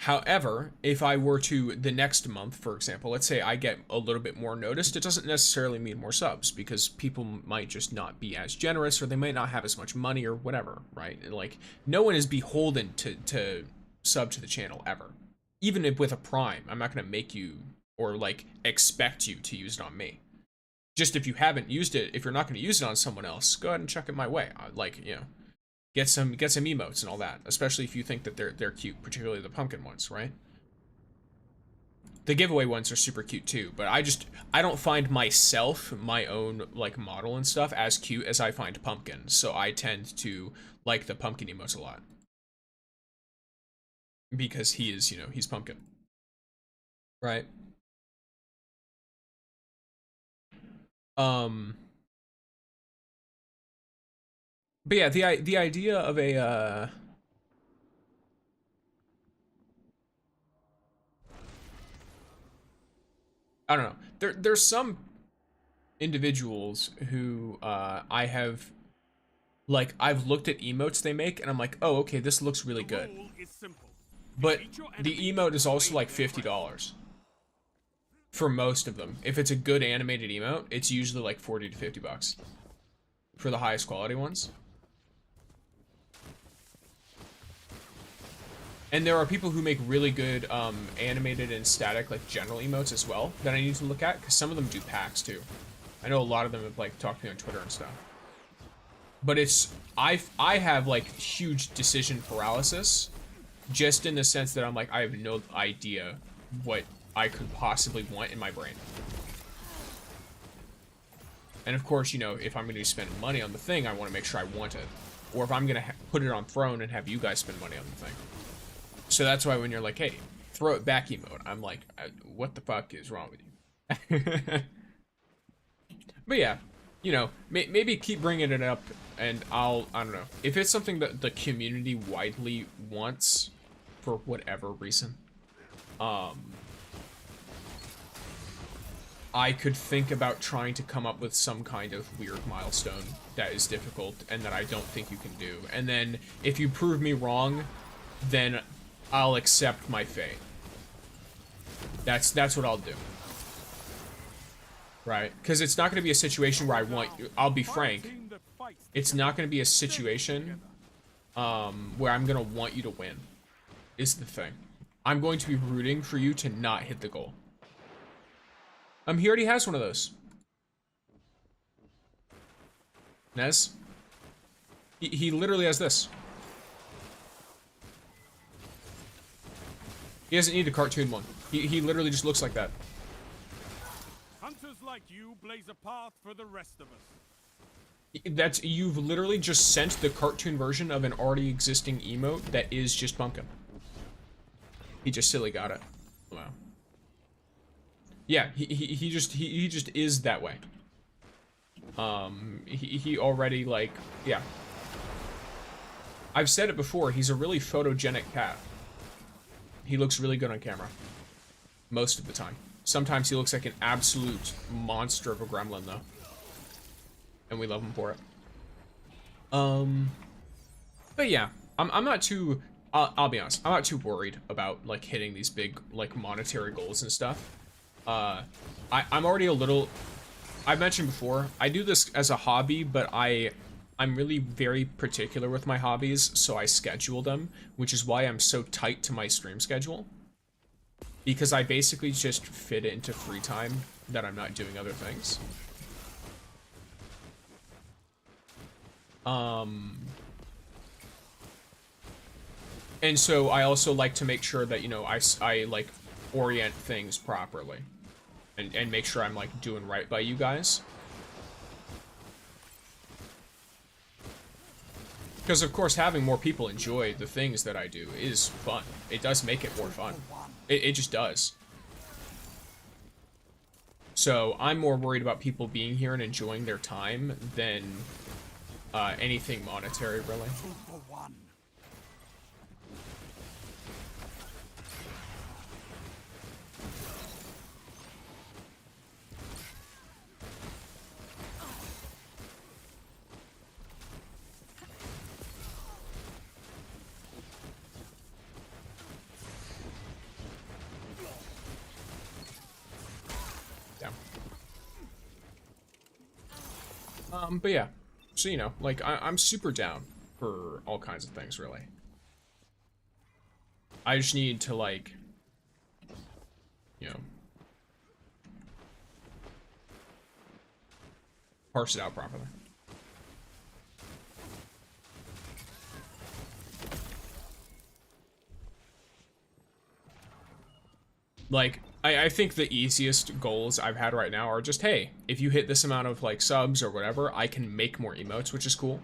However, if I were to, the next month, for example, let's say I get a little bit more noticed, it doesn't necessarily mean more subs, because people might just not be as generous, or they might not have as much money, or whatever, right? And like, no one is beholden to sub to the channel, ever. Even if with a Prime, I'm not going to make you, or like, expect you to use it on me. Just if you haven't used it, if you're not going to use it on someone else, go ahead and chuck it my way. Like, you know. Get some emotes and all that, especially if you think that they're cute, particularly the pumpkin ones, right? The giveaway ones are super cute too, but I don't find myself, my own like model and stuff, as cute as I find pumpkin, so I tend to like the pumpkin emotes a lot. Because he is, you know, he's pumpkin. Right? But yeah, the idea of a I don't know. There's some individuals who I have, like, I've looked at emotes they make and I'm like, oh, okay, this looks really good. But the emote is also like $50 for most of them. If it's a good animated emote, it's usually like 40 to 50 bucks for the highest quality ones. And there are people who make really good animated and static, like, general emotes as well that I need to look at, because some of them do packs too. I know a lot of them have, like, talked to me on Twitter and stuff. But it's, I have, like, huge decision paralysis, just in the sense that I'm like, I have no idea what I could possibly want in my brain. And of course, you know, if I'm going to be spending money on the thing, I want to make sure I want it. Or if I'm going to put it on Throne and have you guys spend money on the thing. So that's why when you're like, hey, throw it back emote, I'm like, what the fuck is wrong with you? But yeah, you know, maybe keep bringing it up, and I don't know. If it's something that the community widely wants, for whatever reason, I could think about trying to come up with some kind of weird milestone that is difficult and that I don't think you can do. And then, if you prove me wrong, then I'll accept my fate. That's what I'll do. Right? Because it's not going to be a situation where I want you. I'll be frank. It's not going to be a situation where I'm going to want you to win. Is the thing. I'm going to be rooting for you to not hit the goal. He already has one of those. Nez? He literally has this. He doesn't need a cartoon one. He literally just looks like that. Hunters like you blaze a path for the rest of us. That's, you've literally just sent the cartoon version of an already existing emote that is just Pumpkin. He just silly got it. Wow. Yeah, he just is that way. He already, like, yeah. I've said it before, he's a really photogenic cat. He looks really good on camera. Most of the time. Sometimes he looks like an absolute monster of a gremlin, though. And we love him for it. But yeah, I'm not too, I'll be honest, I'm not too worried about, like, hitting these big, like, monetary goals and stuff. I'm already a little, I mentioned before, I do this as a hobby, but I'm really very particular with my hobbies, so I schedule them, which is why I'm so tight to my stream schedule. Because I basically just fit it into free time that I'm not doing other things. And so I also like to make sure that, you know, I like orient things properly and make sure I'm like doing right by you guys. Because of course having more people enjoy the things that I do is fun. It does make it more fun. It just does. So I'm more worried about people being here and enjoying their time than anything monetary, really. But yeah, so, you know, like, I'm super down for all kinds of things, really. I just need to, like, you know, parse it out properly. Like, I think the easiest goals I've had right now are just, hey, if you hit this amount of, like, subs or whatever, I can make more emotes, which is cool.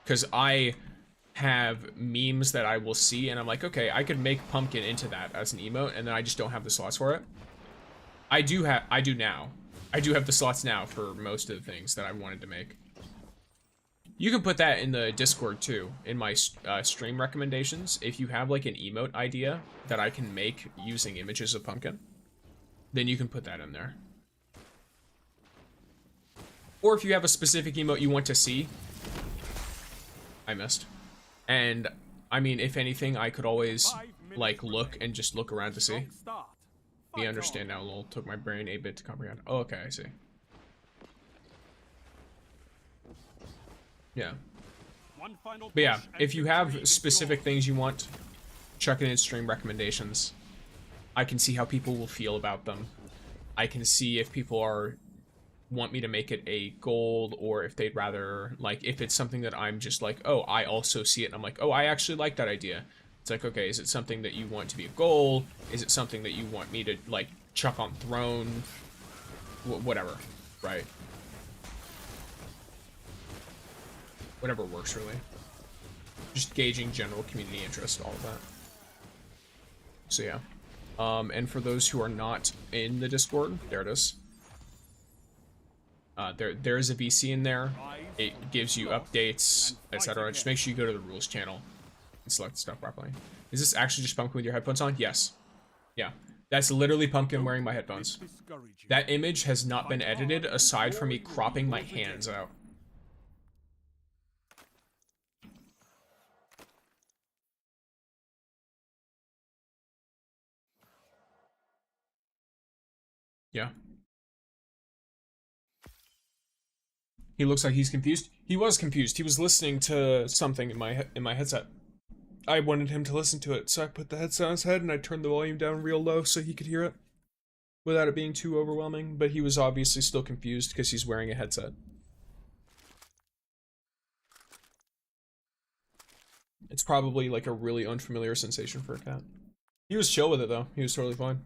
Because I have memes that I will see, and I'm like, okay, I could make Pumpkin into that as an emote, and then I just don't have the slots for it. I do now. I do have the slots now for most of the things that I wanted to make. You can put that in the Discord, too, in my stream recommendations. If you have, like, an emote idea that I can make using images of Pumpkin, then you can put that in there. Or if you have a specific emote you want to see, I missed. And, I mean, if anything, I could always, like, look and just look around to see. Me understand now, lol. Took my brain a bit to comprehend. Oh, okay, I see. Yeah. But yeah, if you have specific things you want, chuck it in stream recommendations. I can see how people will feel about them. I can see if people want me to make it a goal, or if they'd rather, like, if it's something that I'm just like, oh, I also see it, and I'm like, oh, I actually like that idea. It's like, okay, is it something that you want to be a goal? Is it something that you want me to, like, chuck on Throne? Whatever, right? Whatever works, really. Just gauging general community interest, all of that. So, yeah. And for those who are not in the Discord, there it is. There is a VC in there. It gives you updates, etc. Just make sure you go to the rules channel and select the stuff properly. Is this actually just Pumpkin with your headphones on? Yes. Yeah. That's literally Pumpkin wearing my headphones. That image has not been edited aside from me cropping my hands out. Yeah. He looks like he's confused. He was confused. He was listening to something in my headset. I wanted him to listen to it, so I put the headset on his head and I turned the volume down real low so he could hear it without it being too overwhelming, but he was obviously still confused because he's wearing a headset. It's probably like a really unfamiliar sensation for a cat. He was chill with it though. He was totally fine.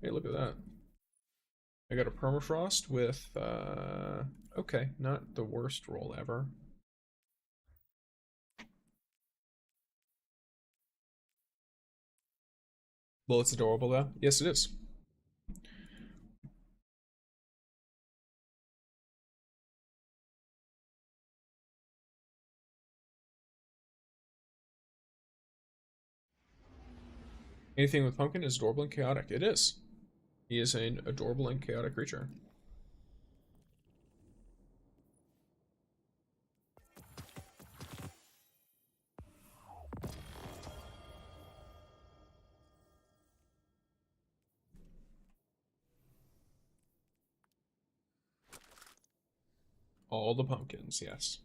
Hey, look at that. I got a permafrost with, okay, not the worst roll ever. Well, it's adorable though. Yes, it is. Anything with Pumpkin is adorable and chaotic. It is. He is an adorable and chaotic creature. All the pumpkins, yes.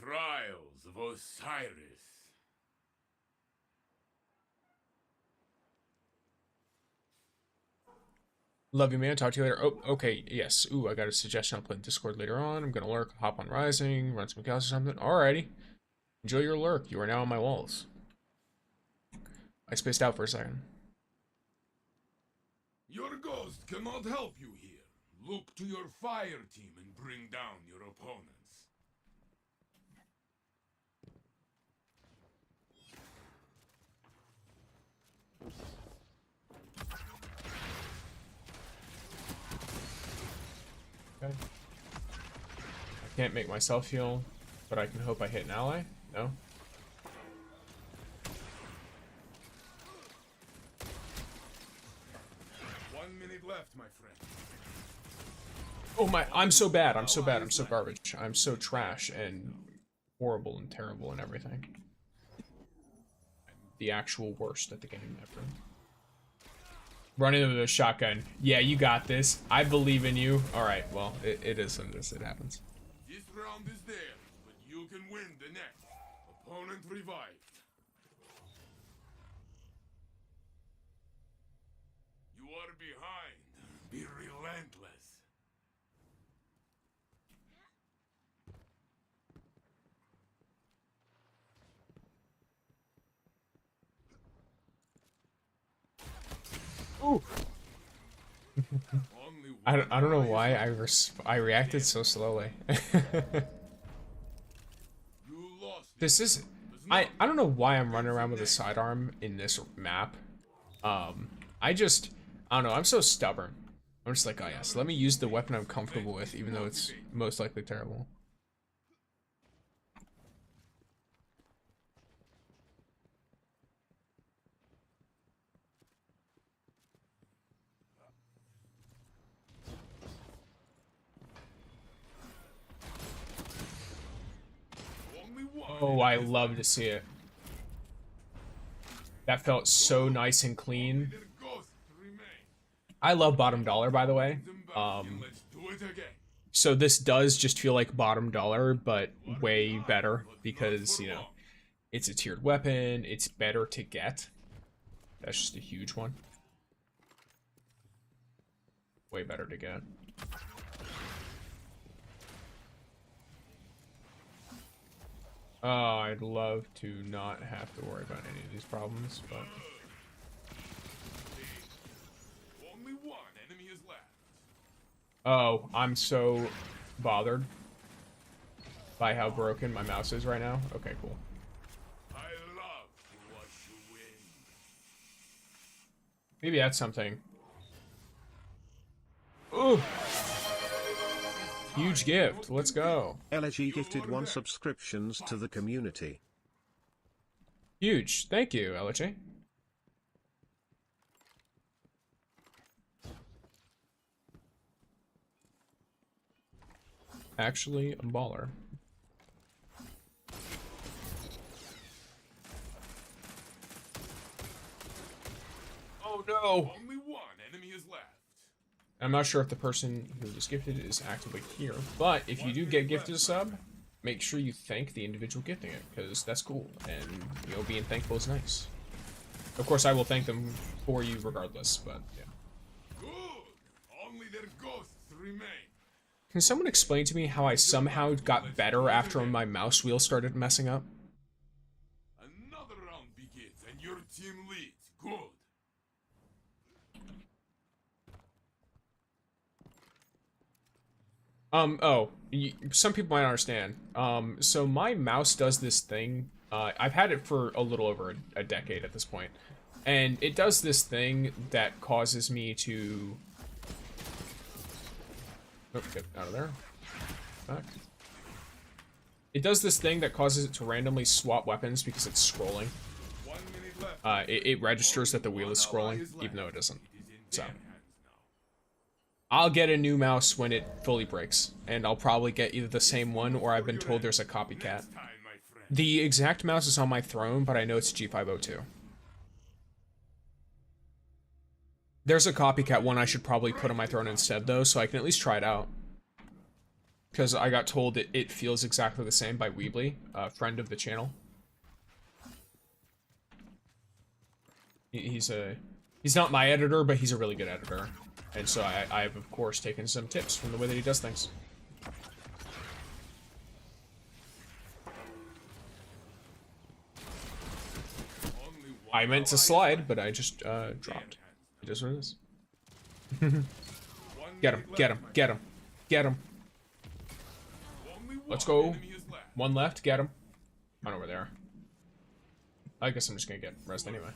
Trials of Osiris. Love you, man. Talk to you later. Oh, okay. Yes. Ooh, I got a suggestion. I'll put in Discord later on. I'm gonna lurk, hop on Rising, run some cows or something. Alrighty. Enjoy your lurk. You are now on my walls. I spaced out for a second. Your ghost cannot help you here. Look to your fire team and bring down your opponents. Okay. I can't make myself heal, but I can hope I hit an ally. No? Left, my friend. Oh my, I'm so bad. I'm so bad. I'm so garbage. I'm so trash and horrible and terrible and everything. I'm the actual worst at the game ever. Running into the shotgun. Yeah, you got this. I believe in you. Alright, well, it is what it is. It happens. This round is theirs, but you can win the next. Opponent revived. You are behind. Be relentless. Ooh. I don't know why I reacted so slowly. This is I don't know why I'm running around with a sidearm in this map. I don't know, I'm so stubborn. I'm just like, oh yes, let me use the weapon I'm comfortable with, even though it's most likely terrible. Oh, I love to see it. That felt so nice and clean. I love bottom dollar, by the way. So this does just feel like bottom dollar, but way better because, you know, It's a tiered weapon. It's better to get. That's just a huge one. Way better to get. Oh, I'd love to not have to worry about any of these problems, but... Only one enemy is left. Oh, I'm so bothered by how broken my mouse is right now. Okay, cool. I love to watch you win. Maybe that's something. Ooh! Huge gift. Let's go. LG gifted 1 subscriptions to the community. Huge. Thank you, LG. Actually, a baller. Oh no! Only one enemy is left. I'm not sure if the person who was gifted is actively here, but if you do get gifted a sub, make sure you thank the individual gifting it, because that's cool, and, you know, being thankful is nice. Of course, I will thank them for you regardless, but, yeah. Good. Only their ghosts remain. Can someone explain to me how I somehow got better after my mouse wheel started messing up? Another round begins, and your team leads. Good. Some people might understand. So my mouse does this thing. I've had it for a little over a decade at this point. And it does this thing that causes me to... Oh, get out of there. Back. It does this thing that causes it to randomly swap weapons because it's scrolling. 1 minute left. It registers that the wheel is scrolling, even though it isn't. So... I'll get a new mouse when it fully breaks, and I'll probably get either the same one or I've been told there's a copycat. The exact mouse is on my throne, but I know it's G502. There's a copycat one I should probably put on my throne instead, though, so I can at least try it out. Because I got told it feels exactly the same by Weebly, a friend of the channel. He's not my editor, but he's a really good editor. And so I have, of course, taken some tips from the way that he does things. I meant to slide, but I just dropped. It is what it is. Get him, get him, get him, get him. Let's go. One left, get him. I don't know where they are. I guess I'm just gonna get rest anyway.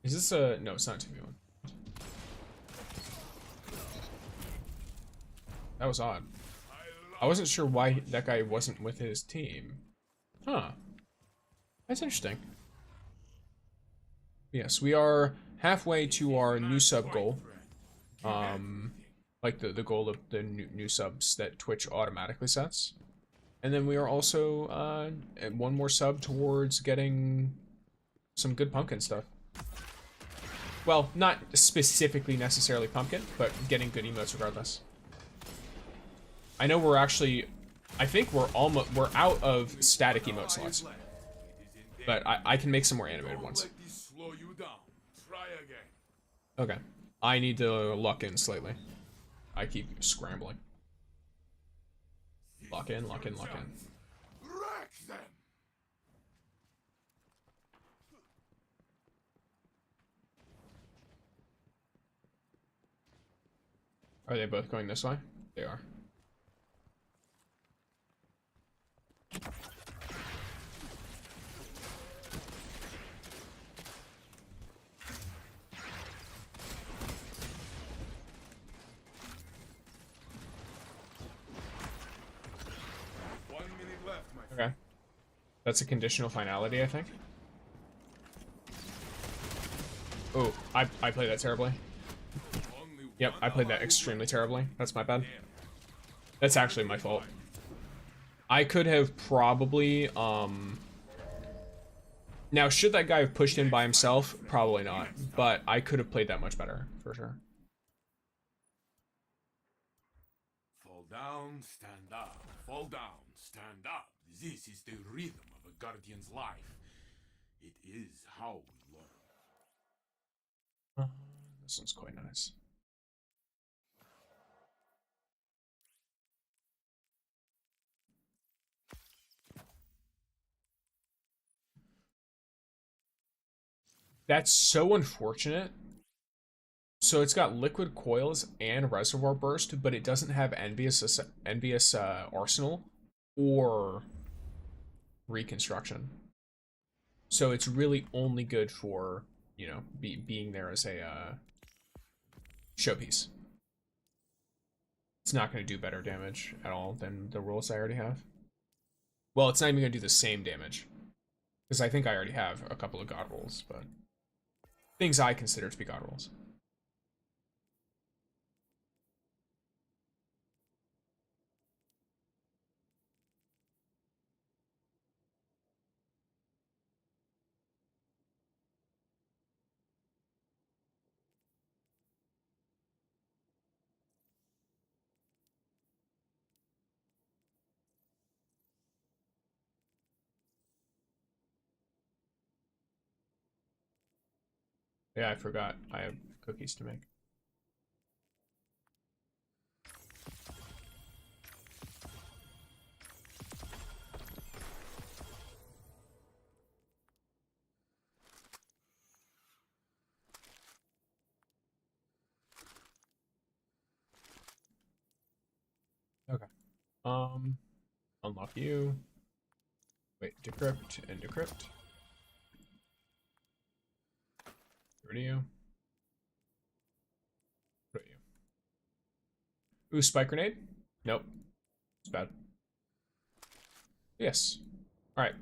Is this a... No, it's not a 2v1. That was odd. I wasn't sure why that guy wasn't with his team. Huh. That's interesting. Yes, we are halfway to our new sub goal. Like the goal of the new subs that Twitch automatically sets. And then we are also at 1 more sub towards getting some good pumpkin stuff. Well, not specifically necessarily pumpkin, but getting good emotes regardless. I know we're actually, I think we're out of static emote slots. But I can make some more animated ones. Okay. I need to lock in slightly. I keep scrambling. Lock in, lock in, lock in. Are they both going this way? They are. Okay. That's a conditional finality, I think. Oh, I played that terribly. Yep, I played that extremely terribly. That's my bad. That's actually my fault. I could have probably, now, should that guy have pushed in by himself? Probably not. But I could have played that much better, for sure. Fall down, stand up. Fall down, stand up. This is the rhythm of a guardian's life. It is how we learn. This one's quite nice. That's so unfortunate. So it's got liquid coils and reservoir burst, but it doesn't have envious arsenal or reconstruction. So it's really only good for, you know, being there as a showpiece. It's not going to do better damage at all than the rules I already have. Well, it's not even going to do the same damage, because I think I already have a couple of god rolls, but things I consider to be god rolls. Yeah, I forgot. I have cookies to make. Okay. Unlock you. Wait, decrypt and decrypt. Get rid of you. Put you. Ooh, spike grenade? Nope. It's bad. Yes. Alright.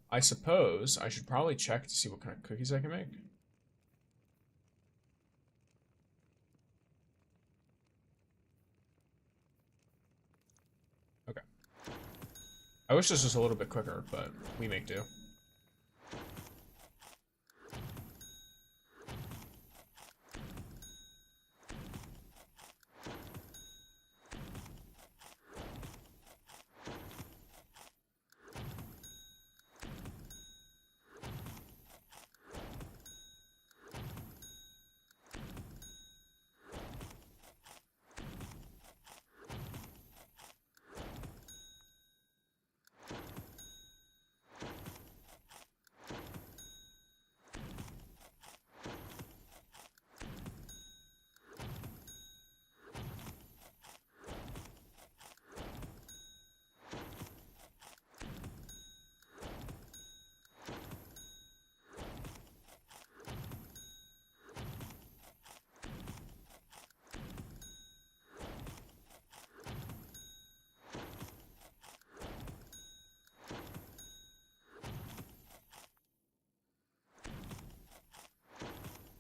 I suppose I should probably check to see what kind of cookies I can make. Okay. I wish this was a little bit quicker, but we make do.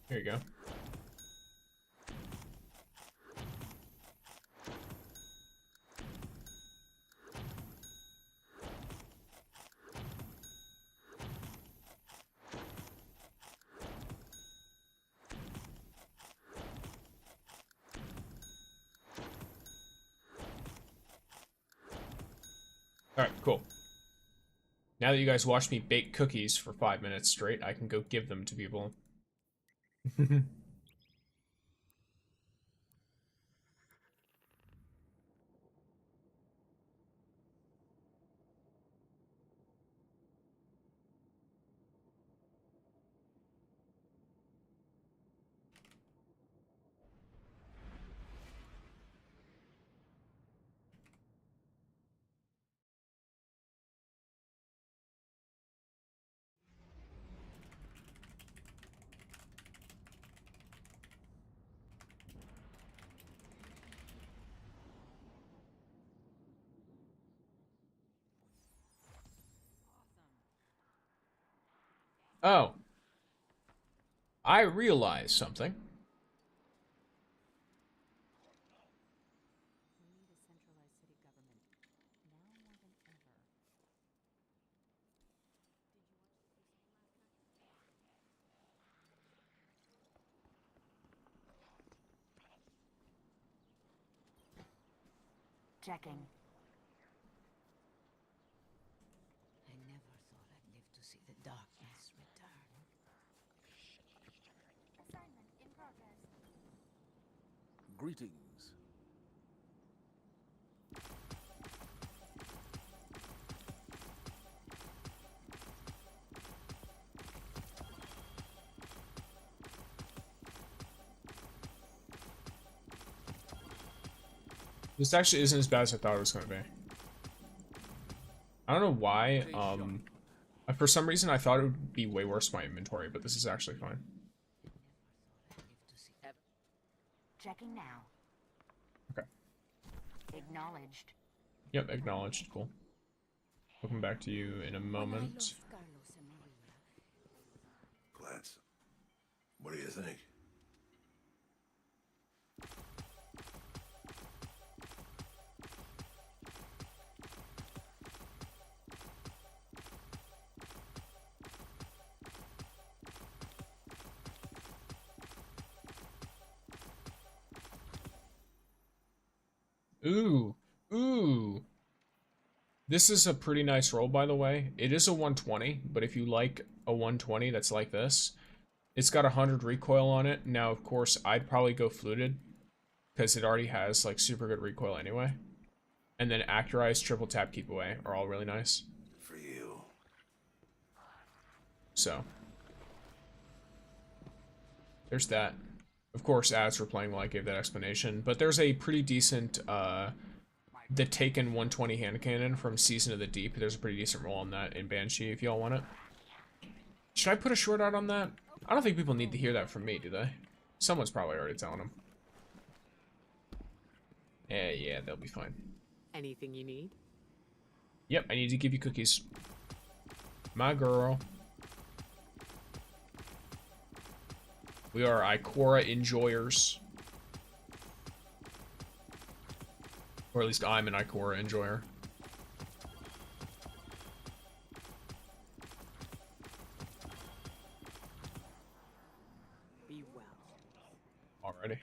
Here you go. Alright, cool. Now that you guys watched me bake cookies for 5 minutes straight, I can go give them to people. Oh. I realized something. We need a centralized city government now more than ever. Checking. Greetings. This actually isn't as bad as I thought it was going to be. I don't know why. For some reason, I thought it would be way worse my inventory, but this is actually fine. Checking now. Okay. Acknowledged. Yep, acknowledged. Cool. We'll come back to you in a moment. Glance. What do you think? Ooh. Ooh. This is a pretty nice roll, by the way. It is a 120, but if you like a 120 that's like this, it's got 100 recoil on it. Now, of course, I'd probably go fluted because it already has like super good recoil anyway. And then Actorize, triple tap, keep away are all really nice. For you. So there's that. Of course, as for playing while I gave that explanation, but there's a pretty decent the Taken 120 hand cannon from Season of the Deep. There's a pretty decent roll on that in Banshee if y'all want it. Should I put a short out on that? I don't think people need to hear that from me, do they? Someone's probably already telling them. Yeah, they'll be fine. Anything you need? Yep, I need to give you cookies. My girl. We are Ikora enjoyers. Or at least I'm an Ikora enjoyer. Be well. Alrighty.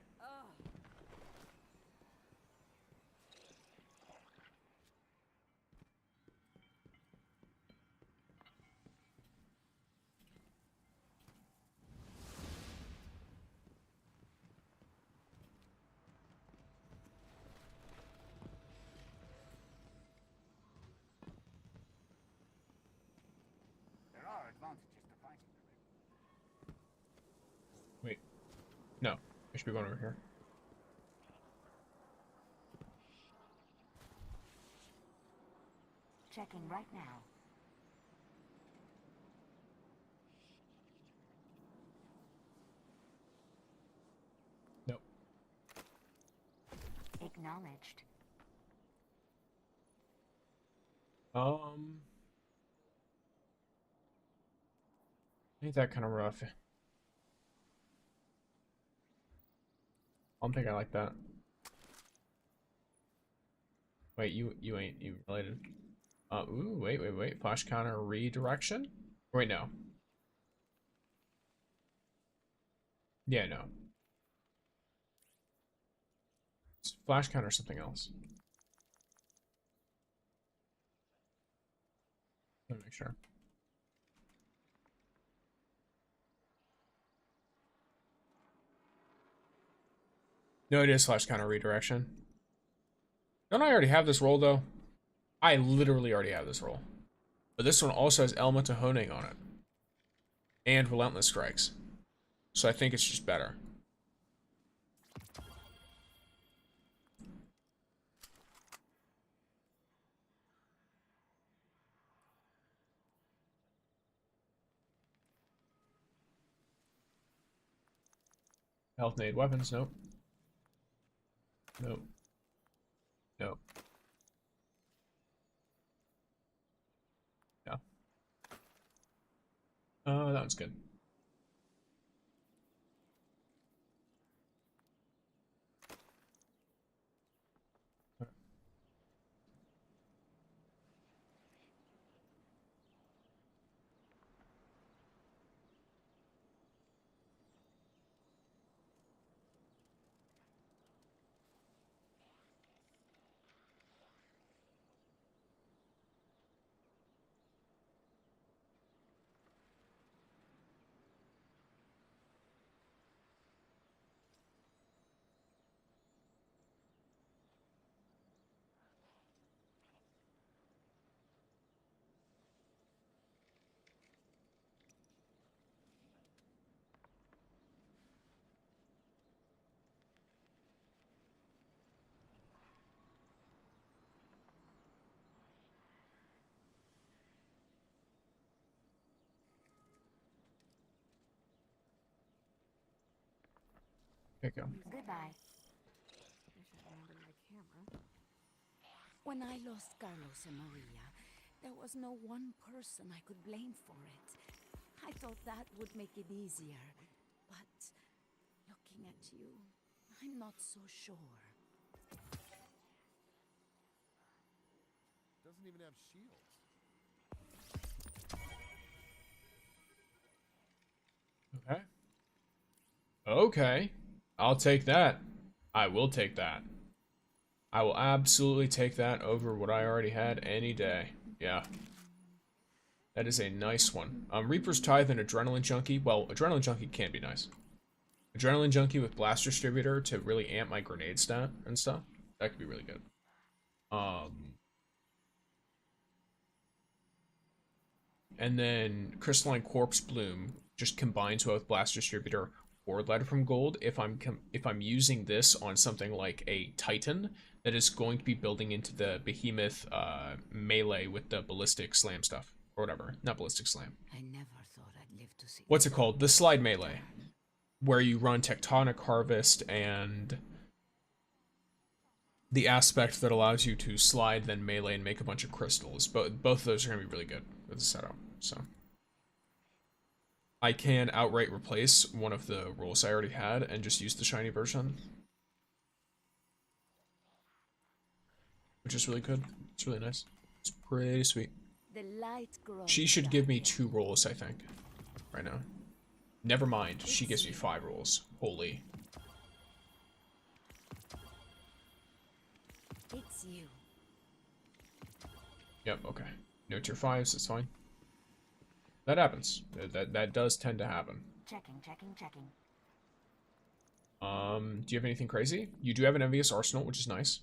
Wait. No. I should be going over here. Checking right now. Nope. Acknowledged. Ain't that kind of rough. I don't think I like that. Wait, you ain't you related. Ooh, wait. Flash counter redirection? Wait, no. Yeah, no. It's flash counter or something else. Let me make sure. No, it is flash counter redirection. Don't I already have this roll, though? I literally already have this roll. But this one also has Element of Honing on it. And Relentless Strikes. So I think it's just better. Health Nade weapons, nope. Nope. Nope. Yeah. That one's good. Okay, go. Goodbye. When I lost Carlos and Maria, there was no one person I could blame for it. I thought that would make it easier. But looking at you, I'm not so sure. Doesn't even have shields. Okay. Okay. I'll take that. I will take that. I will absolutely take that over what I already had any day. Yeah. That is a nice one. Reaper's Tithe and Adrenaline Junkie. Well, Adrenaline Junkie can be nice. Adrenaline Junkie with Blast Distributor to really amp my grenade stat and stuff. That could be really good. And then Crystalline Corpse Bloom just combines with Blast Distributor or Letter from Gold. If I'm using this on something like a Titan that is going to be building into the Behemoth melee with the Ballistic Slam stuff or whatever, not Ballistic Slam. I never thought I'd live to see. What's it called? The slide melee, where you run Tectonic Harvest and the aspect that allows you to slide, then melee, and make a bunch of crystals. Both of those are going to be really good with the setup. So I can outright replace one of the roles I already had and just use the shiny version, which is really good. It's really nice. It's pretty sweet. The light grows She should give me 2 rolls, I think, right now. Never mind, she gives me 5 rolls. Holy. It's you. Yep, okay. No tier 5s, that's fine. That happens. That does tend to happen. Checking. Do you have anything crazy? You do have an Envious Arsenal, which is nice.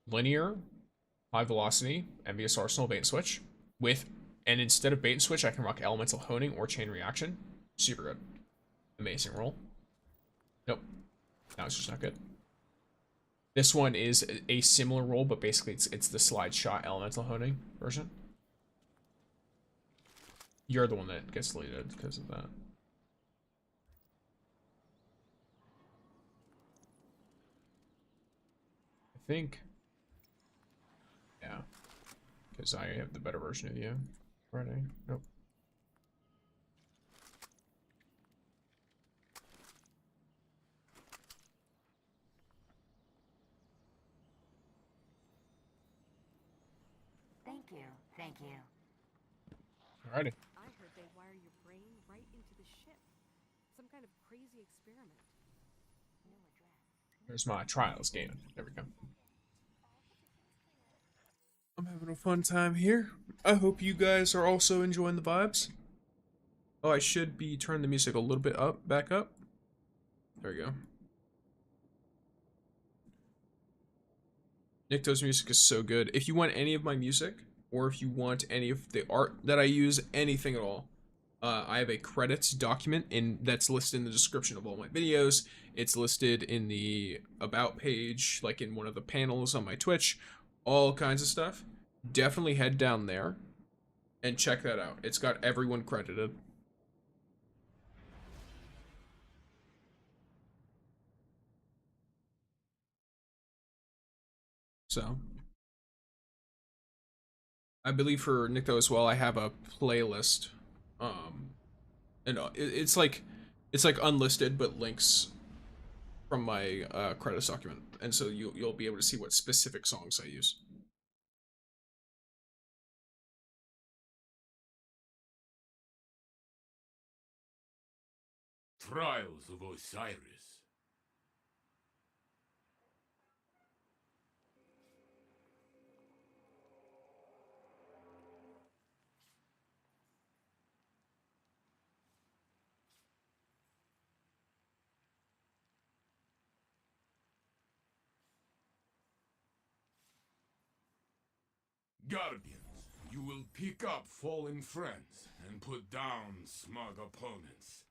Linear, high velocity, Envious Arsenal, bait and switch. And instead of bait and switch, I can rock Elemental Honing or Chain Reaction. Super good. Amazing roll. Nope. That was just not good. This one is a similar roll, but basically it's the slide shot Elemental Honing version. You're the one that gets deleted because of that. I think. Yeah. Because I have the better version of you. Already. Nope. Thank you. Alrighty. I heard they wire your brain right into the ship. Some kind of crazy experiment. There's my trials game. There we go. I'm having a fun time here. I hope you guys are also enjoying the vibes. Oh, I should be turning the music a little bit back up. There we go. Nikto's music is so good. If you want any of my music, or if you want any of the art that I use, anything at all, I have a credits document that's listed in the description of all my videos. It's listed in the about page, like in one of the panels on my Twitch, all kinds of stuff. Definitely head down there and check that out. It's got everyone credited. So, I believe for Nikto as well, I have a playlist. And it's like unlisted, but links from my credits document, and so you'll be able to see what specific songs I use. Trials of Osiris. Guardians, you will pick up fallen friends and put down smug opponents.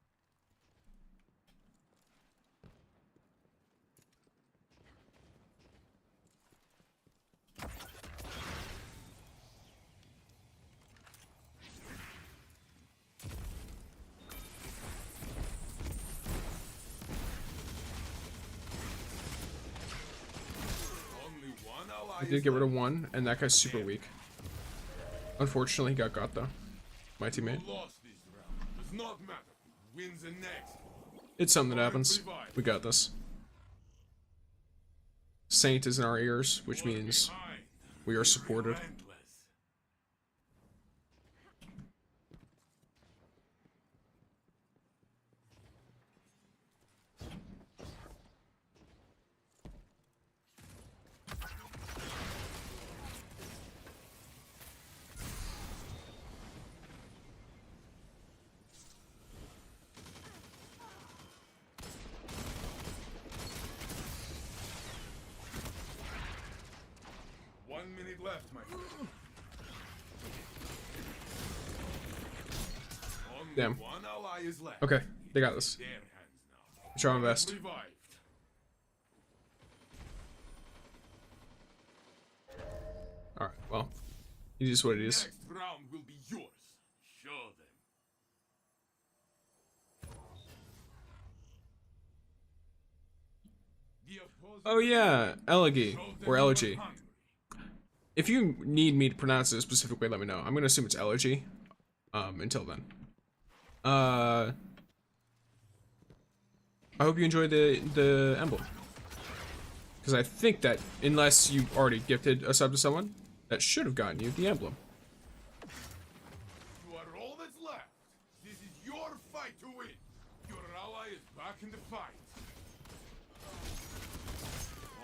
I did get rid of one, and that guy's super weak. Unfortunately, he got though. My teammate. Lost this round. Does not matter. Wins the next. It's something that happens. We got this. Saint is in our ears, which means we are supported. Left, my friend. Damn. One ally is left. Okay, they got this. Try my best. Alright, well. It is what it is. Next round will be yours. Show them. Oh yeah, Elegy. Or Elegy. If you need me to pronounce it a specific way, let me know. I'm gonna assume it's Elegy. Until then. I hope you enjoyed the emblem. Because I think that, unless you already gifted a sub to someone, that should have gotten you the emblem. You are all that's left. This is your fight to win. Your ally is back in the fight.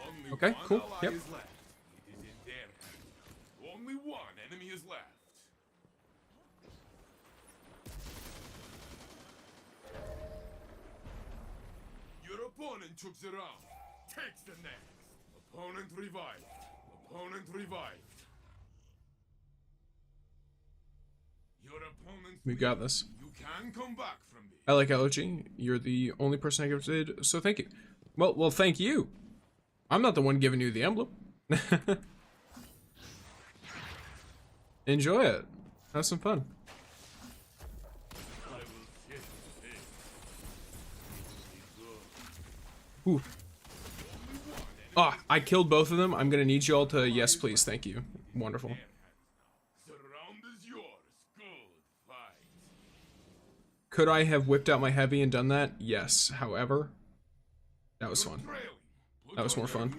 Only Okay, one cool. ally Yep. is left. It is in their hands. Only one enemy is left. Your opponent took the round. Takes the next. Opponent revived. Opponent revived. Your opponent. We got this. You can come back from this. I like Elegy. You're the only person I gifted, so thank you. Well, thank you. I'm not the one giving you the emblem. Enjoy it. Have some fun. Ooh. Ah, I killed both of them. I'm gonna need you all to yes, please. Thank you. Wonderful. Could I have whipped out my heavy and done that? Yes. However, that was fun. That was more fun.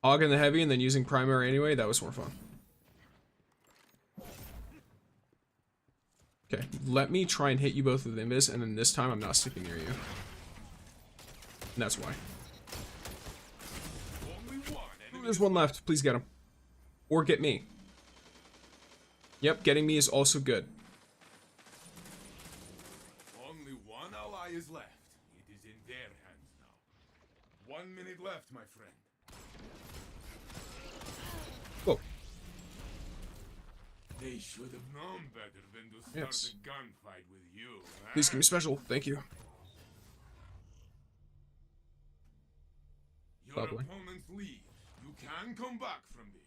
Hogging the heavy and then using primary anyway, that was more fun. Okay, let me try and hit you both with invis, and then this time I'm not sticking near you. And that's why. Ooh, there's one left. Please get him. Or get me. Yep, getting me is also good. Only one ally is left. It is in their hands now. 1 minute left, my friend. Whoa. They should have known better than to start a gunfight with you. Huh? Please give me special. Thank you. Your opponents leave. You can come back from this.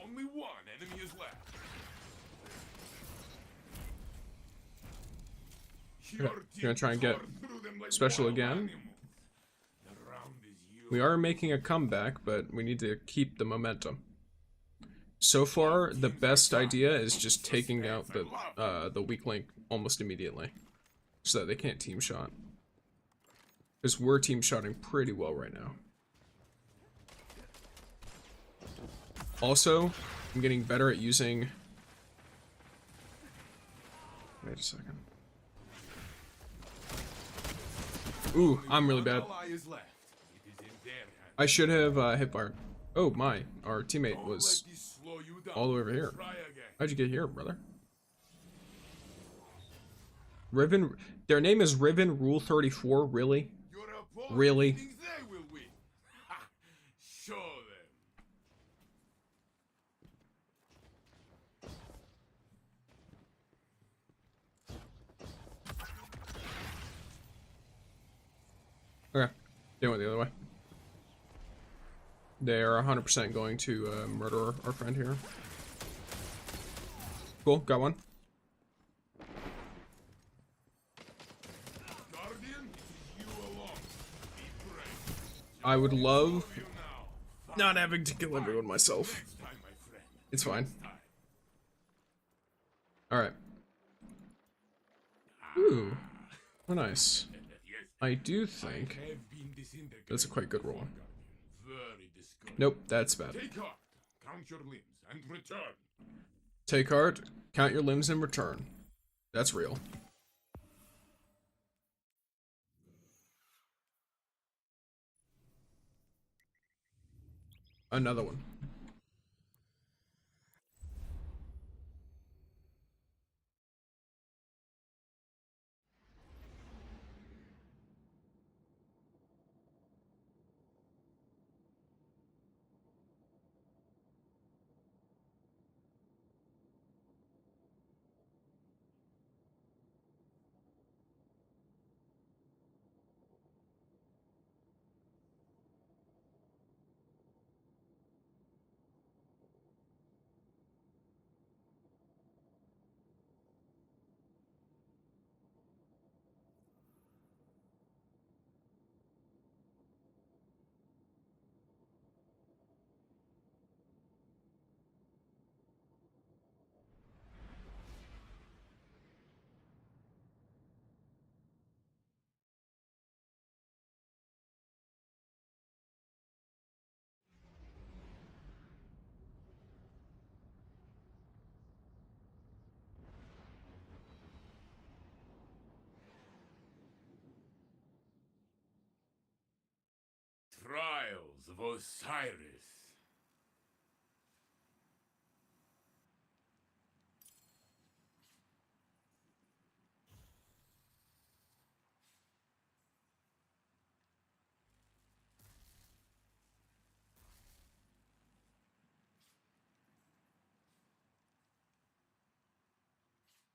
Only one enemy is left. Okay, you're gonna try and get special again. We are making a comeback, but we need to keep the momentum. So far, the best idea is just taking out the weak link almost immediately, so that they can't team shot. Because we're team shotting pretty well right now. Also, I'm getting better at using... Wait a second. Ooh, I'm really bad. I should have hit fire. Oh my, our teammate was all the way over here. How'd you get here, brother? Riven, their name is Riven Rule 34, really? Really? Show them. Okay. They went the other way. They are 100% going to murder our friend here. Cool, got one. Guardian, you alone. Be brave. I would love not having to kill everyone myself. Next time, my friend. It's fine. Next time. Alright. Ooh. Oh, nice. I do think that's a quite good roll. Very discouraging. Nope, that's bad. Take heart, count your limbs, and return. Take heart, count your limbs, and return. That's real. Another one. Trials of Osiris.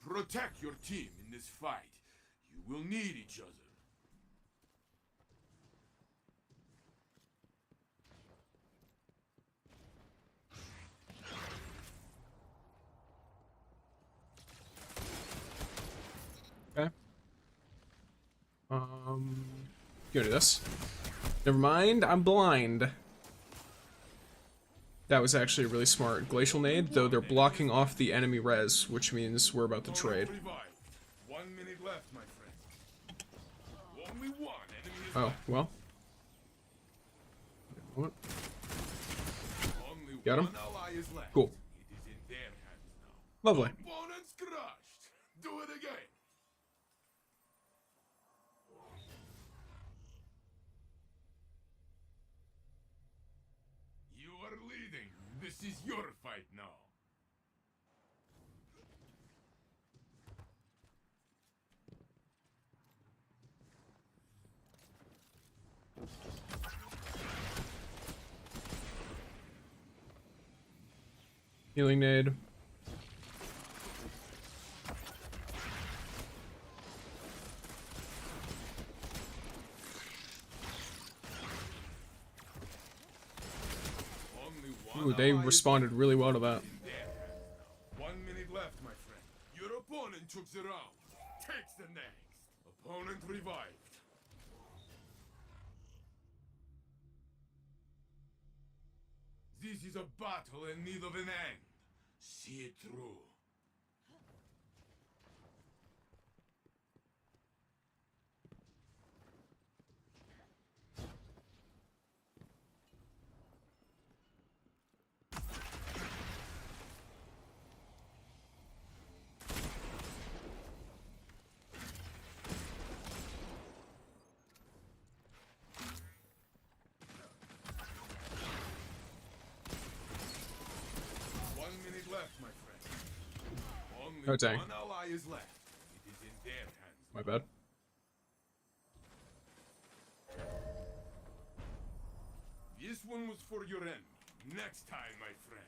Protect your team in this fight. You will need each other. Okay. Go to this. Never mind, I'm blind. That was actually a really smart glacial nade, though they're blocking off the enemy res, which means we're about to trade. 1 minute left, my friend. Only one enemy is Oh, left. well. What? Only Got him? one ally is left. Cool. It is in their hands now. Lovely. Opponents crushed. Do it again. You are leading. This is your fight now. Healing nade. Ooh, they responded really well to that. 1 minute left, my friend. Your opponent took the round. Takes the next. Opponent revived. This is a battle in need of an end. See it through. Oh, dang. One ally is left. It is in their hands. My bad. This one was for your enemy. Next time, my friend.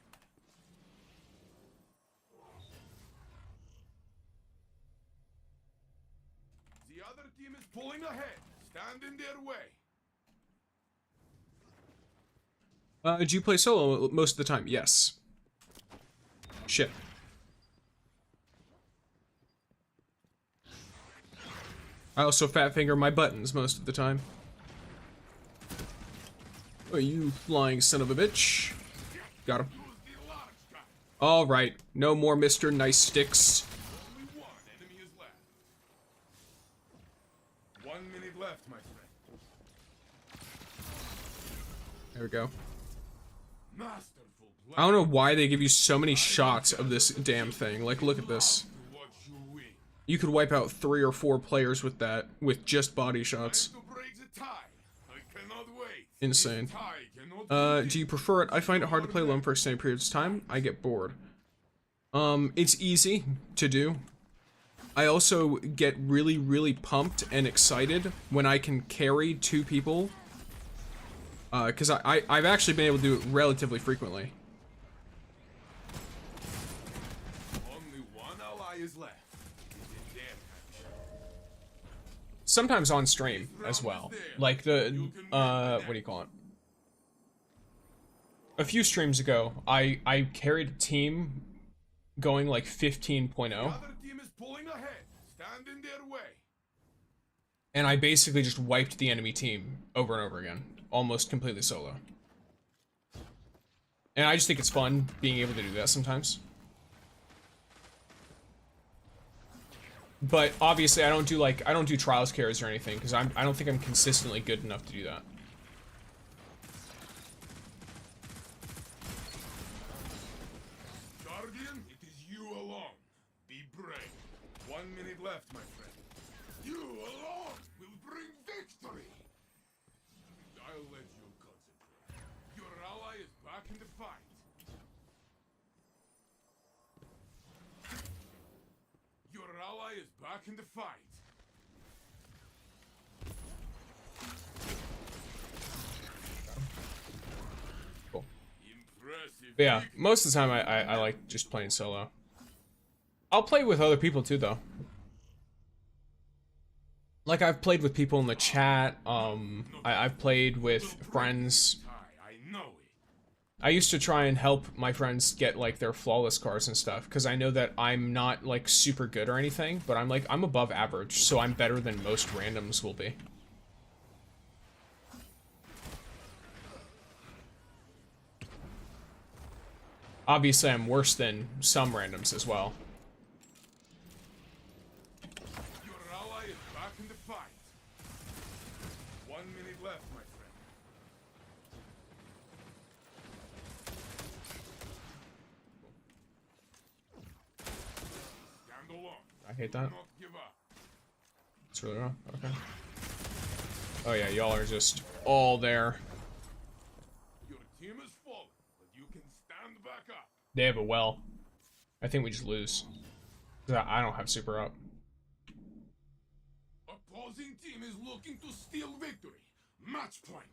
The other team is pulling ahead. Stand in their way. Do you play solo most of the time? Yes. Shit. I also fat finger my buttons most of the time. Oh, you flying son of a bitch. Got him. Alright, no more Mr. Nice Sticks. Only one enemy is left. 1 minute left, my friend. There we go. Masterful plan. I don't know why they give you so many shots of this damn thing. Like, look at this. Watch you win. You could wipe out 3 or 4 players with that, with just body shots. Time to break the tie. I cannot wait. Insane. This tie cannot be Do you prefer it? I find it hard to play alone for extended periods of time. I get bored. It's easy to do. I also get really, really pumped and excited when I can carry 2 people. Because I've actually been able to do it relatively frequently. Only one ally is left. It is in their hands. Sometimes on stream as well. Like the, what do you call it? A few streams ago, I carried a team going like 15.0. The other team is pulling ahead. Stand in their way. And I basically just wiped the enemy team over and over again. Almost completely solo. And I just think it's fun being able to do that sometimes. But obviously I don't do trials carries or anything because I don't think I'm consistently good enough to do that. Guardian, it is you alone. Be brave. 1 minute left, my friend. You alone will bring victory. I'll let you concentrate. Your ally is back in the fight. Your ally is back in the fight. Cool. Impressive. But yeah, most of the time I like just playing solo. I'll play with other people too though. Like I've played with people in the chat, I've played with friends. I know it. I used to try and help my friends get like their flawless cars and stuff because I know that I'm not like super good or anything, but I'm above average, so I'm better than most randoms will be. Obviously, I'm worse than some randoms as well. Your ally is back in the fight. 1 minute left, my friend. Stand alone. I hate that. Do not give up. It's really wrong. Okay. Oh yeah, y'all are just all there. Your team is fallen, but you can stand back up. They have a well. I think we just lose. 'Cause I don't have super up. Opposing team is looking to steal victory. Match point.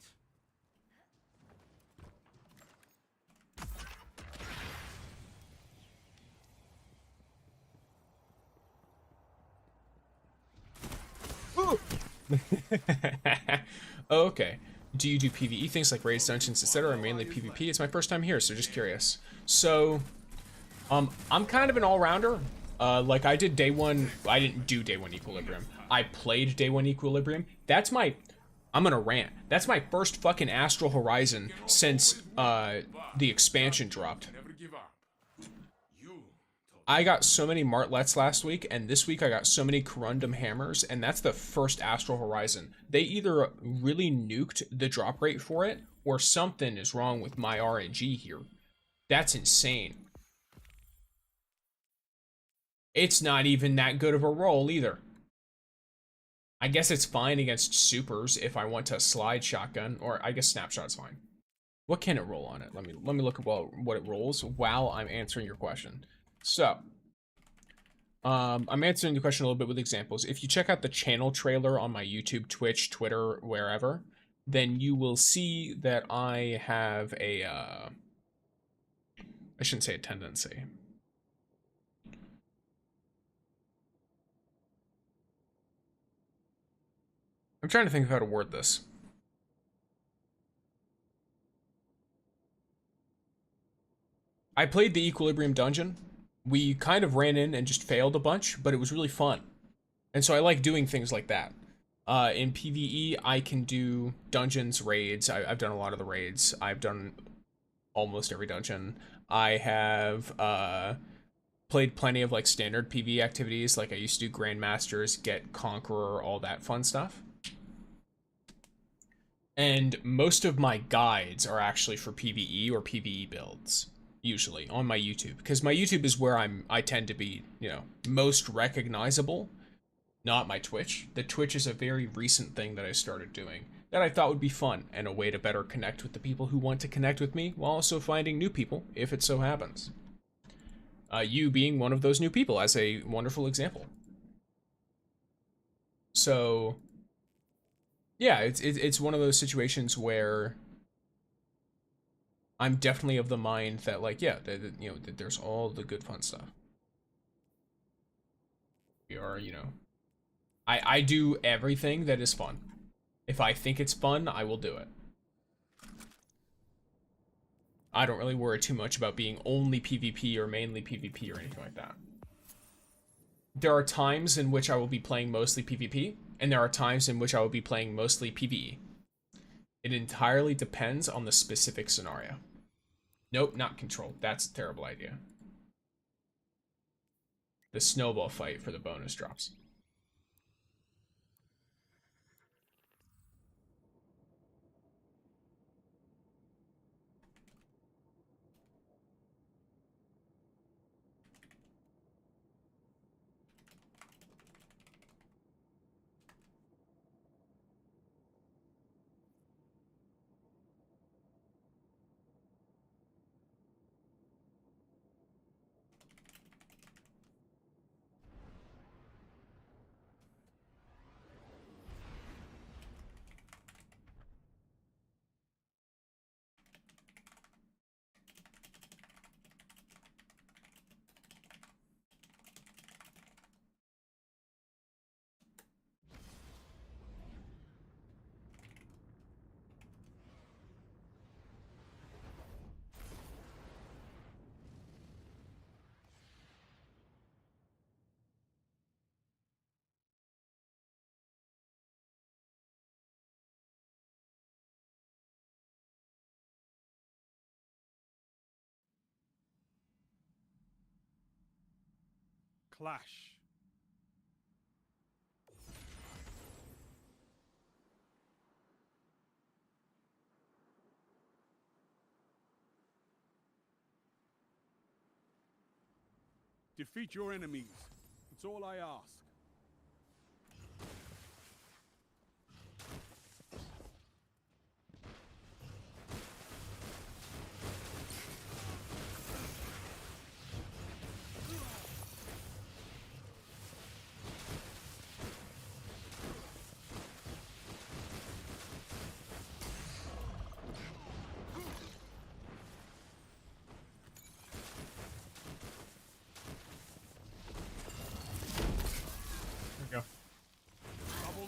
Okay. Do you do PvE things like raids, dungeons, etc., or mainly PvP? It's my first time here, so just curious. So, I'm kind of an all-rounder. Like I did day one. I didn't do day one Equilibrium. I played day one Equilibrium. That's my. I'm gonna rant. That's my first fucking Astral Horizon since the expansion dropped. Never give up. You I got so many Martlets last week, and this week I got so many Corundum Hammers, and that's the first Astral Horizon. They either really nuked the drop rate for it, or something is wrong with my RNG here. That's insane. It's not even that good of a roll either. I guess it's fine against supers if I want to slide shotgun, or I guess snapshot's fine. What can it roll on it? Let me look at what it rolls while I'm answering your question. So, I'm answering the question a little bit with examples. If you check out the channel trailer on my YouTube, Twitch, Twitter, wherever, then you will see that I have a, I shouldn't say a tendency. I'm trying to think of how to word this. I played the Equilibrium dungeon. We kind of ran in and just failed a bunch, but it was really fun. And so I like doing things like that. In PvE, I can do dungeons, raids. I've done a lot of the raids. I've done almost every dungeon. I have played plenty of like standard PvE activities. Like I used to do Grandmasters, get Conqueror, all that fun stuff. And most of my guides are actually for PvE or PvE builds, usually on my YouTube, because my YouTube is where I tend to be, you know, most recognizable, not my Twitch. The Twitch is a very recent thing that I started doing that I thought would be fun and a way to better connect with the people who want to connect with me while also finding new people if it so happens. You being one of those new people as a wonderful example. So yeah, it's one of those situations where I'm definitely of the mind that, like, yeah, you know, there's all the good fun stuff. We are, you know, I do everything that is fun. If I think it's fun, I will do it. I don't really worry too much about being only PvP or mainly PvP or anything like that. There are times in which I will be playing mostly PvP, and there are times in which I will be playing mostly PvE. It entirely depends on the specific scenario. Nope, not controlled. That's a terrible idea. The snowball fight for the bonus drops. Clash. Defeat your enemies. That's all I ask.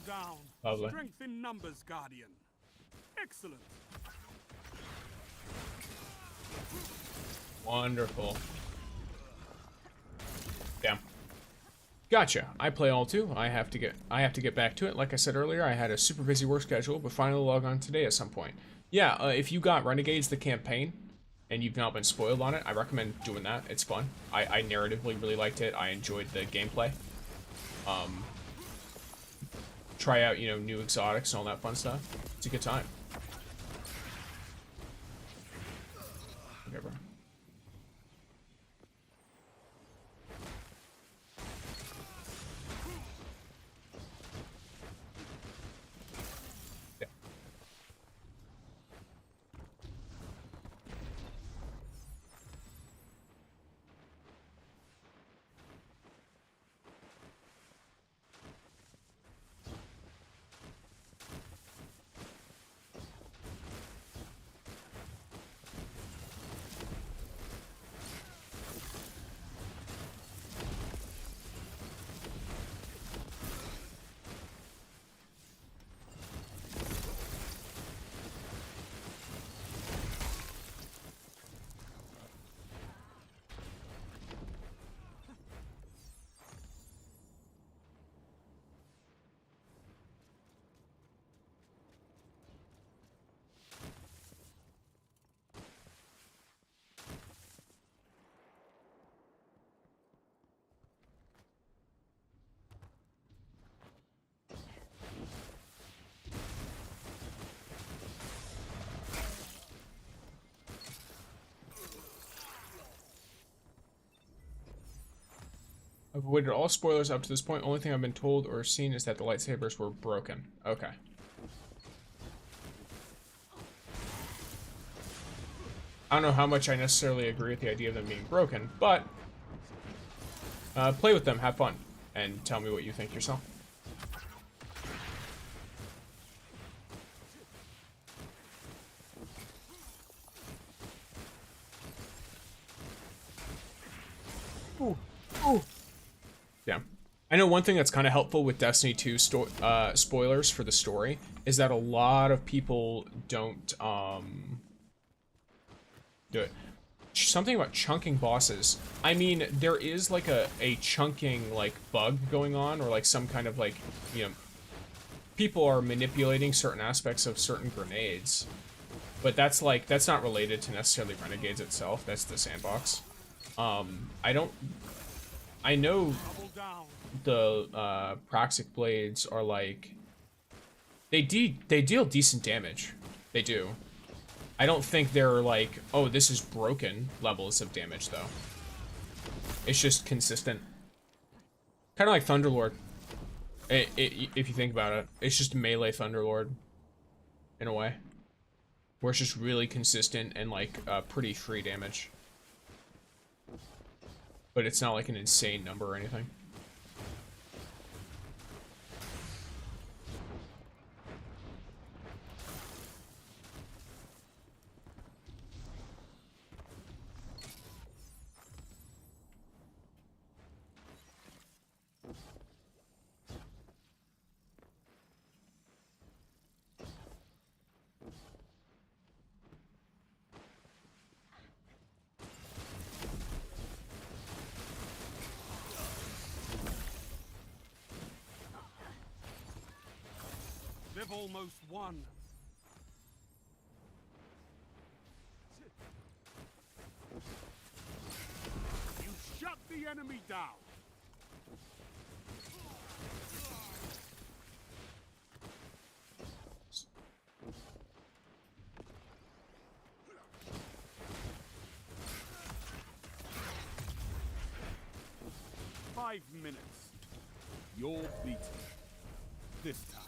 Down. Lovely. Strength in numbers, Guardian. Excellent. Wonderful. Damn. Gotcha. I play all too. I have to get back to it. Like I said earlier, I had a super busy work schedule, but finally log on today at some point. Yeah, if you got Renegades the campaign and you've not been spoiled on it, I recommend doing that. It's fun. I narratively really liked it. I enjoyed the gameplay. Try out, you know, new exotics and all that fun stuff. It's a good time. Okay, bro. Yeah. I've avoided all spoilers up to this point. Only thing I've been told or seen is that the lightsabers were broken. Okay. I don't know how much I necessarily agree with the idea of them being broken, but play with them, have fun, and tell me what you think yourself. Ooh. Ooh. Yeah. I know one thing that's kind of helpful with Destiny 2 spoilers for the story is that a lot of people don't do it. Something about chunking bosses. I mean, there is like a chunking like bug going on, or like some kind of like, you know, people are manipulating certain aspects of certain grenades. But that's not related to necessarily Renegades itself. That's the sandbox. I know the Praxic blades are like they deal decent damage. They do. I don't think they're like, oh, this is broken levels of damage though. It's just consistent. Kind of like Thunderlord. If you think about it, it's just melee Thunderlord in a way, where it's just really consistent and like pretty free damage. But it's not like an insane number or anything. They've almost won. You shut the enemy down. Five minutes. You're beaten. This time.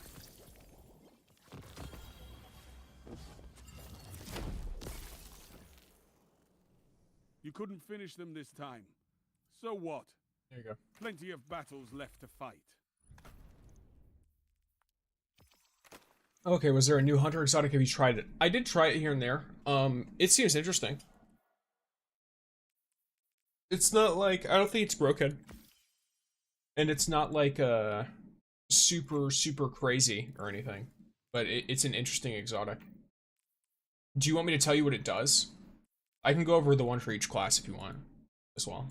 You couldn't finish them this time. So what? There you go. Plenty of battles left to fight. Okay, was there a new Hunter exotic? Have you tried it? I did try it here and there. It seems interesting. It's not like, I don't think it's broken. And it's not like super crazy or anything. But it's an interesting exotic. Do you want me to tell you what it does? I can go over the one for each class if you want as well.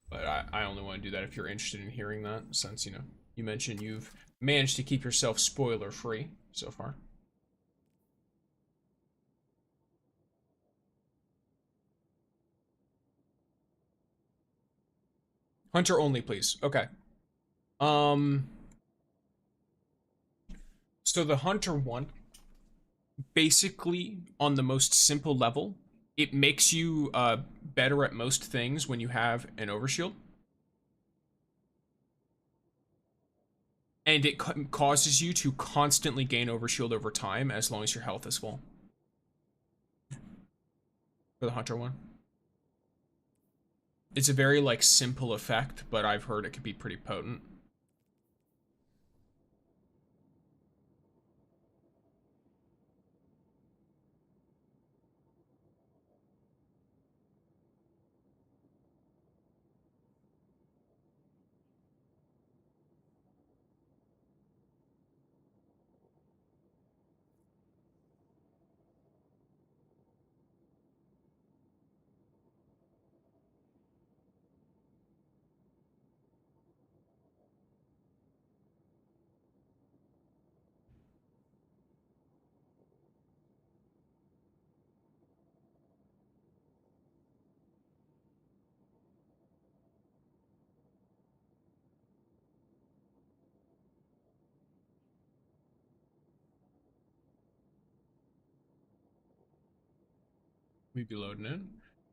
But I only want to do that if you're interested in hearing that, since, you know, you mentioned you've managed to keep yourself spoiler free so far. Hunter only, please. Okay. So the Hunter one, basically on the most simple level, it makes you better at most things when you have an overshield. And it causes you to constantly gain overshield over time as long as your health is full. For the Hunter one. It's a very, like, simple effect, but I've heard it could be pretty potent. We'd be loading in.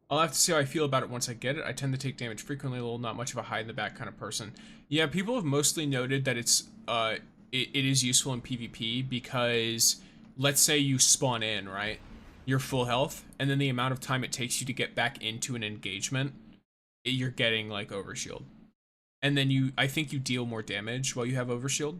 I'll have to see how I feel about it once I get it. I tend to take damage frequently, a little not much of a hide in the back kind of person. Yeah, people have mostly noted that it is useful in PvP because let's say you spawn in, right? You're full health, and then the amount of time it takes you to get back into an engagement, you're getting like overshield. And then I think you deal more damage while you have overshield.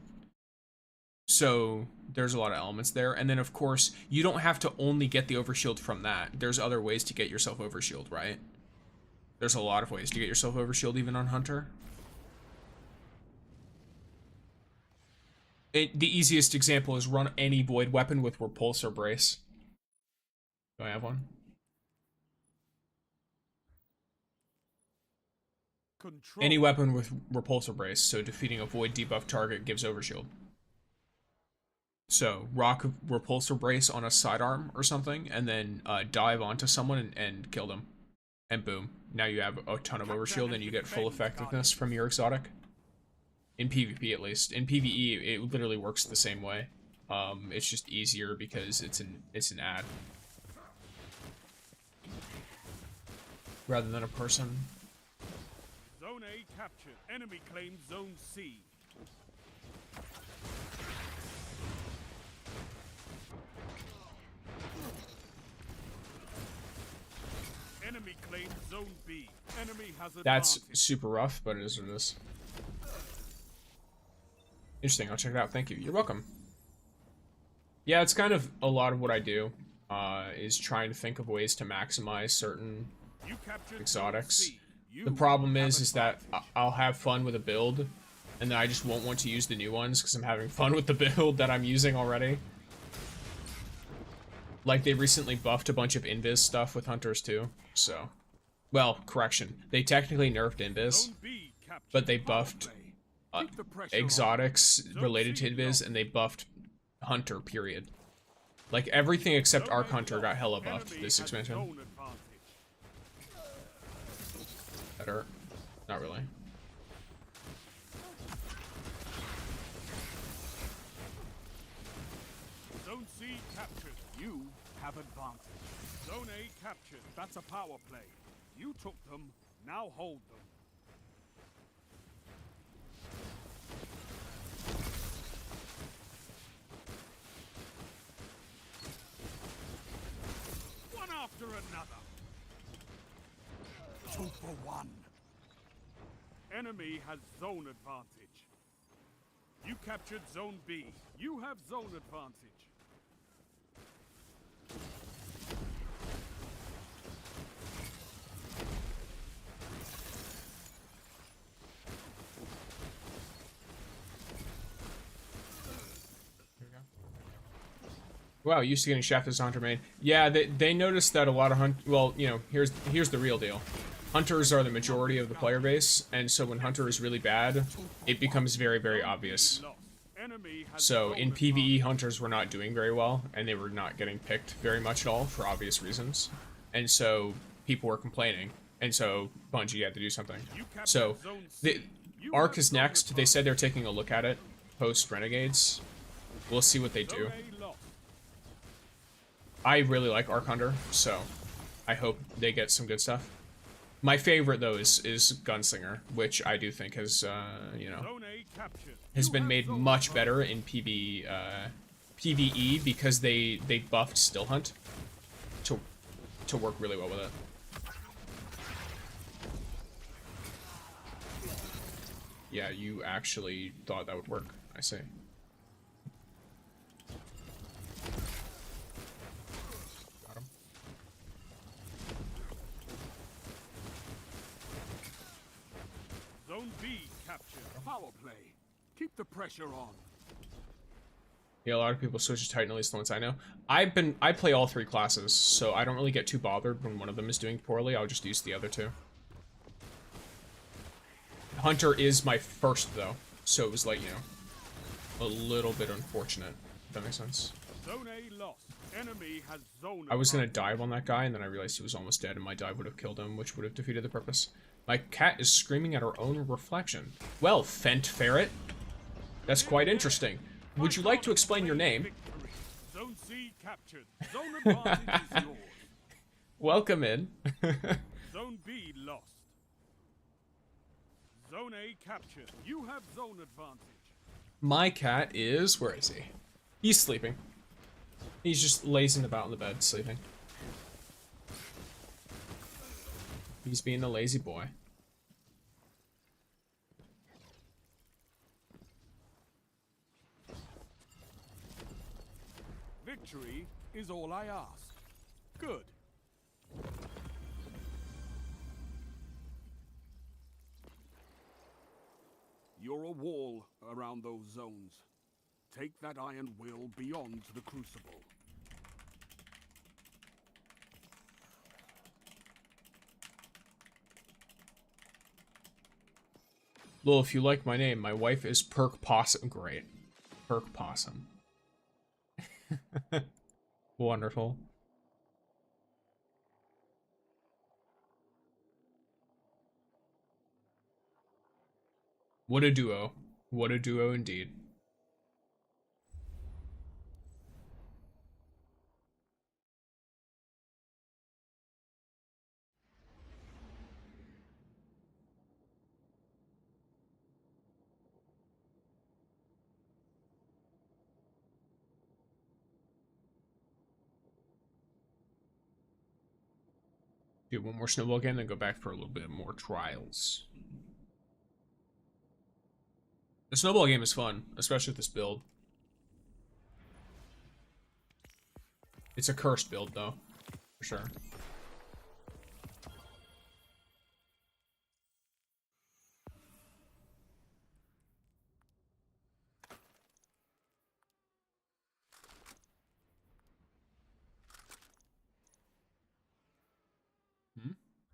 So there's a lot of elements there. And then of course, you don't have to only get the overshield from that. There's other ways to get yourself overshield, right? There's a lot of ways to get yourself overshield even on Hunter. The easiest example is run any void weapon with repulsor brace. Do I have one? Control. Any weapon with repulsor brace, so defeating a void debuff target gives overshield. So rock repulsor brace on a sidearm or something, and then dive onto someone and kill them, and boom, now you have a ton of overshield and you get full effectiveness from your exotic. In PvP at least. In PvE, it literally works the same way. It's just easier because it's an ad rather than a person. Zone A captured. Enemy claims Zone C. Enemy claims Zone B. Enemy has That's advantage. super rough, but it is what it is. Interesting, I'll check it out. Thank you. You're welcome. Yeah, it's kind of a lot of what I do, is trying to think of ways to maximize certain exotics. The problem is that I'll have fun with a build, and then I just won't want to use the new ones because I'm having fun with the build that I'm using already. Like, they recently buffed a bunch of invis stuff with hunters too, so... Well, correction. They technically nerfed invis, but they buffed exotics related to invis, and they buffed hunter, period. Like, everything except Arc Hunter got hella buffed this expansion. Better. Not really. Zone C captured. You have advantage. Zone A captured. That's a power play. You took them, now hold them. One after another. 2 for 1. Enemy has zone advantage. You captured Zone B. You have zone advantage. Wow, used to getting shafted as hunter main. Yeah, they noticed that a lot of well, you know, here's the real deal. Hunters are the majority of the player base, and so when hunter is really bad, it becomes very, very obvious. So in PvE, hunters were not doing very well, and they were not getting picked very much at all for obvious reasons. And so people were complaining, and so Bungie had to do something. So the Arc is next. They said they're taking a look at it post Renegades. We'll see what they do. I really like Arc Hunter, so I hope they get some good stuff. My favorite, though, is Gunslinger, which I do think has, you know, has been made much better in PvE because they buffed Still Hunt to work really well with it. Yeah, you actually thought that would work, I see. Zone B captured. Power play. Keep the pressure on. Yeah, a lot of people switch to Titan, at least the ones I know. I play all 3 classes, so I don't really get too bothered when one of them is doing poorly. I'll just use the other 2. Hunter is my first, though, so it was like, you know, a little bit unfortunate, if that makes sense. Zone A lost. Enemy has zone. I was gonna dive on that guy, and then I realized he was almost dead, and my dive would have killed him, which would have defeated the purpose. My cat is screaming at her own reflection. Well, Fent Ferret, that's quite interesting. Would you like to explain your name? Zone C captured. Zone advantage is yours. Welcome in. Zone B lost. Zone A captured. You have zone advantage. My cat is... Where is he? He's sleeping. He's just lazing about in the bed, sleeping. He's being a lazy boy. Victory is all I ask. Good. You're a wall around those zones. Take that iron will beyond the crucible. Lil, if you like my name, my wife is Perk Possum. Great. Perk Possum. Wonderful. What a duo. What a duo indeed. Do one more snowball game, then go back for a little bit more trials. The snowball game is fun, especially with this build. It's a cursed build, though, for sure.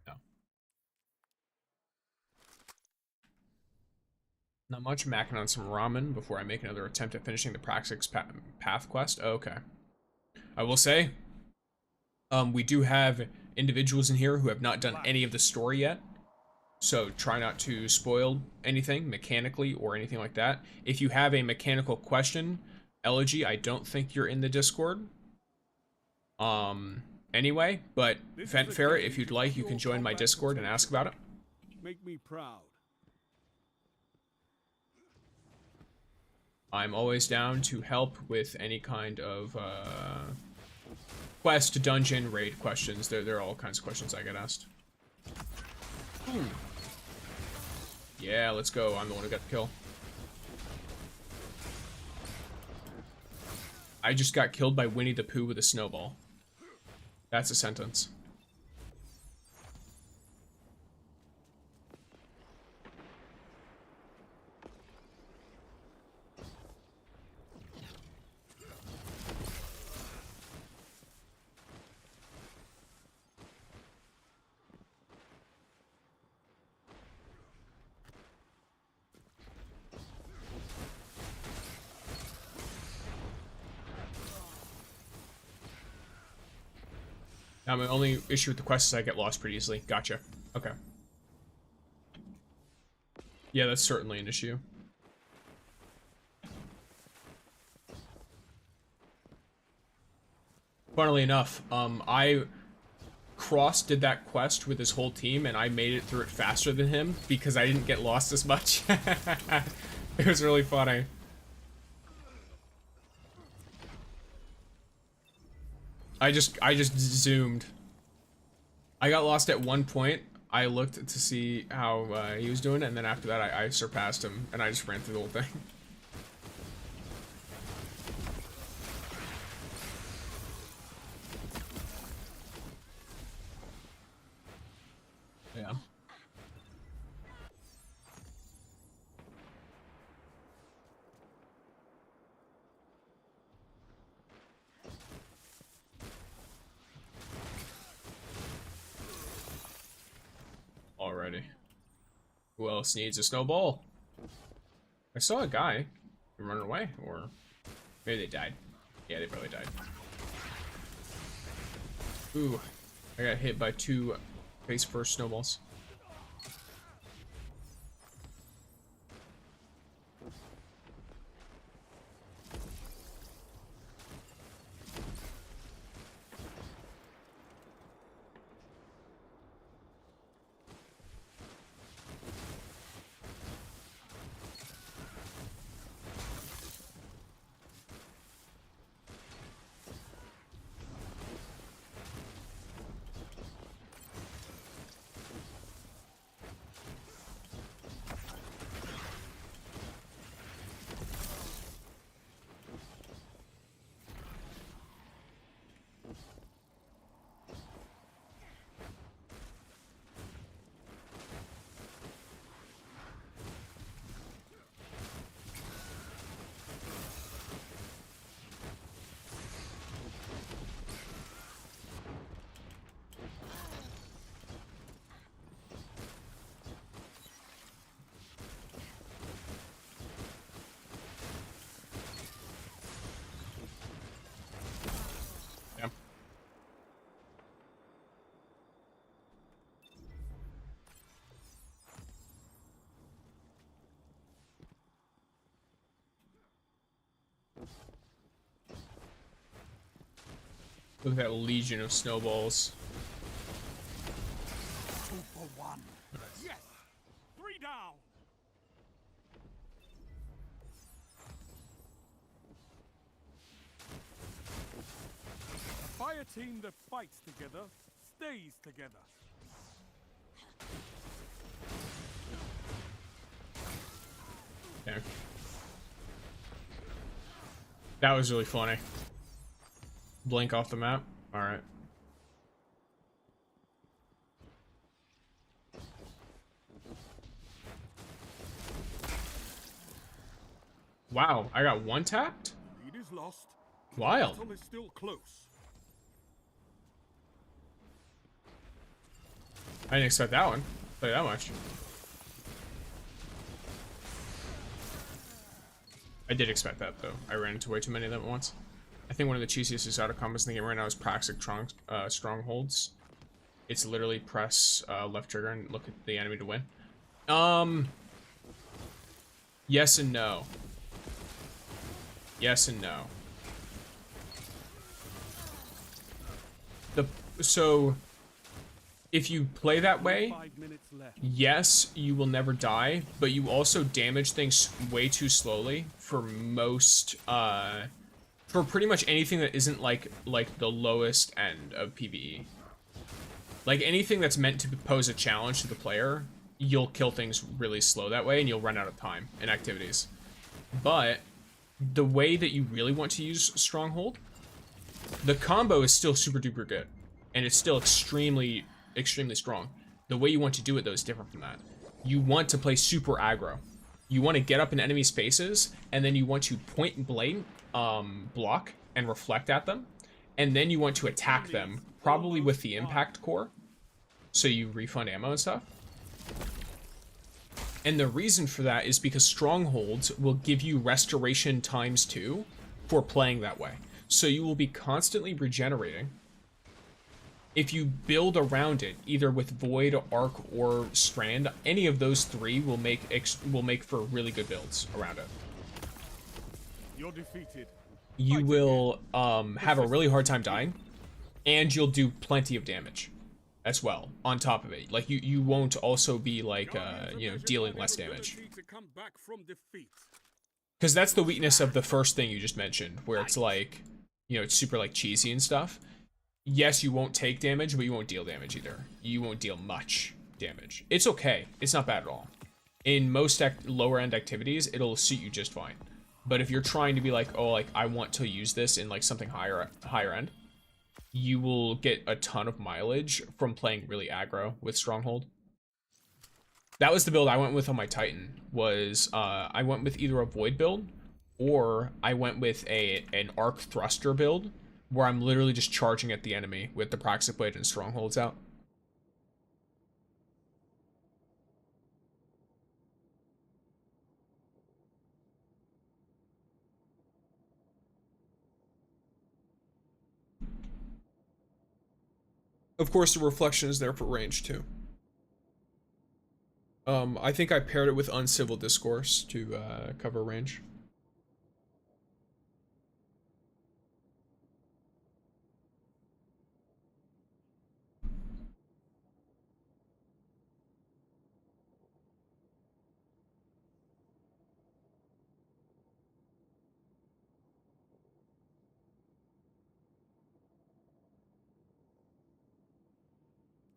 No. Not much. Macking on some ramen before I make another attempt at finishing the Praxis Path quest. Oh, okay. I will say, we do have individuals in here who have not done any of the story yet. So try not to spoil anything mechanically or anything like that. If you have a mechanical question, Elegy, I don't think you're in the Discord. Anyway, but Farrah, if you'd like, you can join my Discord and ask about it. Make me proud. I'm always down to help with any kind of quest, dungeon, raid questions. There are all kinds of questions I get asked. Yeah, let's go. I'm the one who got the kill. I just got killed by Winnie the Pooh with a snowball. That's a sentence. Now, my only issue with the quest is I get lost pretty easily. Gotcha. Okay. Yeah, that's certainly an issue. Funnily enough, I did that quest with his whole team, and I made it through it faster than him because I didn't get lost as much. It was really funny. I just zoomed. I got lost at one point. I looked to see how he was doing it, and then after that I surpassed him, and I just ran through the whole thing. Yeah. Alrighty. Who else needs a snowball? I saw a guy running away, or maybe they died. Yeah, they probably died. Ooh, I got hit by 2 face first snowballs. Look at that legion of snowballs. 2 for 1. Yes! 3 down! A fire team that fights together stays together. Okay. That was really funny. Blink off the map. All right. Wow, I got one tapped? Lead is lost. Wild. Battle is still close. I didn't expect that one. Play that much. I did expect that though. I ran into way too many of them at once. I think one of the cheesiest exotic combos in the game right now is Praxic Strongholds. It's literally press left trigger and look at the enemy to win. Yes and no. Yes and no. So if you play that way, 5 minutes left. yes, you will never die, but you also damage things way too slowly for most, for pretty much anything that isn't like the lowest end of PvE. Like anything that's meant to pose a challenge to the player, you'll kill things really slow that way and you'll run out of time and activities. But the way that you really want to use Stronghold, the combo is still super duper good and it's still extremely strong. The way you want to do it though is different from that. You want to play super aggro. You want to get up in enemy spaces and then you want to point blank block and reflect at them, and then you want to attack them probably with the impact core so you refund ammo and stuff. And the reason for that is because strongholds will give you restoration ×2 for playing that way. So you will be constantly regenerating. If you build around it, either with Void, Arc, or Strand, any of those three will make for really good builds around it. You're defeated. You will have a really hard time dying, and you'll do plenty of damage as well on top of it. Like you won't also be like you know, dealing less damage. Because that's the weakness of the first thing you just mentioned, where it's like, you know, it's super like cheesy and stuff. Yes, you won't take damage, but you won't deal damage either. You won't deal much damage. It's okay. It's not bad at all. In most lower end activities, it'll suit you just fine. But if you're trying to be like, oh, like I want to use this in like something higher end, you will get a ton of mileage from playing really aggro with Stronghold. That was the build I went with on my Titan. Was I went with either a Void build or I went with an Arc Thruster build, where I'm literally just charging at the enemy with the Praxic Blade and Strongholds out. Of course, the reflection is there for range too. I think I paired it with Uncivil Discourse to cover range.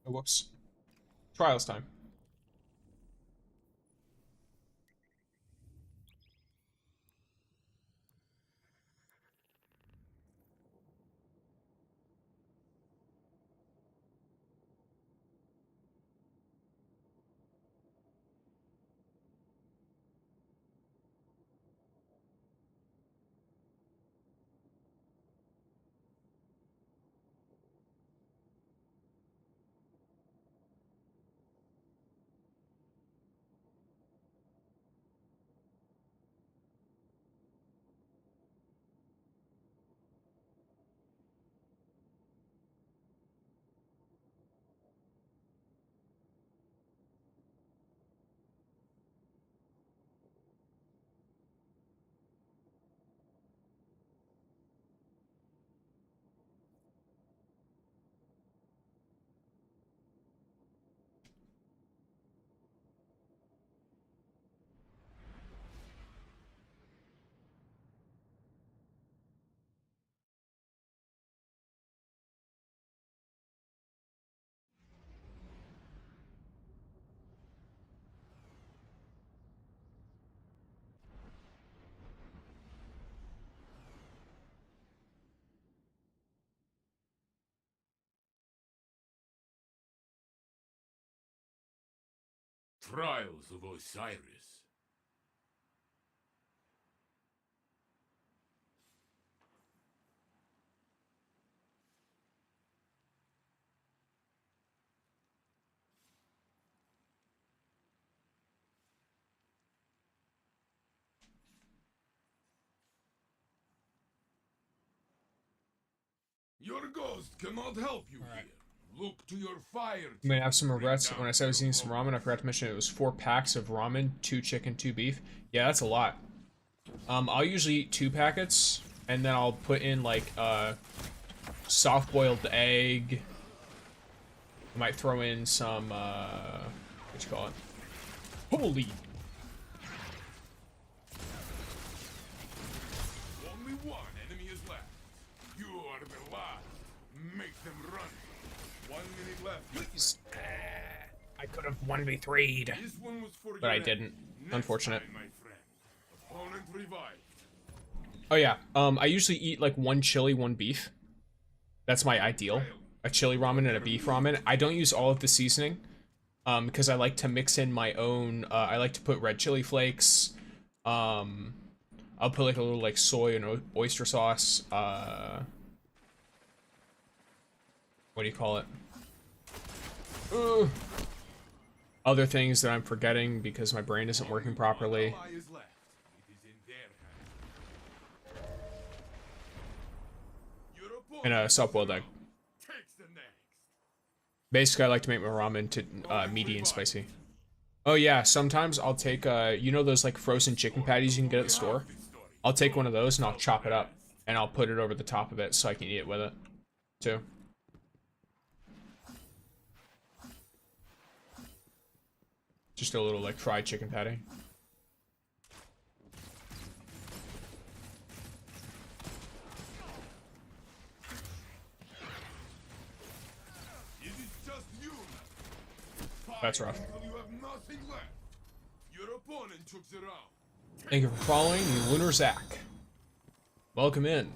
Oh, whoops. Trials time. trials of Osiris. Your ghost cannot help you here. Look to your fire. You may have some regrets. When I said I was eating some ramen, I forgot to mention it was 4 packs of ramen, 2 chicken, 2 beef. Yeah, that's a lot. I'll usually eat 2 packets, and then I'll put in like soft-boiled egg. I might throw in some what you call it? Holy! Only one enemy is left. You are the last. Make them run. 1 minute left. Please. I could have 1v3'd, This one was for but I your didn't. end. Unfortunate. Next time, my friend. Opponent revived. Oh yeah, I usually eat like 1 chili, 1 beef. That's my ideal. A chili ramen and a beef ramen. I don't use all of the seasoning, because I like to mix in my own, I like to put red chili flakes, I'll put like a little like soy and oyster sauce, what do you call it? Other things that I'm forgetting because my brain isn't working properly. Ally is left. It is in their hands. Your opponent And a soft-boiled egg. takes the next. Basically, I like to make my ramen to meaty and spicy. Oh yeah, sometimes I'll take, you know those like frozen chicken patties you can get at the store? I'll take one of those and I'll chop it up. And I'll put it over the top of it so I can eat it with it, too. Just a little like fried chicken patty. It is just you. That's rough. Fight until you have nothing left. Your opponent took the round. Thank you for following, Lunar Zach. Welcome in.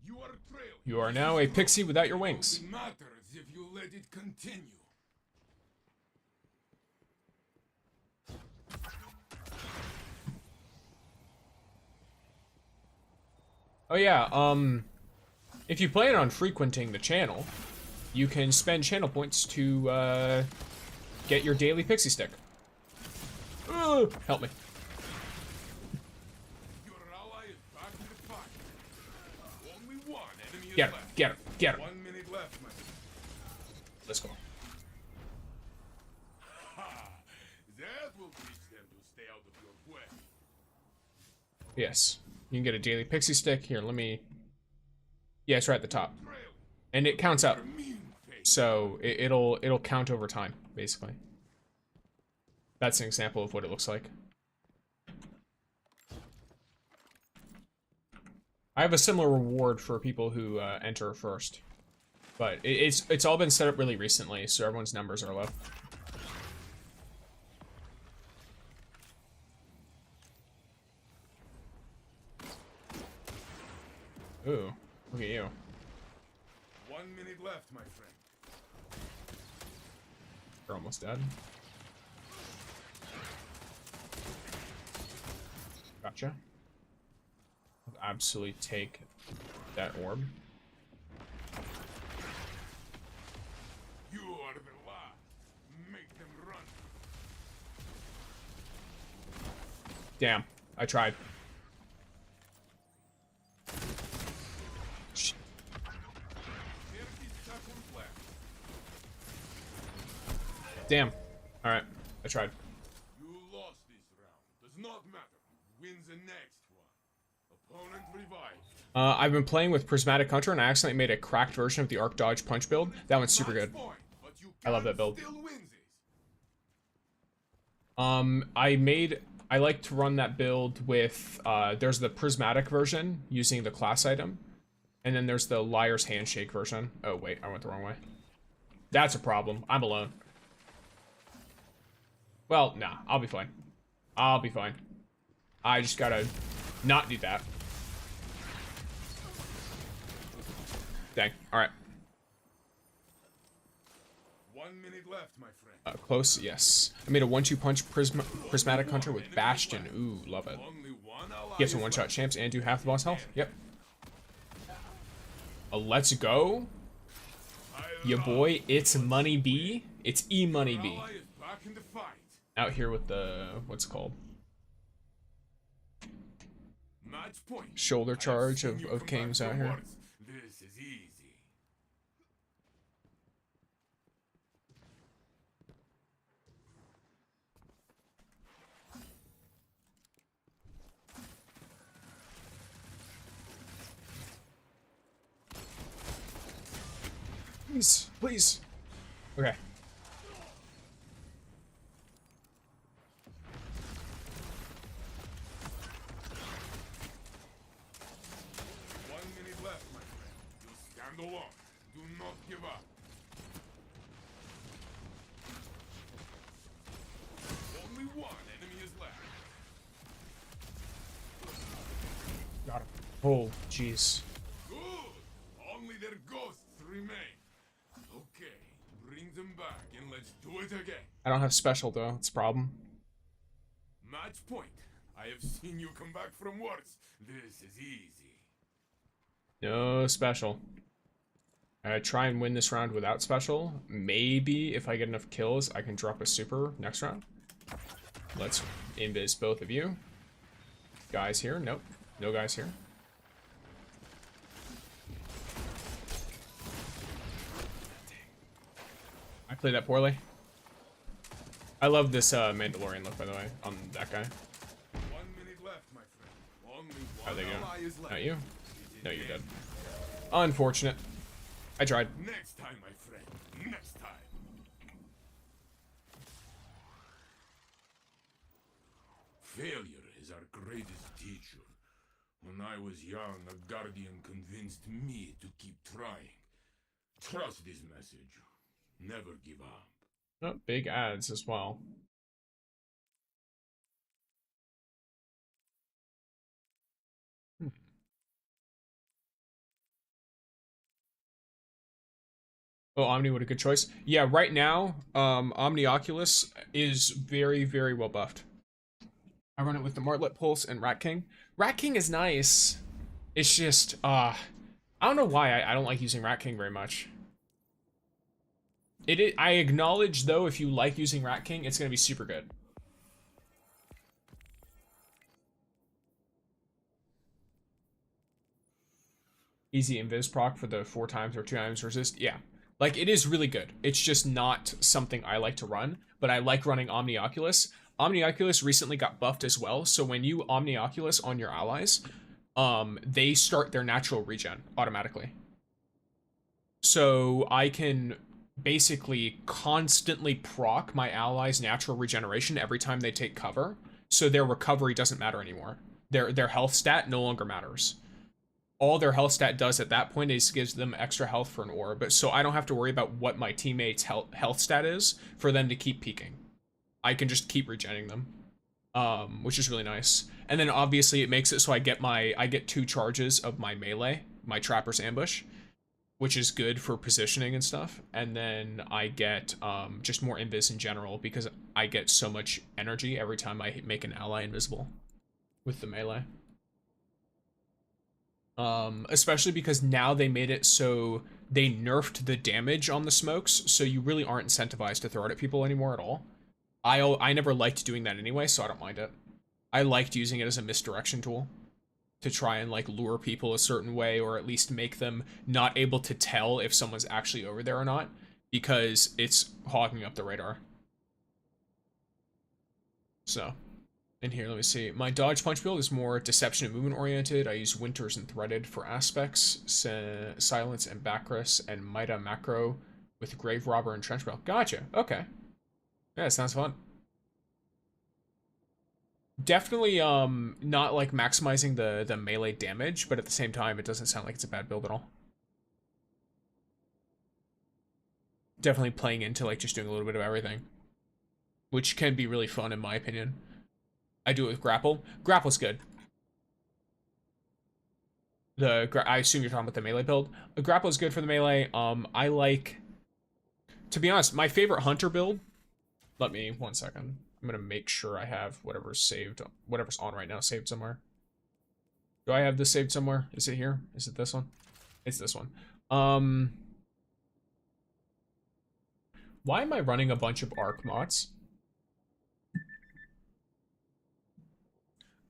You are trailing. You are now a pixie without your wings. It matters if you let it continue. Oh yeah, if you plan on frequenting the channel, you can spend channel points to, get your daily pixie stick. Help me. Your ally is back in the fight. Only one enemy is Get her, left. get her, get her. 1 minute left, my friend. Let's go. Ha! That will teach them to stay out of your way. Yes. You can get a daily pixie stick. Here, let me... Yeah, it's right at the top. And it counts out. So, it'll count over time, basically. That's an example of what it looks like. I have a similar reward for people who enter first. But it's all been set up really recently, so everyone's numbers are low. Ooh, look at you. 1 minute left, my friend. You're almost dead. Gotcha. I'll absolutely take that orb. You are the last. Make them run. Damn, I tried. Shit. 30 seconds left. Damn. Alright, I tried. You lost this round. Does not matter. Wins the next one. Opponent revived. I've been playing with Prismatic Hunter and I accidentally made a cracked version of the Arc Dodge Punch build. That one's super good. Point, but you I love that can build. still win this. I like to run that build with, there's the Prismatic version using the class item. And then there's the Liar's Handshake version. Oh wait, I went the wrong way. That's a problem. I'm alone. Well, nah, I'll be fine. I'll be fine. I just gotta not do that. Dang, alright. 1 minute left, my friend. Close, yes. I made a 1-2 punch prismatic hunter with Bastion. Ooh, love it. Only one ally Get some is one-shot left. champs and do half the boss health. Yep. Let's go. Ya boy, it's Money B. It's E-Money B. Ally is back in the fight. Out here with the, what's it called? Match point. Shoulder I have charge seen of you come kings back out from here. worse. This is easy. Please, please. Okay. Left, my friend. You stand alone. Do not give up. Only one enemy is left. Got him. Oh, jeez. Good. Only their ghosts remain. Okay, bring them back and let's do it again. I don't have special though. It's a problem. Match point. I have seen you come back from worse. This is easy. No special. I try and win this round without special. Maybe if I get enough kills, I can drop a super next round. Let's invis both of you. Guys here? Nope. No guys here. I played that poorly. I love this Mandalorian look, by the way, on that guy. 1 minute left, my friend. Only How one they ally go? is left. Not you? No, you're dead. Unfortunate. I tried. Next time, my friend. Next time. Failure is our greatest teacher. When I was young, a guardian convinced me to keep trying. Trust this message. Never give up. Oh, big ads as well. Oh, Omni, what a good choice. Yeah, right now, Omni Oculus is very, very well buffed. I run it with the Martlet Pulse and Rat King. Rat King is nice. It's just, I don't know why I don't like using Rat King very much. I acknowledge, though, if you like using Rat King, it's going to be super good. Easy invis proc for the 4 times or 2 times resist. Yeah. Like, it is really good. It's just not something I like to run, but I like running Omni Oculus. Omni Oculus recently got buffed as well, so when you Omni Oculus on your allies, they start their natural regen automatically. So I can basically constantly proc my allies' natural regeneration every time they take cover, so their recovery doesn't matter anymore. Their health stat no longer matters. All their health stat does at that point is gives them extra health for an orb, but so I don't have to worry about what my teammates' health stat is for them to keep peaking. I can just keep regenerating them, which is really nice. And then obviously it makes it so I get 2 charges of my melee, my Trapper's Ambush, which is good for positioning and stuff. And then I get just more invis in general because I get so much energy every time I make an ally invisible with the melee. Especially because now they made it so they nerfed the damage on the smokes, so you really aren't incentivized to throw it at people anymore at all. I never liked doing that anyway, so I don't mind it. I liked using it as a misdirection tool to try and like lure people a certain way, or at least make them not able to tell if someone's actually over there or not, because it's hogging up the radar. So, in here, let me see. My dodge punch build is more deception and movement oriented. I use Winters and Threaded for aspects, Silence and Bacchus, and Mida Macro with Grave Robber and Trench Bell. Gotcha. Okay. Yeah, it sounds fun. Definitely not like maximizing the melee damage, but at the same time, it doesn't sound like it's a bad build at all. Definitely playing into like just doing a little bit of everything, which can be really fun in my opinion. I do it with Grapple. Grapple's good. I assume you're talking about the melee build. Grapple is good for the melee. I like To be honest, my favorite hunter build, let me, 1 second. I'm gonna make sure I have whatever's saved, whatever's on right now saved somewhere. Do I have this saved somewhere? Is it here? Is it this one? It's this one. Why am I running a bunch of arc mods?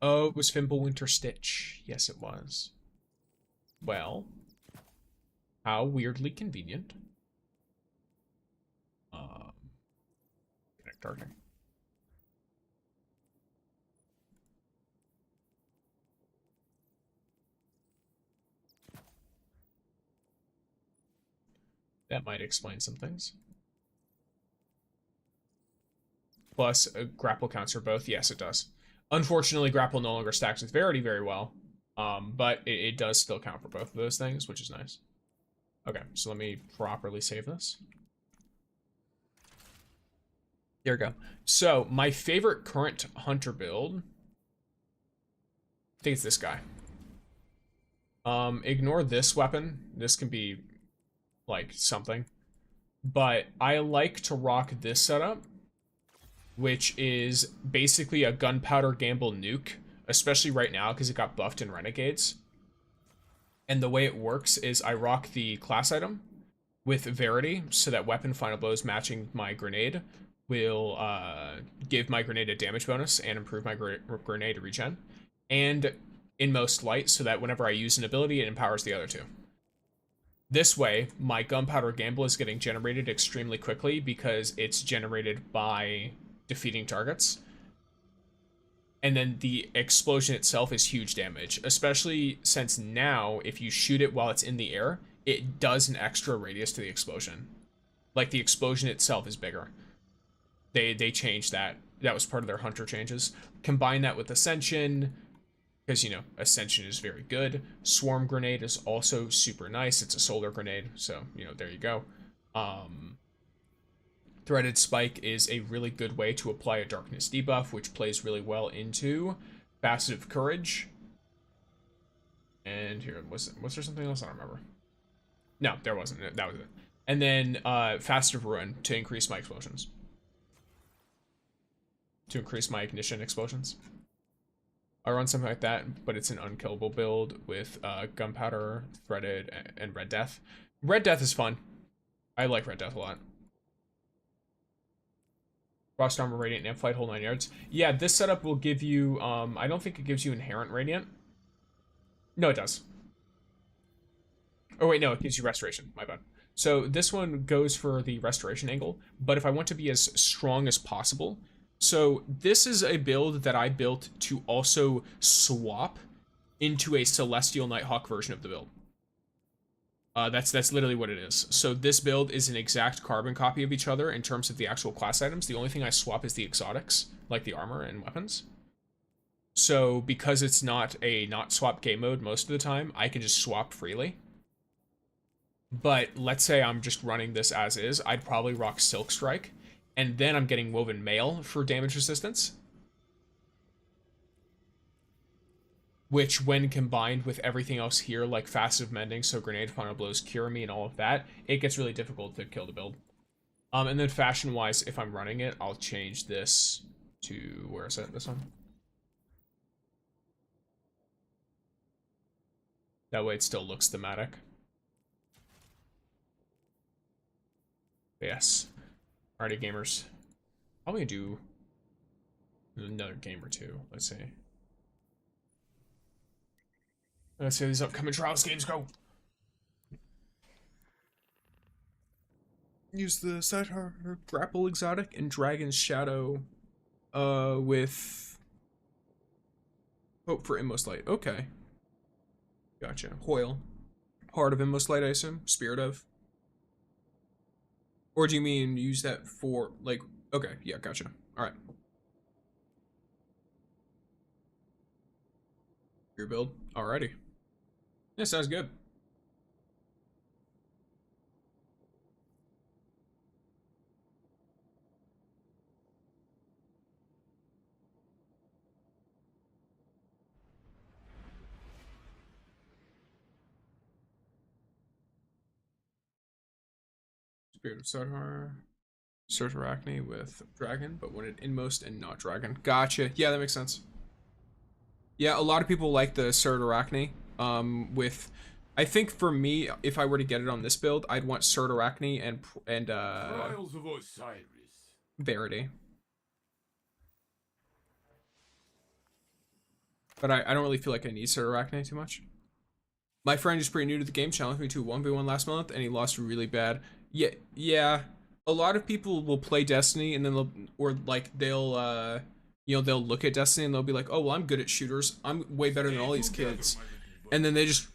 Oh, it was Fimbulwinter Stitch. Yes, it was. Well, how weirdly convenient. Connect targeting. That might explain some things. Plus, grapple counts for both. Yes, it does. Unfortunately, grapple no longer stacks with Verity very well. But it does still count for both of those things, which is nice. Okay, so let me properly save this. There we go. So, my favorite current hunter build, I think it's this guy. Ignore this weapon. This can be, like, something. But I like to rock this setup, which is basically a gunpowder gamble nuke, especially right now because it got buffed in Renegades. And the way it works is I rock the class item with Verity, so that weapon final blows matching my grenade will give my grenade a damage bonus and improve my grenade regen. And in most light, so that whenever I use an ability, it empowers the other two. This way, my gunpowder gamble is getting generated extremely quickly because it's generated by defeating targets. And then the explosion itself is huge damage, especially since now, if you shoot it while it's in the air, it does an extra radius to the explosion. Like, the explosion itself is bigger. They changed that. That was part of their hunter changes. Combine that with Ascension, because, you know, Ascension is very good. Swarm Grenade is also super nice. It's a solar grenade, so, you know, there you go. Threaded Spike is a really good way to apply a darkness debuff, which plays really well into Facet of Courage. And here, was there something else? I don't remember. No, there wasn't. That was it. And then Facet of Ruin to increase my explosions. To increase my ignition explosions. I run something like that, but it's an unkillable build with Gunpowder, Threaded, and Red Death. Red Death is fun. I like Red Death a lot. Frost Armor, Radiant, and Flight, whole 9 yards. Yeah, this setup will give you, I don't think it gives you Inherent Radiant. No, it does. Oh, wait, no, it gives you Restoration. My bad. So this one goes for the Restoration angle, but if I want to be as strong as possible, so this is a build that I built to also swap into a Celestial Nighthawk version of the build. That's literally what it is. So this build is an exact carbon copy of each other in terms of the actual class items. The only thing I swap is the exotics, like the armor and weapons. So because it's not a not swap game mode most of the time, I can just swap freely. But let's say I'm just running this as is, I'd probably rock Silk Strike, and then I'm getting Woven Mail for damage resistance. Which, when combined with everything else here, like Facet of Mending, so Grenade, Final Blows, Cure Me, and all of that, it gets really difficult to kill the build. And then fashion-wise, if I'm running it, I'll change this to, where is it, this one? That way it still looks thematic. Yes. Alrighty, gamers. Probably gonna do another game or two, let's see. Let's see how these upcoming Trials games go. Use the Sidecar Grapple Exotic and Dragon's Shadow with Hope for Inmost Light. Okay. Gotcha. Hoyle. Heart of Inmost Light, I assume? Spirit of? Or do you mean use that for, like, okay, yeah, gotcha. Alright. Your build? Alrighty. Yeah, sounds good. Spirit of Sodhar. Arachne with dragon, but when it inmost and not dragon. Gotcha. Yeah, that makes sense. Yeah, a lot of people like the Arachne. With, I think for me, if I were to get it on this build, I'd want Arachne and Trials of Osiris. Verity. But I don't really feel like I need Arachne too much. My friend is pretty new to the game, challenged me to 1v1 last month, and he lost really bad. Yeah. A lot of people will play Destiny, and then they'll look at Destiny and they'll be like, oh, well, I'm good at shooters. I'm way better than all these kids. And then they just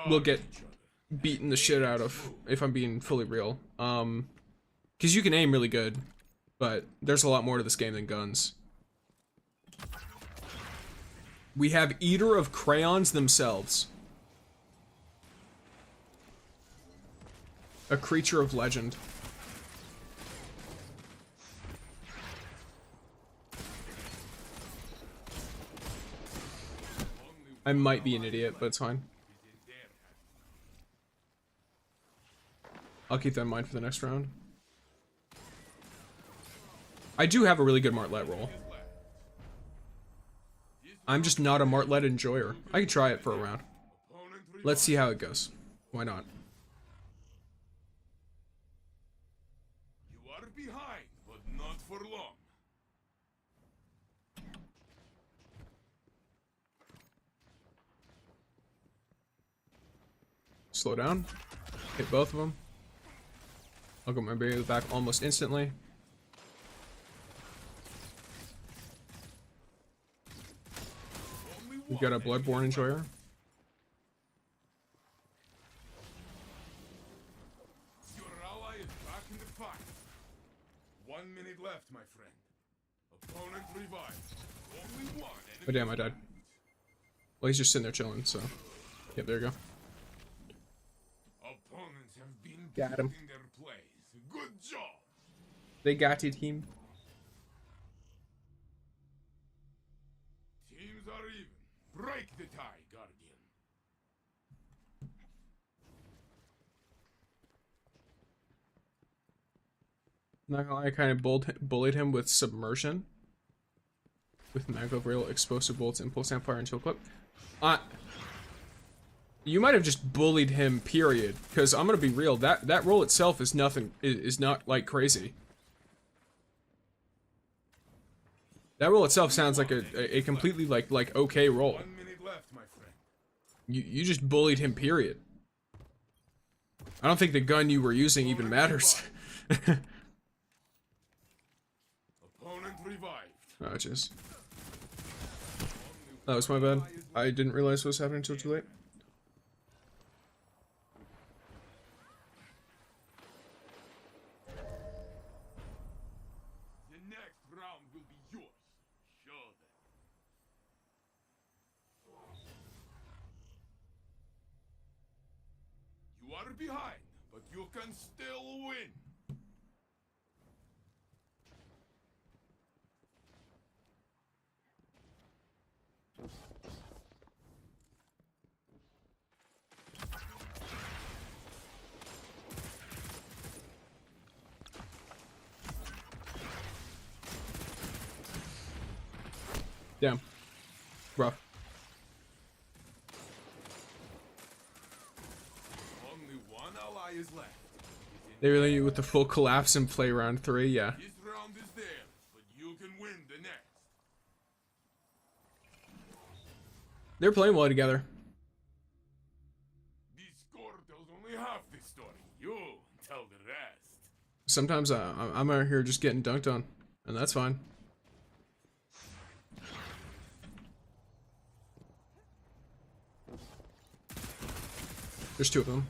will get beaten the shit out of, if I'm being fully real. Because you can aim really good, but there's a lot more to this game than guns. We have Eater of Crayons themselves. A creature of legend. I might be an idiot, but it's fine. I'll keep that in mind for the next round. I do have a really good Martlet roll. I'm just not a Martlet enjoyer. I could try it for a round. Let's see how it goes. Why not? You are behind, but not for long. Slow down. Hit both of them. I'll get my barrier back almost instantly. We've got a Bloodborne Enjoyer. Your ally is back in the fight. 1 minute left, my friend. Opponent revived. Only one. Oh damn, I died. Well, he's just sitting there chilling, so. Yep, there you go. Opponents have been Got him. put in their place. Good job. They got it, team. Teams are even. Break the tie, Guardian. Not gonna lie, I kind of bullied him with Submersion. With Maglev Rail, Explosive Bolts, Impulse Amplifier, and Chill Clip. You might have just bullied him, period. Because I'm gonna be real, that roll itself is nothing, is not like crazy. That roll itself sounds like a completely like okay roll. 1 minute left, my friend. You just bullied him, period. I don't think the gun you were using even matters. Opponent revived. Oh, jeez. That was my bad. I didn't realize what was happening until too late. The next round will be yours. Show them. You are behind, but you can still win. Damn. Rough. Only one ally is left. They really with the full collapse and play round 3, yeah. This round is theirs, but you can win the next. They're playing well together. This score tells only half the story. You tell the rest. Sometimes I'm out here just getting dunked on, and that's fine. There's 2 of them.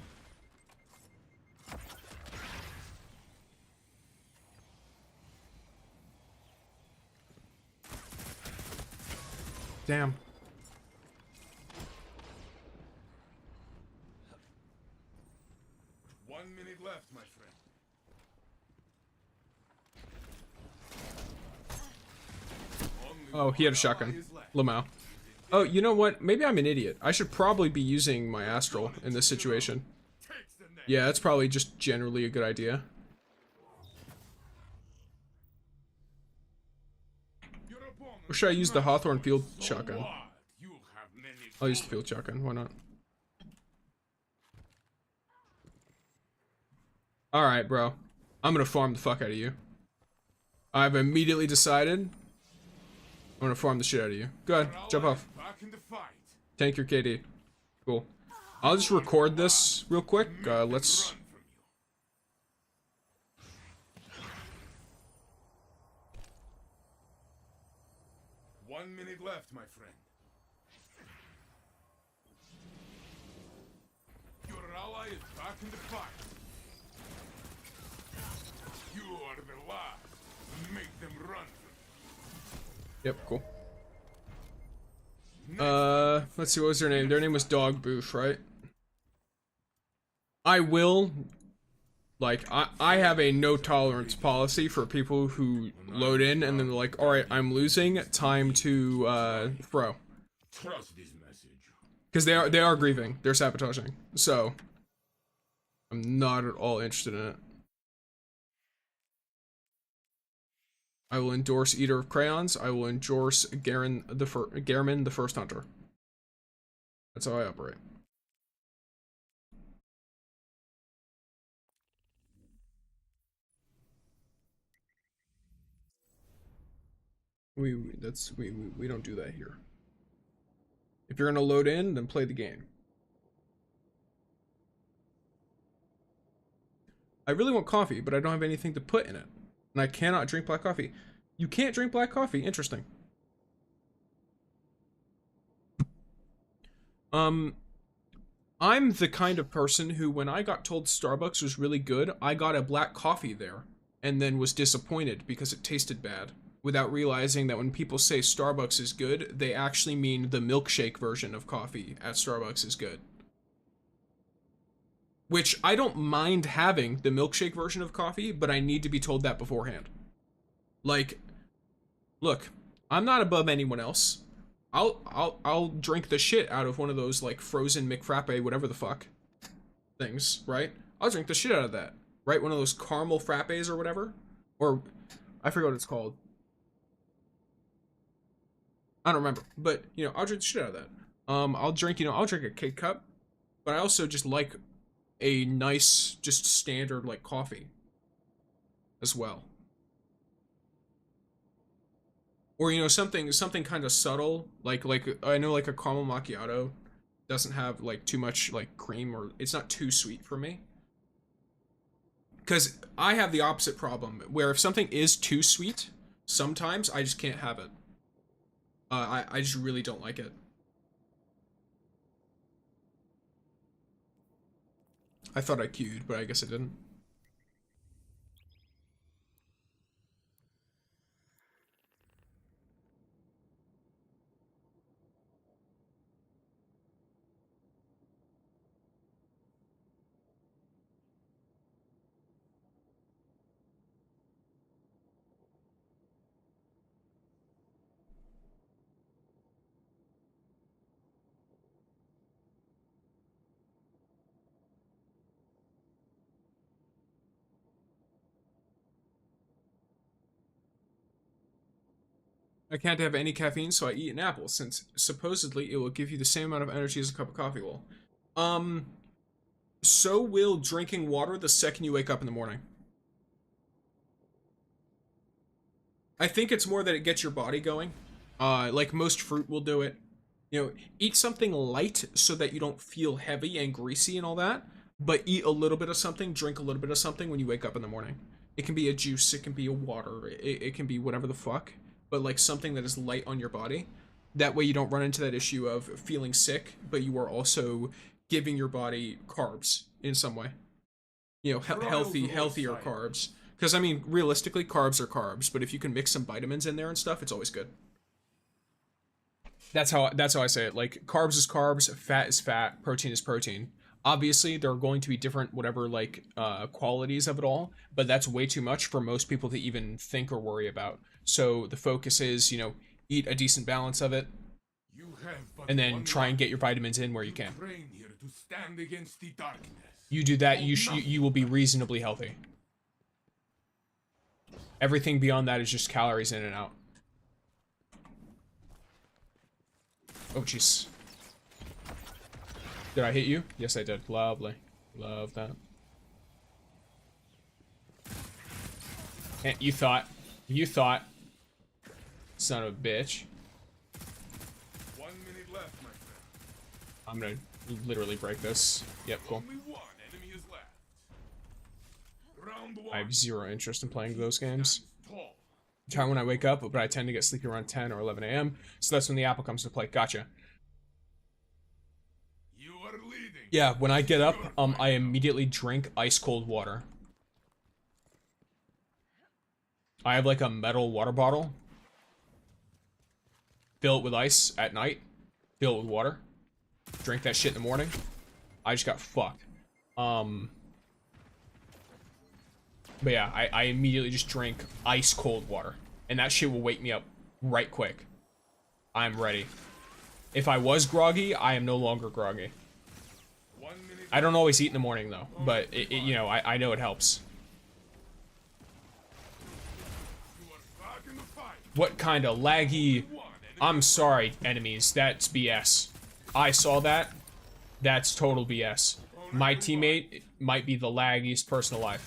Damn. One minute left, my friend. Oh, he had a shotgun. Lamau. Oh, you know what? Maybe I'm an idiot. I should probably be using my Astral in this situation. Yeah, that's probably just generally a good idea. Or should I use the Hawthorne field shotgun? What? You have many I'll use the field shotgun. Why not? Alright, bro. I'm gonna farm the fuck out of you. I've immediately decided I'm gonna farm the shit out of you. Go ahead, jump off. back in the fight. Tank your KD. Cool. I'll just record this real quick. Let's... Run from you. 1 minute left, my friend. Your ally is back in the fight. You are the last. Make them run from Yep, cool. Let's see, what was their name? Their name was Dog Booth, right? I will, like, I have a no tolerance policy for people who load in and then they're like, alright, I'm losing, time to, throw. you. Trust this message. Because they are grieving, they're sabotaging, so, I'm not at all interested in it. I will endorse Eater of Crayons, I will endorse Garin Garmin the First Hunter. That's how I operate. We don't do that here. If you're gonna load in, then play the game. I really want coffee, but I don't have anything to put in it. And I cannot drink black coffee. You can't drink black coffee. Interesting. I'm the kind of person who, when I got told Starbucks was really good, I got a black coffee there and then was disappointed because it tasted bad, without realizing that when people say Starbucks is good, they actually mean the milkshake version of coffee at Starbucks is good. Which, I don't mind having the milkshake version of coffee, but I need to be told that beforehand. Like, look, I'm not above anyone else. I'll drink the shit out of one of those, like, frozen McFrappe, whatever the fuck things, right? I'll drink the shit out of that, right? One of those caramel frappes or whatever. Or, I forget what it's called. I don't remember, but, you know, I'll drink the shit out of that. I'll drink a K-Cup, but I also just like a nice, just standard, like, coffee as well. Or, you know, something kind of subtle, like I know, like, a caramel macchiato doesn't have, like, too much, like, cream, or it's not too sweet for me. Because I have the opposite problem, where if something is too sweet, sometimes I just can't have it. I just really don't like it. I thought I queued, but I guess I didn't. I can't have any caffeine, so I eat an apple, since supposedly it will give you the same amount of energy as a cup of coffee will. So will drinking water the second you wake up in the morning. I think it's more that it gets your body going. Like most fruit will do it. You know, eat something light so that you don't feel heavy and greasy and all that, but eat a little bit of something, drink a little bit of something when you wake up in the morning. It can be a juice, it can be a water, it can be whatever the fuck. But like something that is light on your body. That way you don't run into that issue of feeling sick, but you are also giving your body carbs in some way. You know, healthier carbs. Because, I mean, realistically, carbs are carbs, but if you can mix some vitamins in there and stuff, it's always good. That's how I say it. Like, carbs is carbs, fat is fat, protein is protein. Obviously, there are going to be different, whatever, like, qualities of it all, but that's way too much for most people to even think or worry about. So the focus is, you know, eat a decent balance of it, and then try and get your vitamins in where you can. You do that, you will be reasonably healthy. Everything beyond that is just calories in and out. Oh, jeez. Did I hit you? Yes, I did. Lovely. Love that. You thought. You thought. Son of a bitch. 1 minute left, my friend. I'm gonna literally break this. Yep, cool. Only one enemy is left. Round one. I have zero interest in playing those games. Tall. Time when I wake up, but I tend to get sleepy around 10 or 11 a.m. So that's when the apple comes to play. Gotcha. You are leading. Yeah, when I get up, I immediately drink ice cold water. I have like a metal water bottle. Fill it with ice at night. Fill it with water. Drink that shit in the morning. I just got fucked. But yeah, I immediately just drink ice cold water. And that shit will wake me up right quick. I'm ready. If I was groggy, I am no longer groggy. 1 minute. I don't always eat in the morning though, but you know, I know it helps. You are back in the fight. What kind of laggy... I'm sorry, enemies. That's BS. I saw that. That's total BS. My teammate might be the laggiest person alive.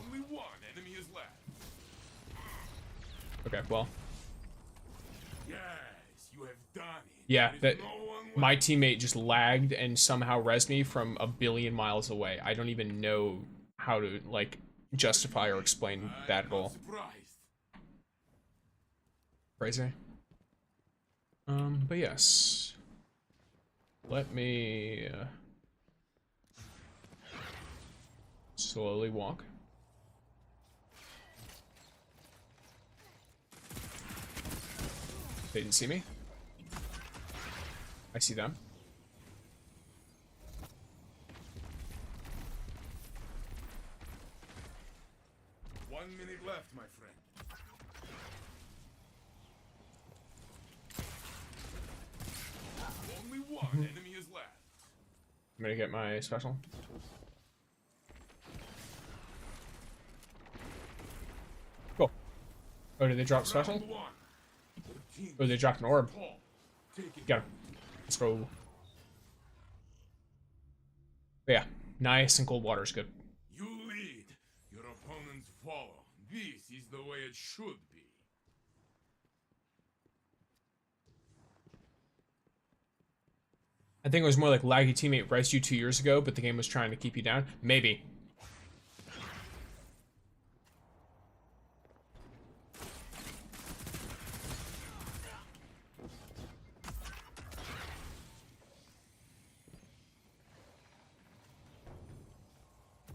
Only one enemy is left. Okay, well. Yes, you have done it. Yeah, There that is no one left. my teammate just lagged and somehow rezzed me from a billion miles away. I don't even know how to, like, justify or explain that at all. Surprised. Crazy. But yes. Let me slowly walk. They didn't see me. I see them. One minute left, my friend. Only one enemy is left. I'm gonna get my special. Cool. Oh, did they drop special? Round one. The team Oh, they dropped an orb. tall. Take it. Got him. Let's go. But yeah, nice and cold water is good. You lead. Your opponents follow. This is the way it should be. I think it was more like laggy teammate rezzed you 2 years ago, but the game was trying to keep you down. Maybe.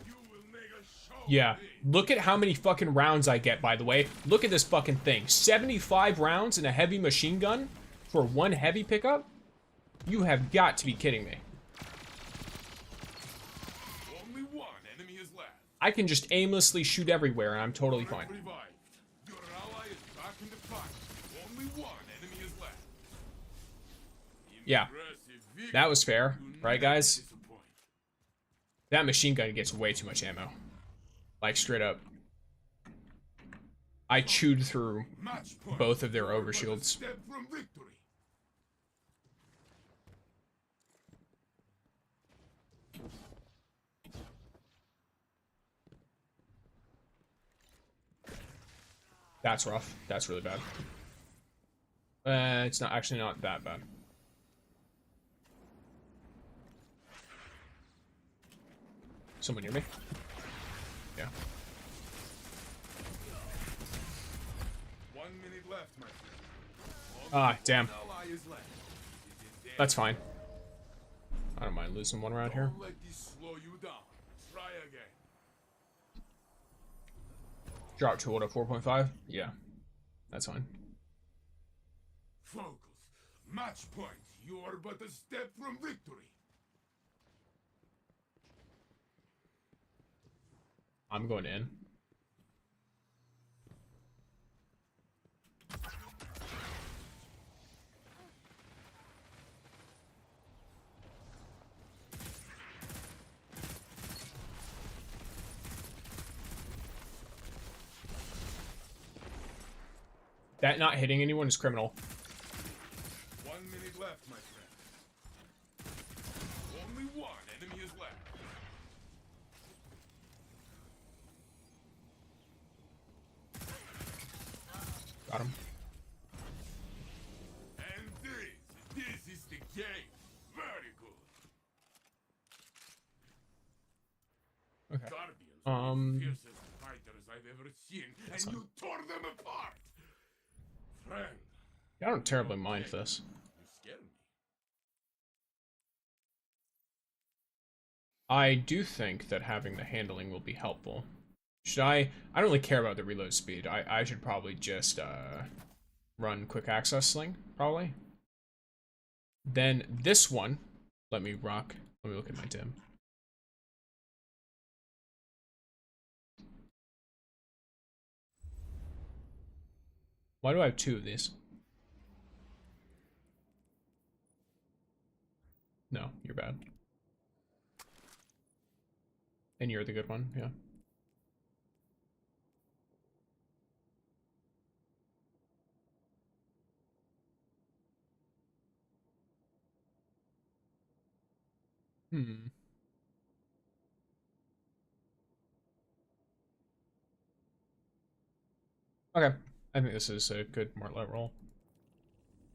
You will make a show Yeah. of it. Look at how many fucking rounds I get, by the way. Look at this fucking thing. 75 rounds in a heavy machine gun for one heavy pickup? You have got to be kidding me. Only one enemy is left. I can just aimlessly shoot everywhere and I'm totally fine. Revived. Your ally is back in the fight. Only one enemy is left. Yeah. Impressive victory. That was fair, Do right not guys? disappoint. That machine gun gets way too much ammo. Like, straight up. I chewed through Match point. both of their You are but a overshields. step from victory. That's rough. That's really bad. It's not actually not that bad. Someone near me? Yeah. 1 minute left, my friend. Ah, damn. Ally is left. It is That's fine. I don't mind losing one round here. Don't let this slow you down. Try again. Drop to what, a 4.5? Yeah. That's fine. Focus. Match point. You are but a step from victory. I'm going in. That not hitting anyone is criminal. 1 minute left, my Got him. And this is the game. Very good. Okay. Guardians were the fiercest fighters I've ever seen, and fine. you tore them apart. Friend, I don't terribly mind this. you scared me. I do think that having the handling will be helpful. Should I don't really care about the reload speed. I should probably just run quick access sling, probably. Then this one, let me look at my dim. Why do I have 2 of these? No, you're bad. And you're the good one, yeah. Okay, I think this is a good Martlet roll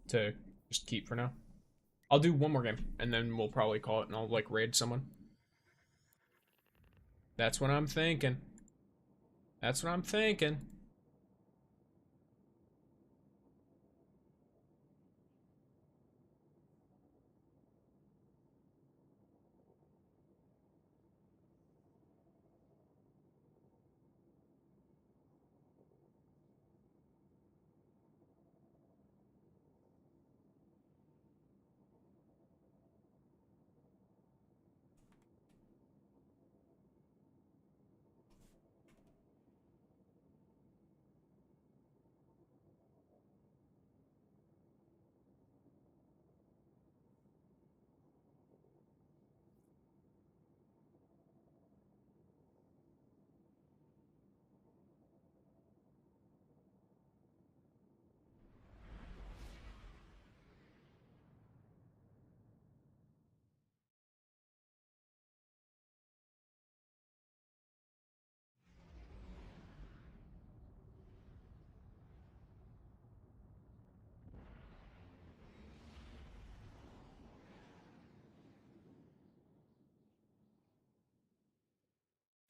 to just keep for now. I'll do one more game, and then we'll probably call it, and I'll, like, raid someone. That's what I'm thinking. That's what I'm thinking.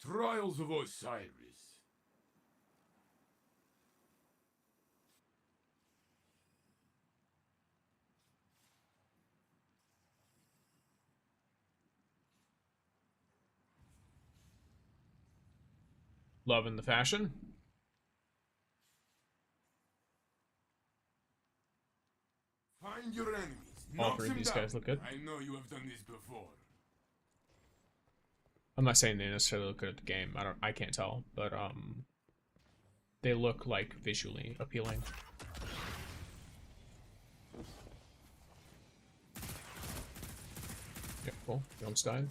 Trials of Osiris. Loving the fashion. Find your enemies. All Knock 3 of them these down. guys look good. I know you have done this before. I'm not saying they necessarily look good at the game. I can't tell, but they look like visually appealing. Yeah, cool. You almost died.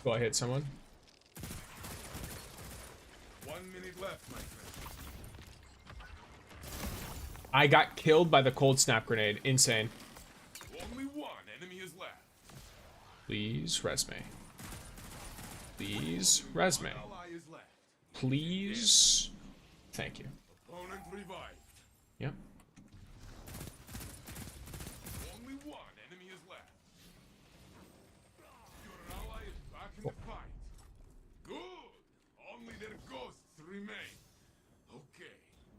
Go, I hit someone. 1 minute left, my friend. I got killed by the cold snap grenade. Insane. Only 1 enemy is left. Please res me. Please res me. Ally is left. Please. Thank you. Opponent revived. Yep. Only 1 enemy is left. Your ally is back in the fight. Good. Only their ghosts remain. Okay,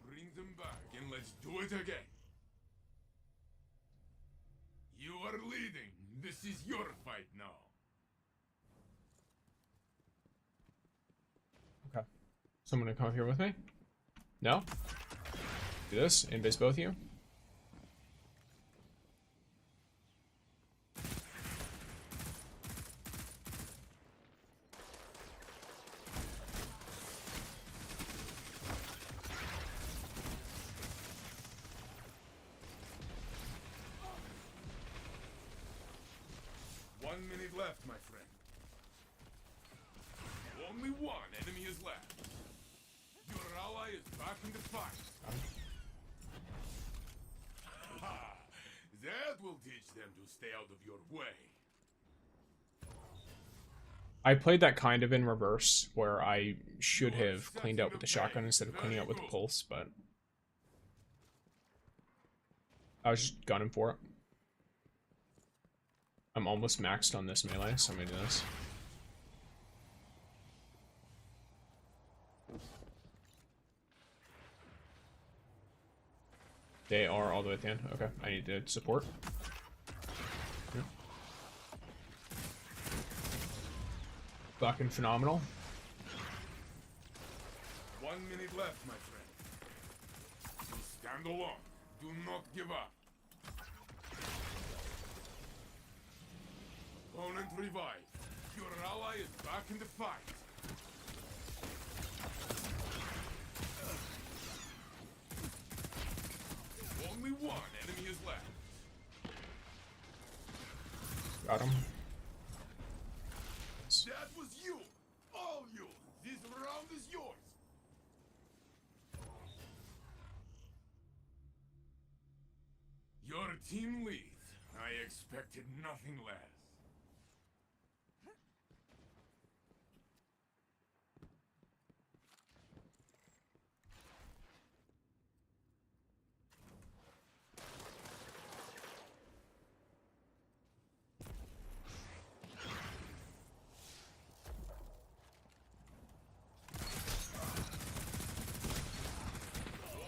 bring them back and let's do it again. You are leading. This is your fight now. Okay. Someone to come up here with me? No? Do this. Invis both of you. Left, my friend. Only 1 enemy is left. Your ally is back in the fight. Ha! That will teach them to stay out of your way. I played that kind of in reverse, where I should have cleaned up with the shotgun instead of cleaning up with the pulse, but I was just gunning for it. I'm almost maxed on this melee, so I'm gonna do this. They are all the way at the end. Okay, I need to support. Yep. Fucking phenomenal. 1 minute left, my friend. So stand along. Do not give up. Opponent revived. Your ally is back in the fight. Only one enemy is left. Got him. That was you! All you! This round is yours! Your team leads. I expected nothing less.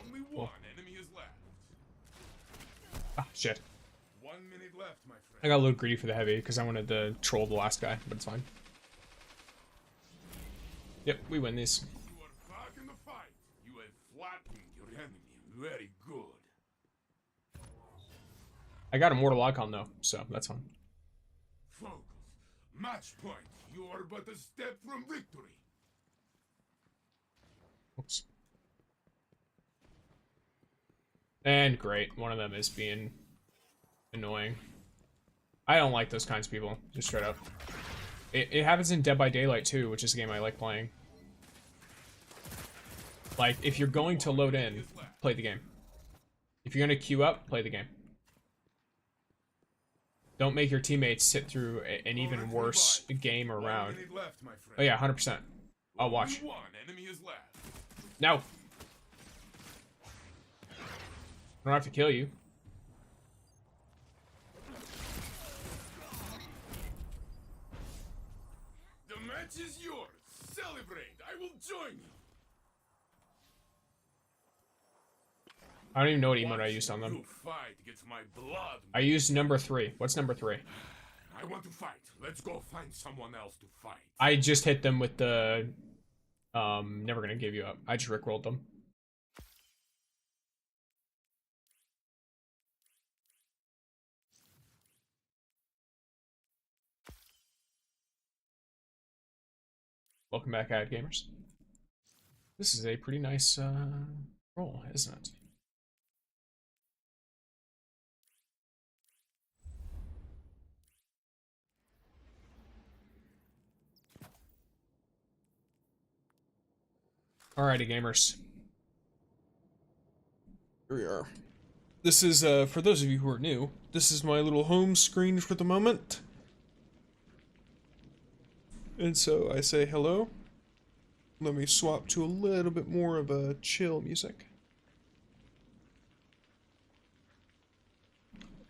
Only one enemy is left. Ah, shit. 1 minute left, my friend. I got a little greedy for the heavy because I wanted to troll the last guy, but it's fine. Yep, we win these. You are back in the fight. You have flattened your enemy. Very good. I got a mortal icon though, so that's fine. Focus. Match point. You are but a step from victory. Oops. And great, one of them is being annoying. I don't like those kinds of people, just straight up. It happens in Dead by Daylight too, which is a game I like playing. Like, if you're going to load in, play the game. If you're gonna queue up, play the game. Don't make your teammates sit through an even worse game or round. Oh yeah, 100%. I'll watch. One enemy is left. No! I don't have to kill you. The match is yours. Celebrate. I will join you. I don't even know what emote I used on them. You fight gets my blood. I used number 3. What's number 3? I want to fight. Let's go find someone else to fight. I just hit them with the never gonna give you up. I just rickrolled them. Welcome back, ad gamers. This is a pretty nice roll, isn't it? Alrighty, gamers. Here we are. This is, for those of you who are new, this is my little home screen for the moment. And so I say hello. Let me swap to a little bit more of a chill music.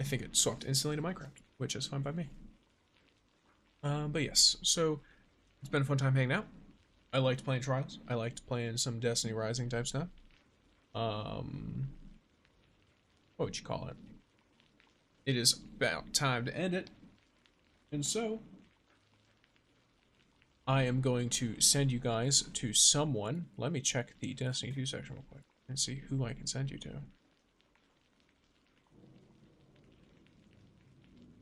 I think it swapped instantly to Minecraft, which is fine by me. But yes, so it's been a fun time hanging out. I liked playing Trials. I liked playing some Destiny Rising type stuff. What would you call it? It is about time to end it. And so I am going to send you guys to someone. Let me check the Destiny 2 section real quick and see who I can send you to.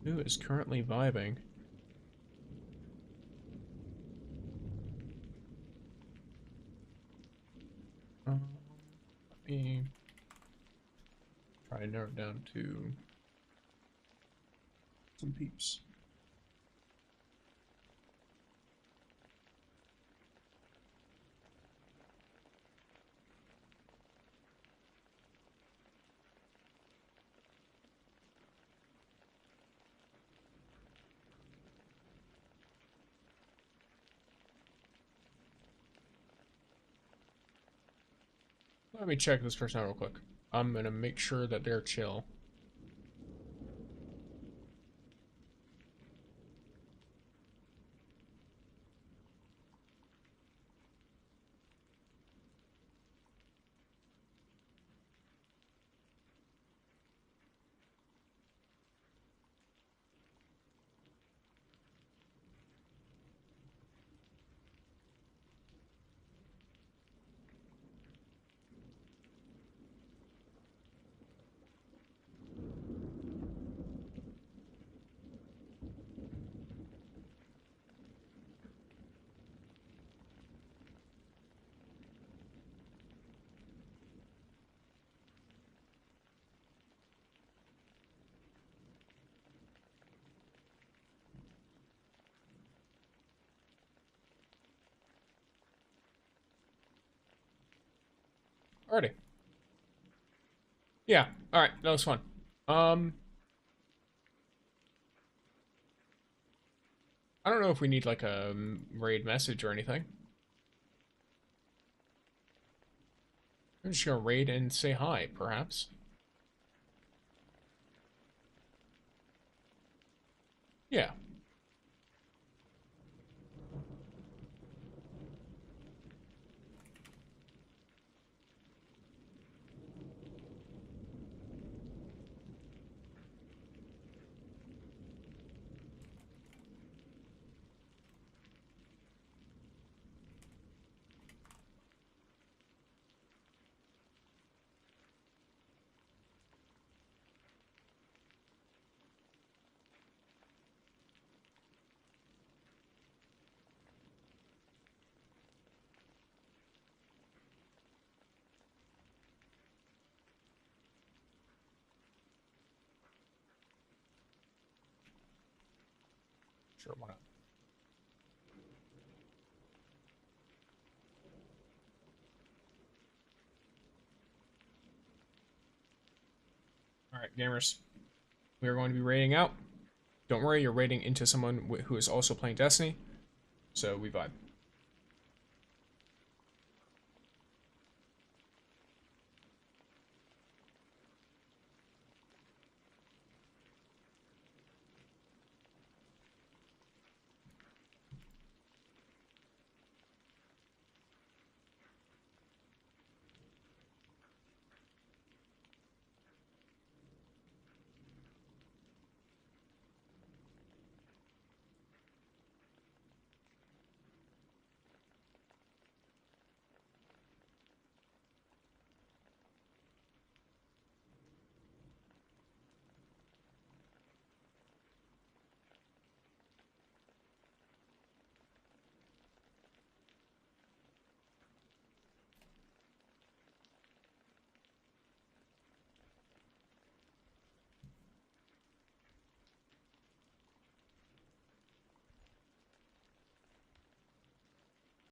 Who is currently vibing? Let me try to narrow it down to some peeps. Let me check this person out real quick. I'm gonna make sure that they're chill. Alrighty. Yeah, alright, that was fun. I don't know if we need like a raid message or anything. I'm just gonna raid and say hi, perhaps. Yeah. Sure, why not? Alright, gamers. We are going to be raiding out. Don't worry, you're raiding into someone who is also playing Destiny. So we vibe.